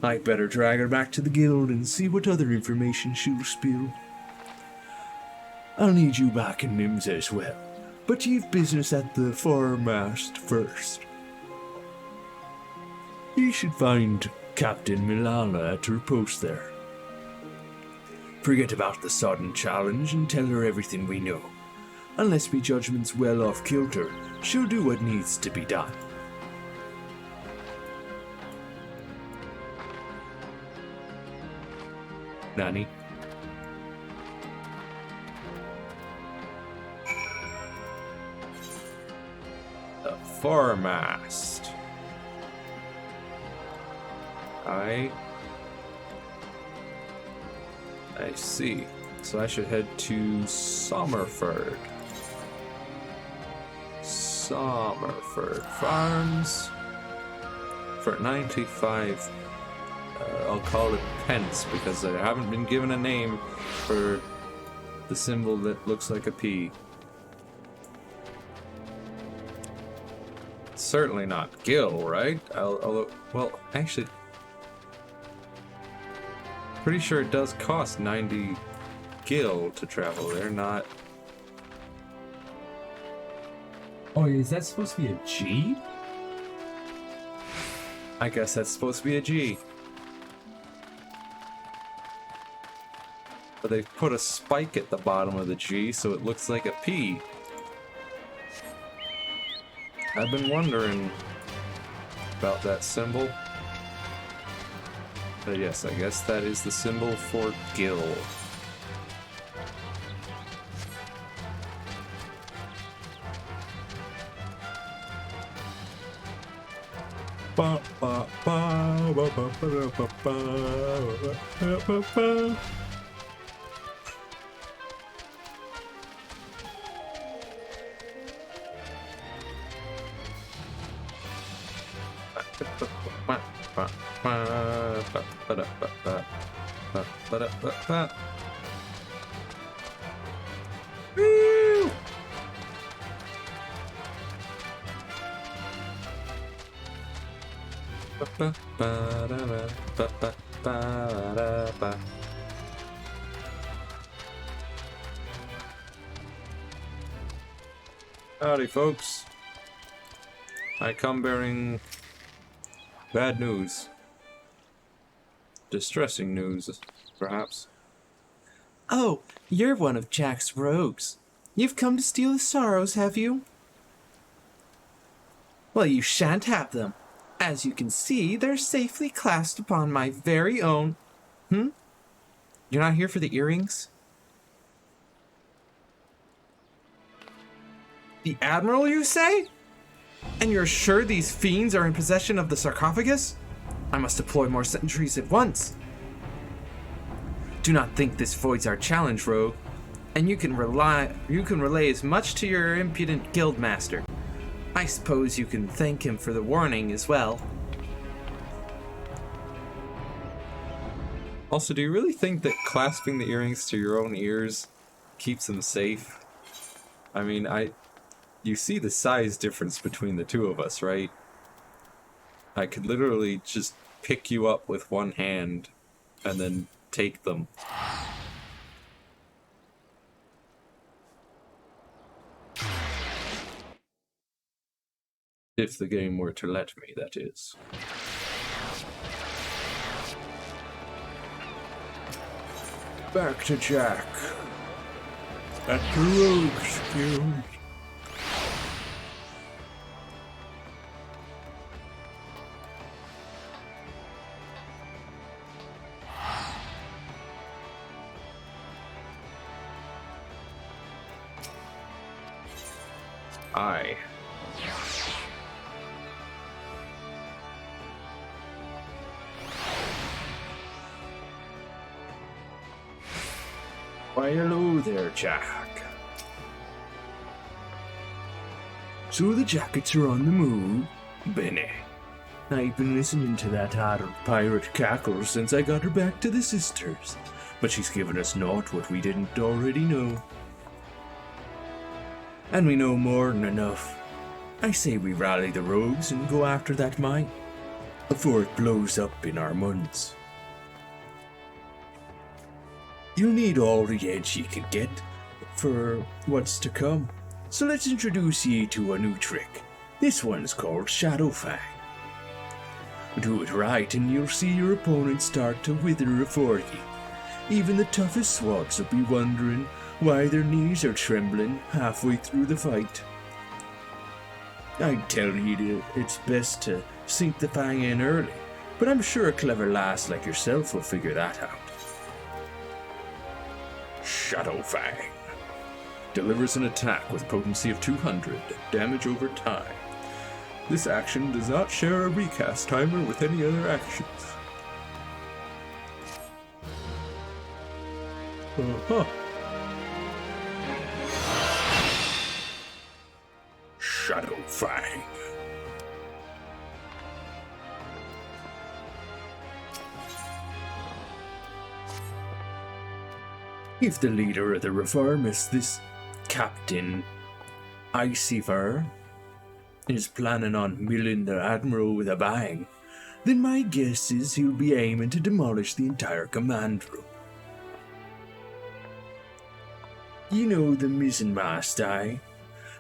I'd better drag her back to the guild and see what other information she'll spill. I'll need you back in Nims as well, but you've business at the foremast first. You should find Captain Milana at her post there. Forget about the sudden challenge and tell her everything we know. Unless me judgment's well off kilter, she'll do what needs to be done. Nani? The foremast. I see. So I should head to Somerford. Somerford Farms for 95. I'll call it pence because I haven't been given a name for the symbol that looks like a P. Certainly not Gil, right? Well, actually, pretty sure it does cost 90 Gil to travel there, not... Oh, is that supposed to be a G? I guess that's supposed to be a G. But they've put a spike at the bottom of the G, so it looks like a P. I've been wondering about that symbol. But yes, I guess that is the symbol for Gil. Ba ba ba ba ba ba ba ba ba ba. Woo! Howdy, folks. I come bearing bad news. Distressing news, perhaps. Oh, you're one of Jack's rogues. You've come to steal the sorrows, have you? Well, you shan't have them. As you can see, they're safely clasped upon my very own... You're not here for the earrings? The Admiral, you say? And you're sure these fiends are in possession of the sarcophagus? I must deploy more sentries at once. Do not think this voids our challenge, rogue. And you can relay as much to your impudent guildmaster. I suppose you can thank him for the warning as well. Also, do you really think that clasping the earrings to your own ears keeps them safe? I mean, you see the size difference between the two of us, right? I could literally just pick you up with one hand and then take them. If the game were to let me, that is. Back to Jack. At the Rogues Guild. Aye. Why, hello there, Jack. So the jackets are on the move, Benny. I've been listening to that adult pirate cackle since I got her back to the sisters, but she's given us naught what we didn't already know. And we know more than enough. I say we rally the rogues and go after that mine, before it blows up in our munds. You'll need all the edge ye can get for what's to come. So let's introduce ye to a new trick. This one's called Shadow Fang. Do it right and you'll see your opponent start to wither afore ye. Even the toughest swats will be wondering why their knees are trembling halfway through the fight. I'd tell ye it's best to sink the fang in early, but I'm sure a clever lass like yourself will figure that out. Shadow Fang delivers an attack with potency of 200, damage over time. This action does not share a recast timer with any other actions. Shadow Fang. If the leader of the reformists, this Captain FFXIV, is planning on milling the Admiral with a bang, then my guess is he'll be aiming to demolish the entire command room. You know the mizzenmast,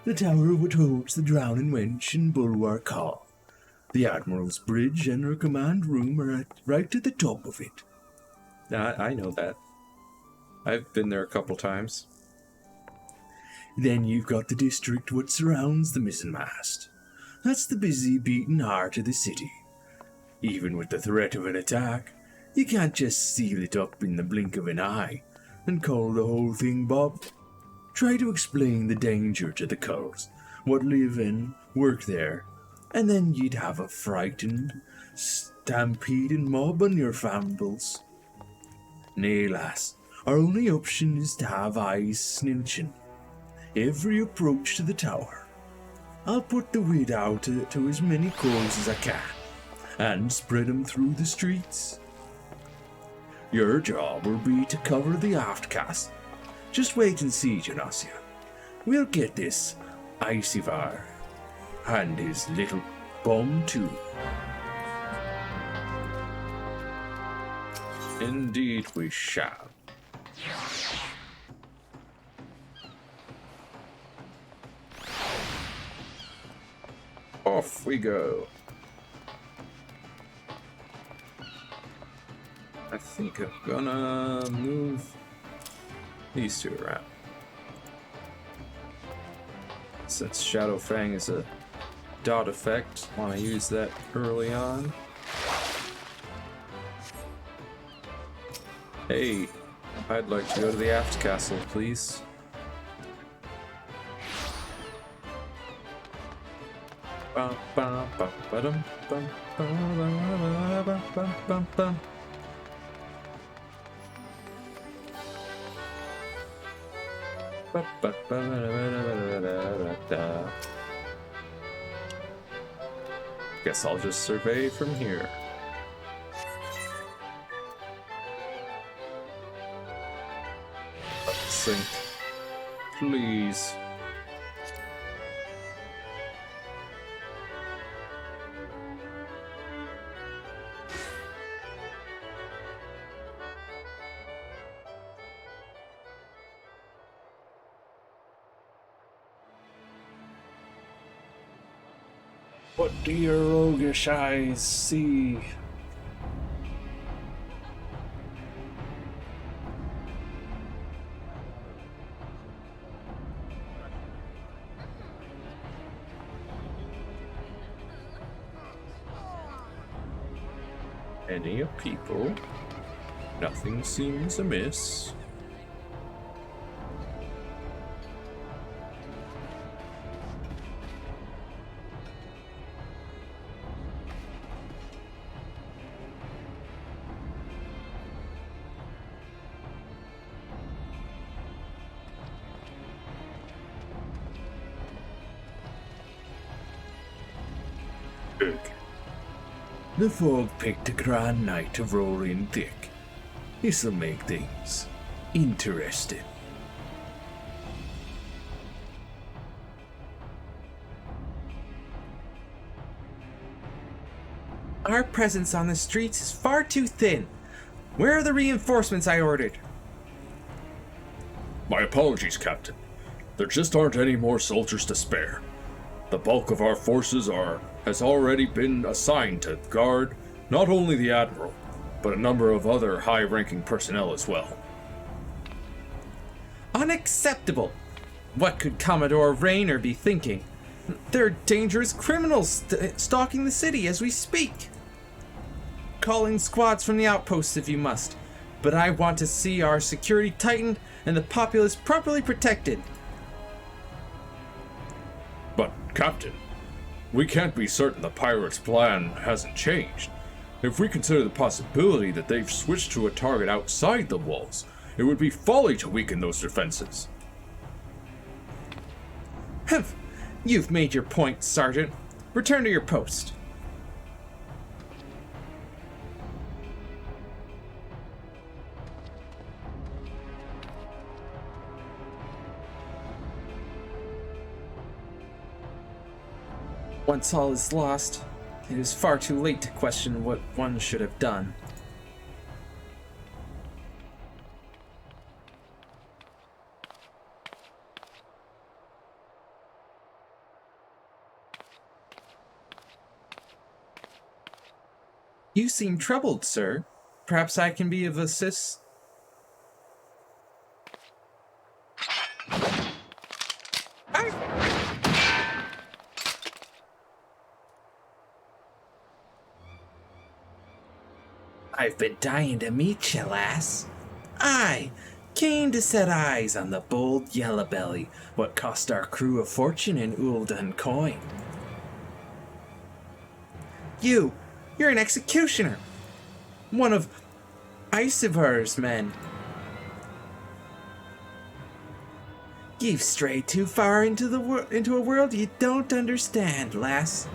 the tower which holds the Drowning Wench and Bulwark Hall. The Admiral's bridge and her command room are right at the top of it. I know that. I've been there a couple times. Then you've got the district what surrounds the mizzenmast. That's the busy, beating heart of the city. Even with the threat of an attack, you can't just seal it up in the blink of an eye and call the whole thing Bob. Try to explain the danger to the cults, what live and work there, and then you'd have a frightened, stampeding mob on your fambles. Nay, lass, our only option is to have eyes snilching every approach to the tower. I'll put the word out to as many calls as I can, and spread 'em through the streets. Your job will be to cover the aft castle. Just wait and see, Janasia. We'll get this FFXIV and his little bomb too. Indeed we shall. Off we go. I think I'm gonna move these two around. Since Shadow Fang is a dot effect, want to use that early on. Hey, I'd like to go to the aft castle, please. Bum, bum, bum, ba-dum, bum, bum, bum, bum, bum, bum. Guess I'll just survey from here. Sink. Please. What do your roguish eyes see? Any of people? Nothing seems amiss. The fog picked a grand night to roll in thick. This'll make things interesting. Our presence on the streets is far too thin. Where are the reinforcements I ordered? My apologies, Captain. There just aren't any more soldiers to spare. The bulk of our forces has already been assigned to guard not only the Admiral, but a number of other high-ranking personnel as well. Unacceptable! What could Commodore Rayner be thinking? There are dangerous criminals stalking the city as we speak. Call in squads from the outposts if you must, but I want to see our security tightened and the populace properly protected. But, Captain, we can't be certain the pirates' plan hasn't changed. If we consider the possibility that they've switched to a target outside the walls, it would be folly to weaken those defenses. Humph! You've made your point, Sergeant. Return to your post. Once all is lost, it is far too late to question what one should have done. You seem troubled, sir. Perhaps I can be of assist. I've been dying to meet you, lass. I keen to set eyes on the bold yellow belly, what cost our crew a fortune in Uldan coin. You're an executioner. One of Isivar's men. You've strayed too far into a world you don't understand, lass.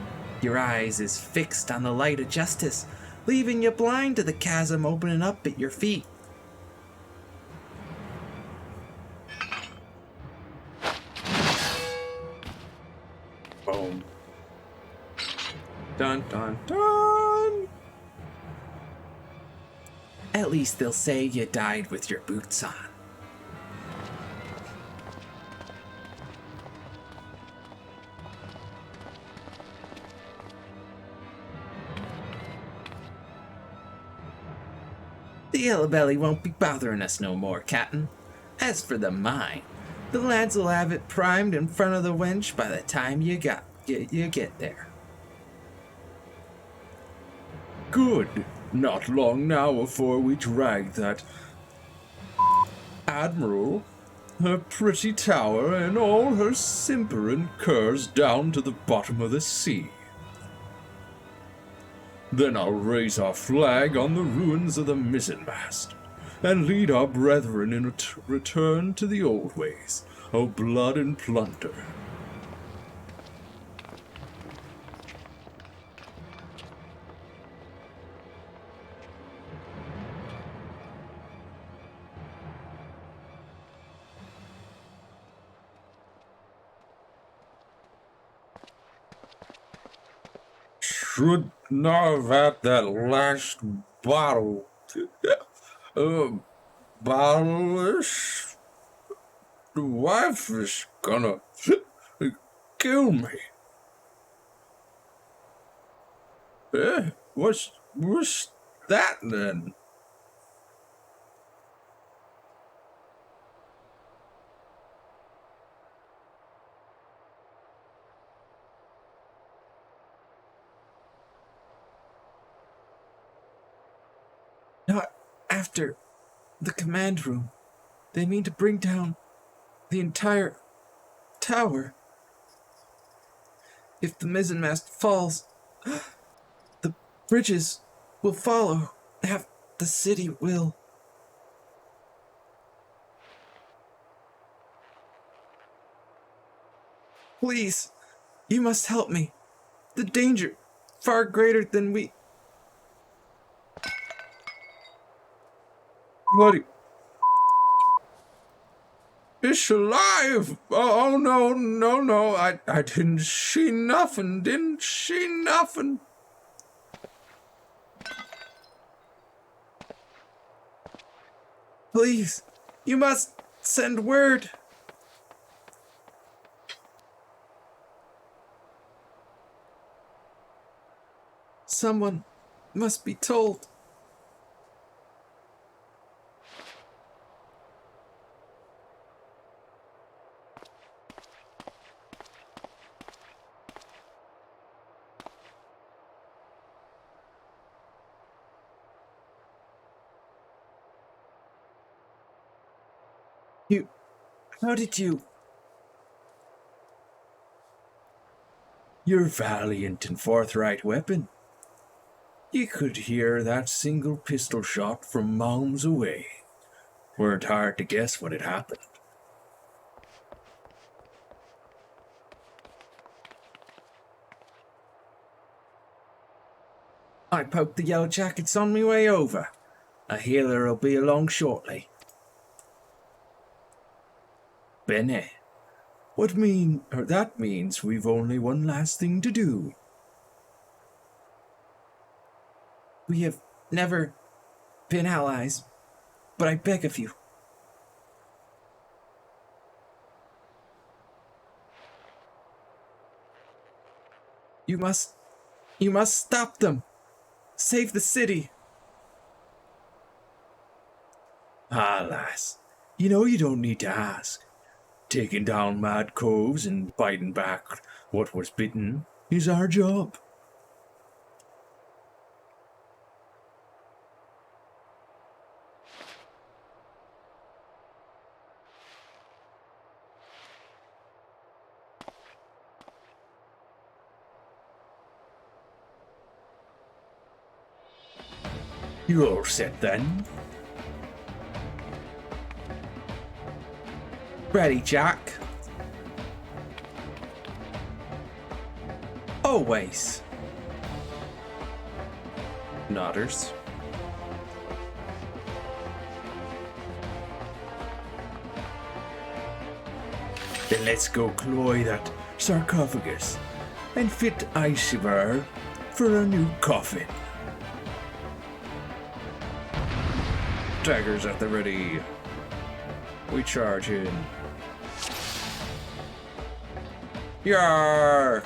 Your eyes is fixed on the light of justice, leaving you blind to the chasm opening up at your feet. Boom. Dun dun dun! At least they'll say you died with your boots on. The yellow belly won't be bothering us no more, Captain. As for the mine, the lads will have it primed in front of the wench by the time you get there. Good. Not long now afore we drag that Admiral, her pretty tower, and all her simpering curs down to the bottom of the sea. Then I'll raise our flag on the ruins of the mizzenmast, and lead our brethren in return to the old ways, O blood and plunder. Should not have had that last bottle. Bottle-ish? The wife is gonna kill me. What's that then? Not after the command room. They mean to bring down the entire tower. If the mizzenmast falls, the bridges will follow. Half the city will. Please, you must help me. The danger, far greater than we... Bloody. It's alive! Oh, no. I didn't see nothing. Please, you must send word. Someone must be told. How did you... Your valiant and forthright weapon. You could hear that single pistol shot from miles away. Weren't hard to guess what had happened. I poked the yellow jackets on my way over. A healer'll be along shortly. Bene. That means we've only one last thing to do. We have never been allies, but I beg of you. You must stop them. Save the city. Ah, lass. You know you don't need to ask. Taking down mad coves and biting back what was bitten is our job. You all set then? Ready, Jack. Always. Nodders. Then let's go cloy that sarcophagus and fit Icevar for a new coffin. Daggers at the ready. We charge in. Yar!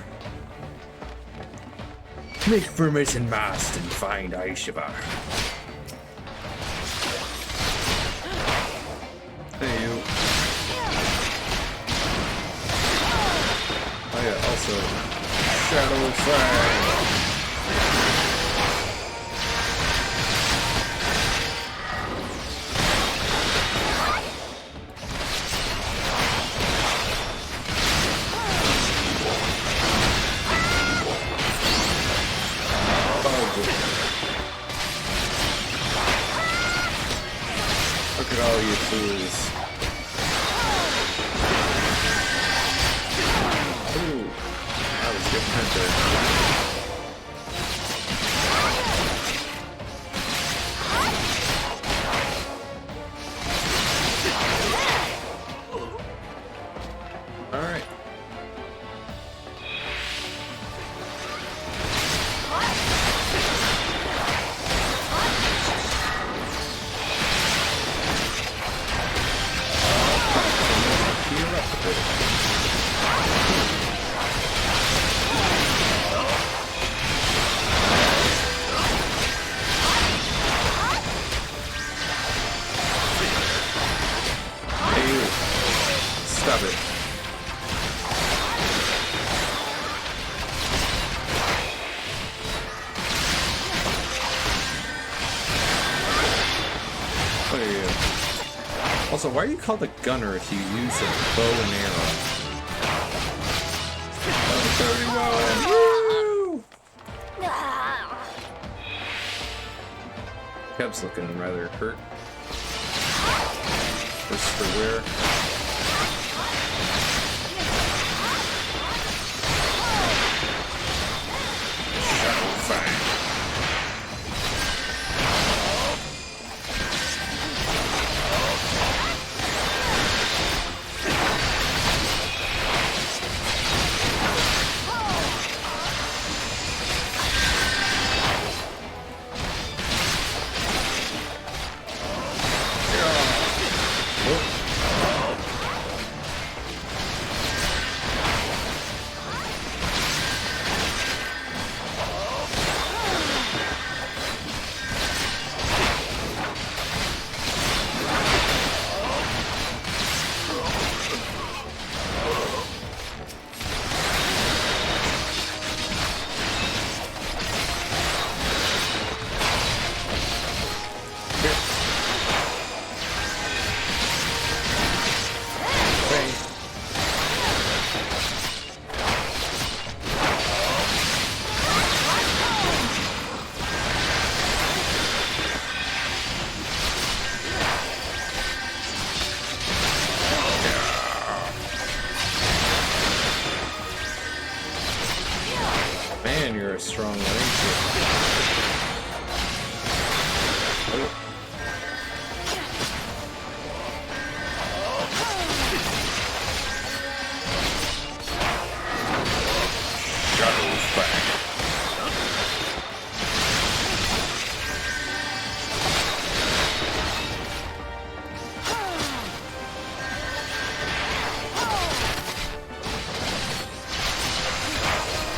Make for mast and find Icevar. Hey, you. Oh yeah, also Shadow Fang. Look at all you fools. there. Alright. Heal up a bit. Hey, stop it. What are you? Also, why are you called a gunner if you use a bow and arrow? Oh, 31! Woo! Kev's looking rather hurt. Worse for wear. Man, you're a strong ranger. Oh. Shadows back.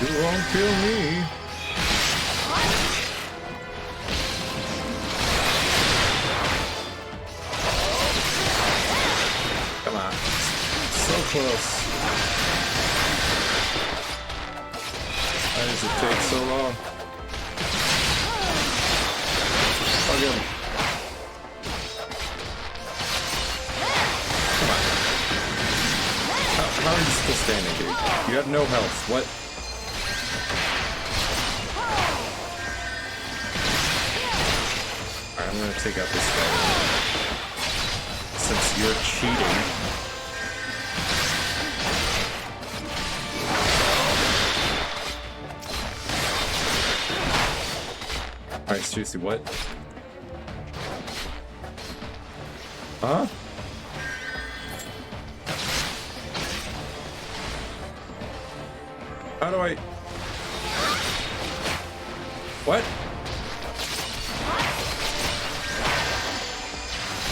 You won't kill me. Come on. So close. Why does it take so long? Fuck him. Come on. How are you still standing, dude? You have no health. What? Alright, I'm gonna take out this guy. Since you're cheating. Alright, seriously, what? Huh? How do I... What?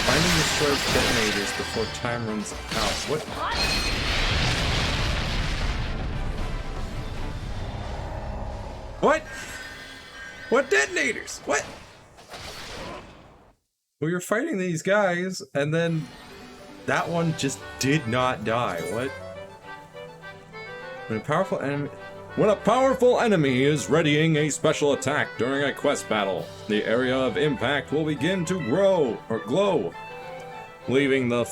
Find and destroy detonators before time runs out. What? What? What detonators? What? We were fighting these guys, and then that one just did not die. What? When a powerful enemy is readying a special attack during a quest battle, the area of impact will begin to grow or glow. Leaving the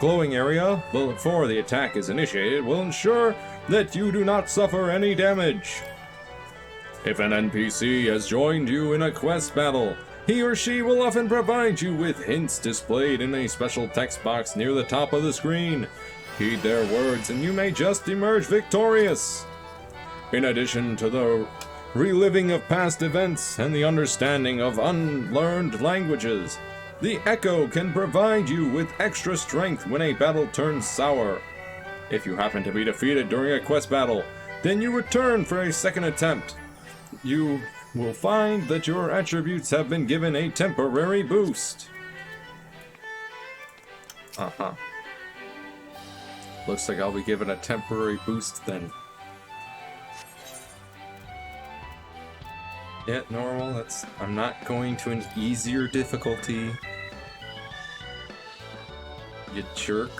glowing area before the attack is initiated will ensure that you do not suffer any damage. If an NPC has joined you in a quest battle, he or she will often provide you with hints displayed in a special text box near the top of the screen. Heed their words and you may just emerge victorious. In addition to the reliving of past events and the understanding of unlearned languages, the Echo can provide you with extra strength when a battle turns sour. If you happen to be defeated during a quest battle, then you return for a second attempt. You will find that your attributes have been given a temporary boost. Uh-huh. Looks like I'll be given a temporary boost then. Yeah, normal. I'm not going to an easier difficulty. You jerk.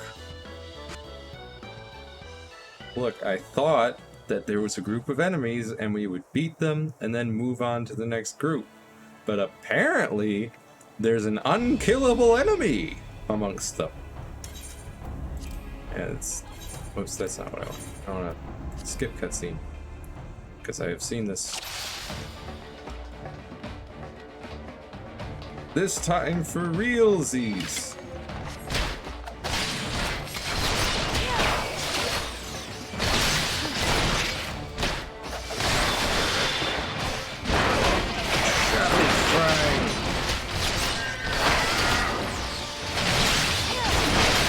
Look, I thought that there was a group of enemies and we would beat them and then move on to the next group. But apparently, there's an unkillable enemy amongst them. And oops, that's not what I want. I want to skip cutscene. Because I have seen this. This time for realsies.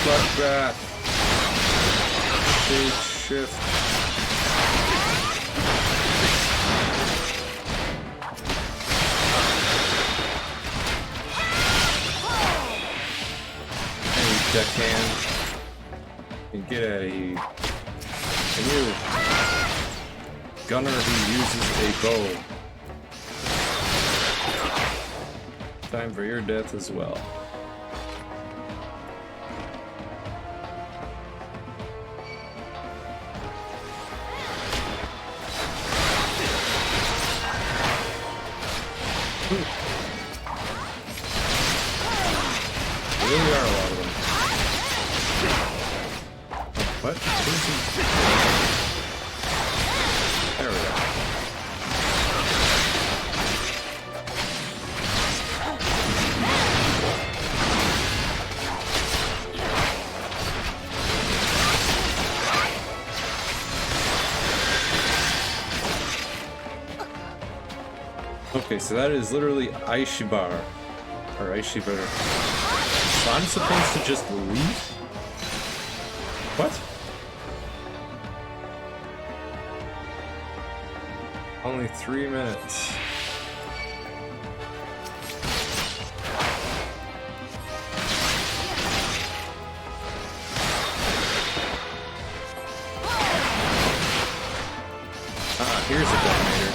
Bloodbath. Stage shift. Hey, deckhand. And get out of here. And you, gunner who uses a bow. Time for your death as well. There really are a lot of them. What? There we go. Okay, so that is literally Aishibar. Or Aishibar. So I'm supposed to just leave? What? Only 3 minutes. Ah, here's a detonator.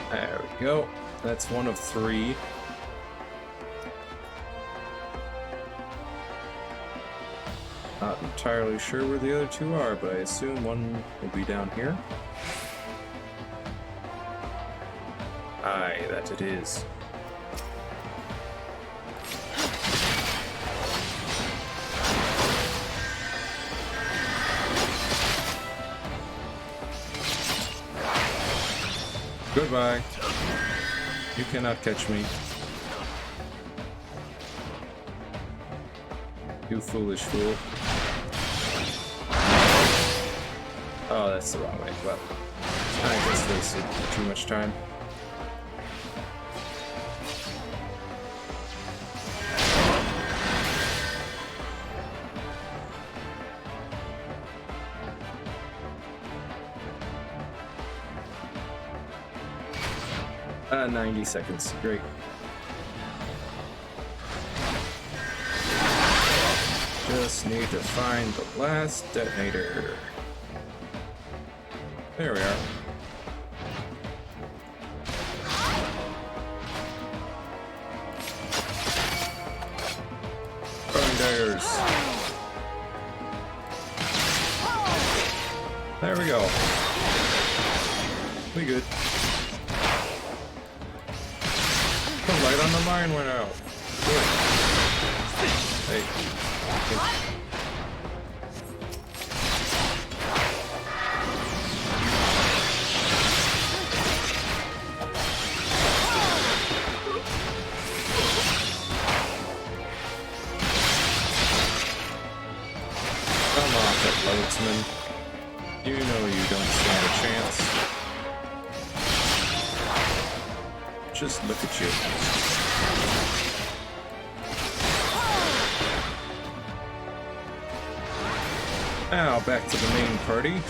There we go. That's one of 3. Not entirely sure where the other 2 are, but I assume one will be down here. Aye, that it is. Goodbye. You cannot catch me. You foolish fool. Oh, that's the wrong way. Well, I just wasted too much time. Uh, 90 seconds. Great. Just need to find the last detonator. There we are. Throwing daggers. There we go. We good. The light on the mine went out. Good. Hey. Boatsman. You know you don't stand a chance. Just look at you. Now back to the main party.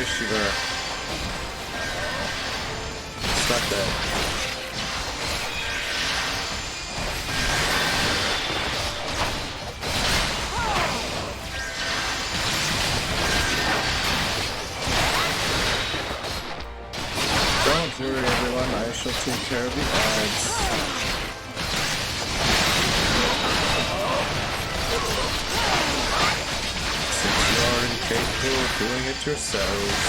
Sugar. Stop that. Don't worry, everyone. I shall take care of the odds. Since you are incapable of doing it yourselves.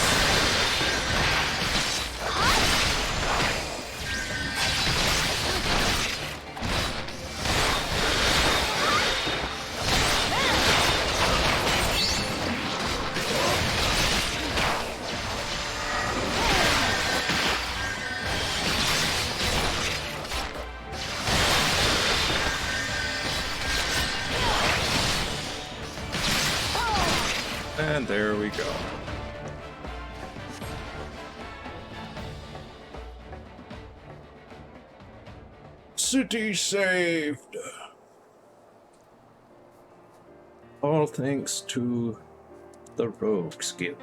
And there we go. City saved. All thanks to the Rogues Guild.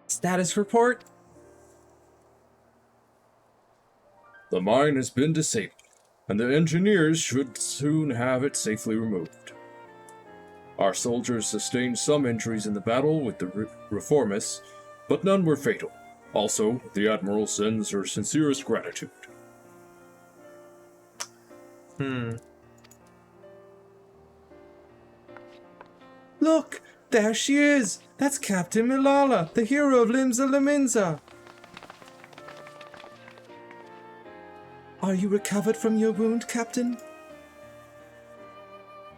Status report? The mine has been disabled, and the engineers should soon have it safely removed. Our soldiers sustained some injuries in the battle with the reformists, but none were fatal. Also, the Admiral sends her sincerest gratitude. Look! There she is! That's Captain Milala, the hero of Limsa Laminza! Are you recovered from your wound, Captain?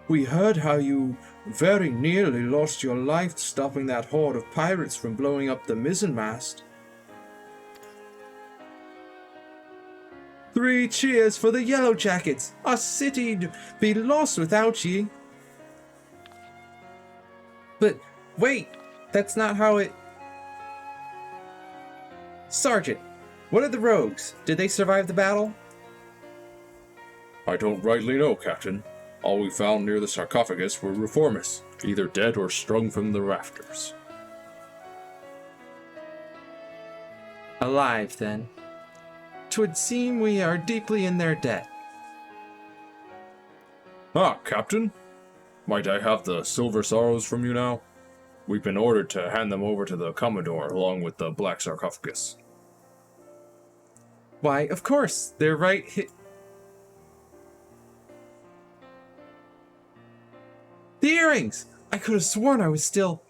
We heard how you very nearly lost your life stopping that horde of pirates from blowing up the mizzenmast. 3 cheers for the Yellow Jackets! Our city'd be lost without ye! But wait, that's not how it... Sergeant, what are the rogues? Did they survive the battle? I don't rightly know, Captain. All we found near the sarcophagus were reformists, either dead or strung from the rafters. Alive, then. 'Twould seem we are deeply in their debt. Ah, Captain? Might I have the silver sorrows from you now? We've been ordered to hand them over to the Commodore along with the black sarcophagus. Why, of course, they're right The earrings! I could have sworn I was still...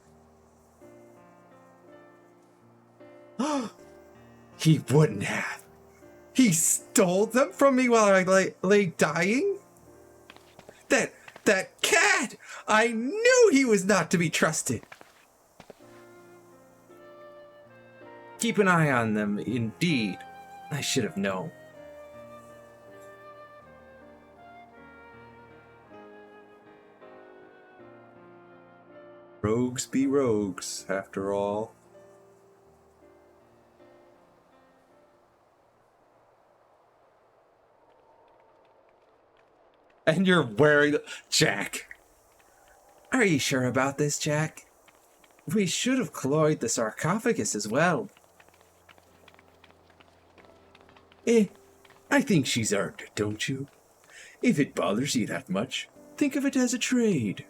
He wouldn't have. He stole them from me while I lay dying? That cat! I knew he was not to be trusted. Keep an eye on them, indeed. I should have known. Rogues be rogues, after all. And you're wearing... Jack! Are you sure about this, Jack? We should have cloyed the sarcophagus as well. I think she's earned it, don't you? If it bothers you that much, think of it as a trade.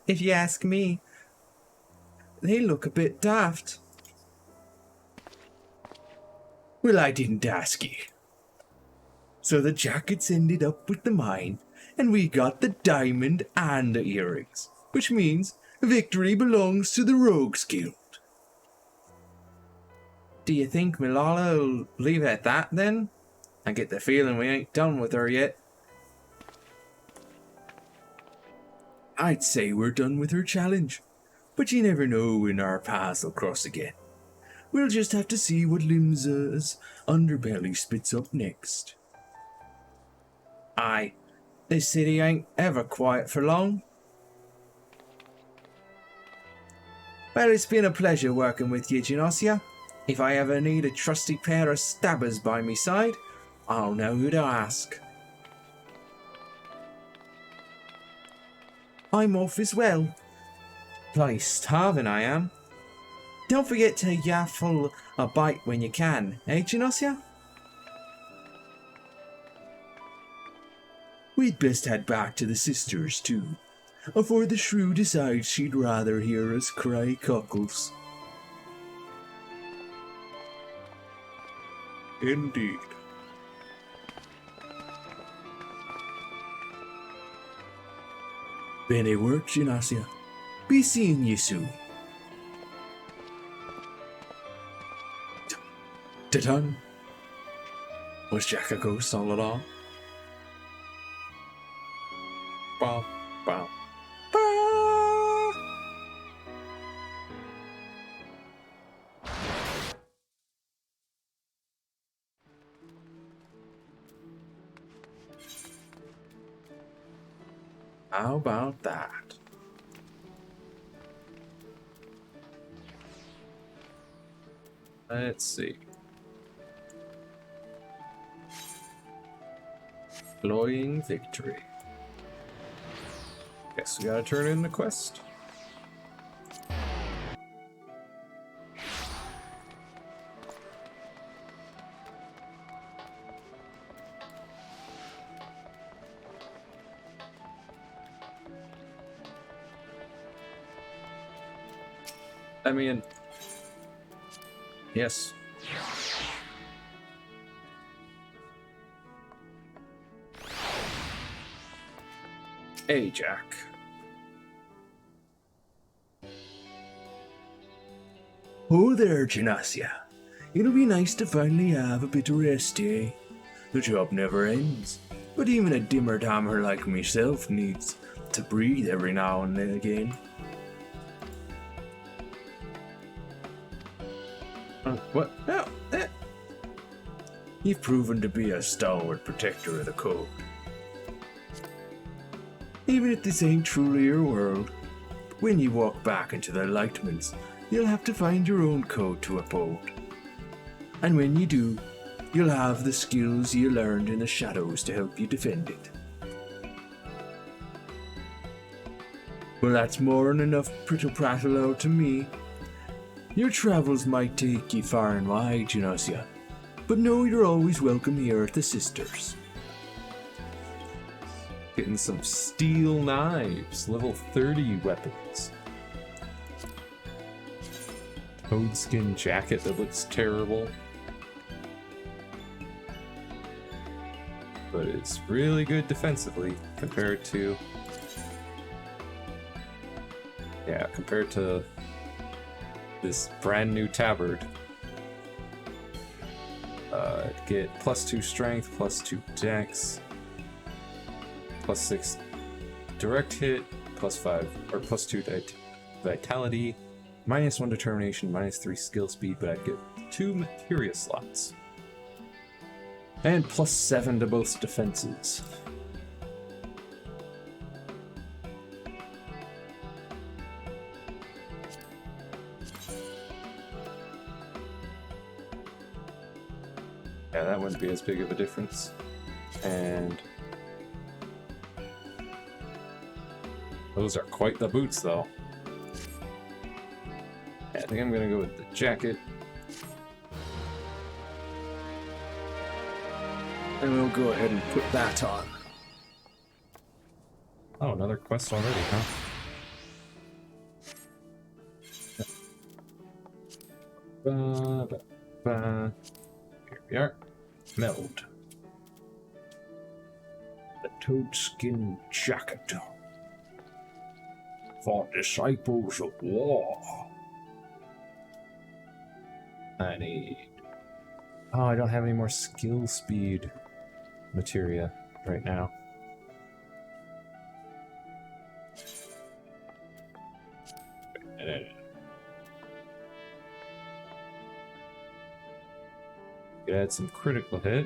If you ask me, they look a bit daft. Well, I didn't ask you. So the jackets ended up with the mine, and we got the diamond and the earrings, which means victory belongs to the Rogues Guild. Do you think Malala will leave it at that then? I get the feeling we ain't done with her yet. I'd say we're done with her challenge, but you never know when our paths will cross again. We'll just have to see what Limsa's underbelly spits up next. Aye, this city ain't ever quiet for long. Well, it's been a pleasure working with you, Genosia. If I ever need a trusty pair of stabbers by me side, I'll know who to ask. I'm off as well. Bloody starving I am. Don't forget to yaffle a bite when you can, eh, Genosia? We'd best head back to the sisters, too, afore the shrew decides she'd rather hear us cry cockles. Indeed. Benny work, Genosia. Be seeing you soon. Da-dun. Was Jack a ghost all along? Bow, bow. How about that? Let's see. Cloying victory. Guess we gotta turn in the quest. I mean, yes. Hey, Jack. Oh there, Genosia. It'll be nice to finally have a bit of rest, eh? The job never ends, but even a dimmer dammer like myself needs to breathe every now and then again. What? Oh, You've proven to be a stalwart protector of the code. Even if this ain't truly your world, when you walk back into the Lightments, you'll have to find your own code to uphold. And when you do, you'll have the skills you learned in the shadows to help you defend it. Well, that's more than enough prittle-prattle out to me. Your travels might take you far and wide, Genosia, but know you're always welcome here at the Sisters. Getting some steel knives, level 30 weapons. Toadskin jacket that looks terrible. But it's really good defensively compared to... Yeah, compared to this brand new tabard. Get +2 strength, +2 dex, +6 direct hit, +5 or +2 vitality, -1 determination, -3 skill speed, but I'd get 2 materia slots. And +7 to both defenses. Yeah, that wouldn't be as big of a difference. And those are quite the boots, though. Yeah, I think I'm gonna go with the jacket. And we'll go ahead and put that on. Oh, another quest already, huh? Here we are. Meld. The toadskin jacket. For disciples of war. I need... Oh, I don't have any more skill speed materia right now. Could add some critical hit.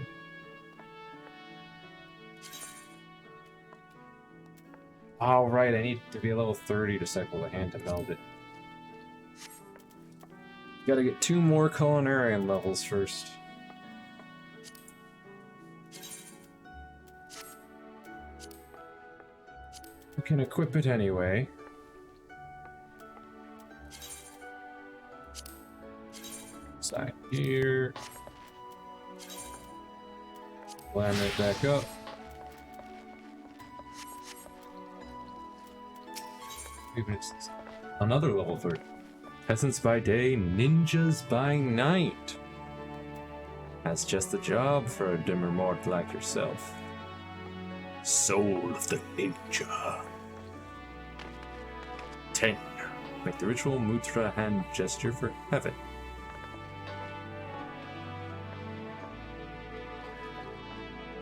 Oh, right, I need to be a level 30 to cycle the hand to meld it. Gotta get 2 more culinarian levels first. We can equip it anyway. Side here. Line it back up. Even it's another level 30. Peasants by day, ninjas by night. That's just the job for a dimmer mort like yourself. Soul of the ninja. 10. Make the ritual mudra hand gesture for heaven.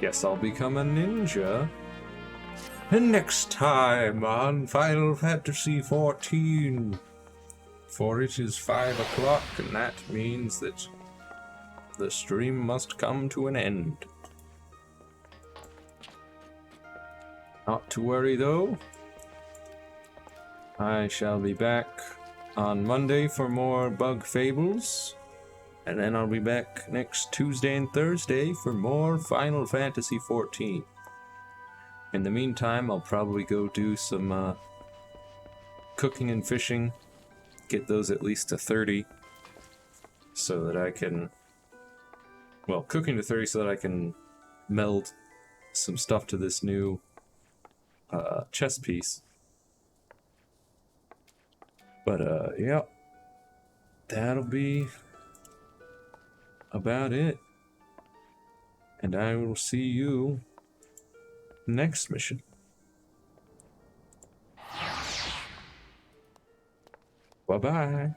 Guess I'll become a ninja. And next time on Final Fantasy XIV. For it is 5 o'clock, and that means that the stream must come to an end. Not to worry though. I shall be back on Monday for more Bug Fables. And then I'll be back next Tuesday and Thursday for more Final Fantasy XIV. In the meantime, I'll probably go do some cooking and fishing. Get those at least to 30. So that I can... Well, cooking to 30 so that I can meld some stuff to this new chess piece. But, yeah. That'll be about it. And I will see you next mission. Bye-bye.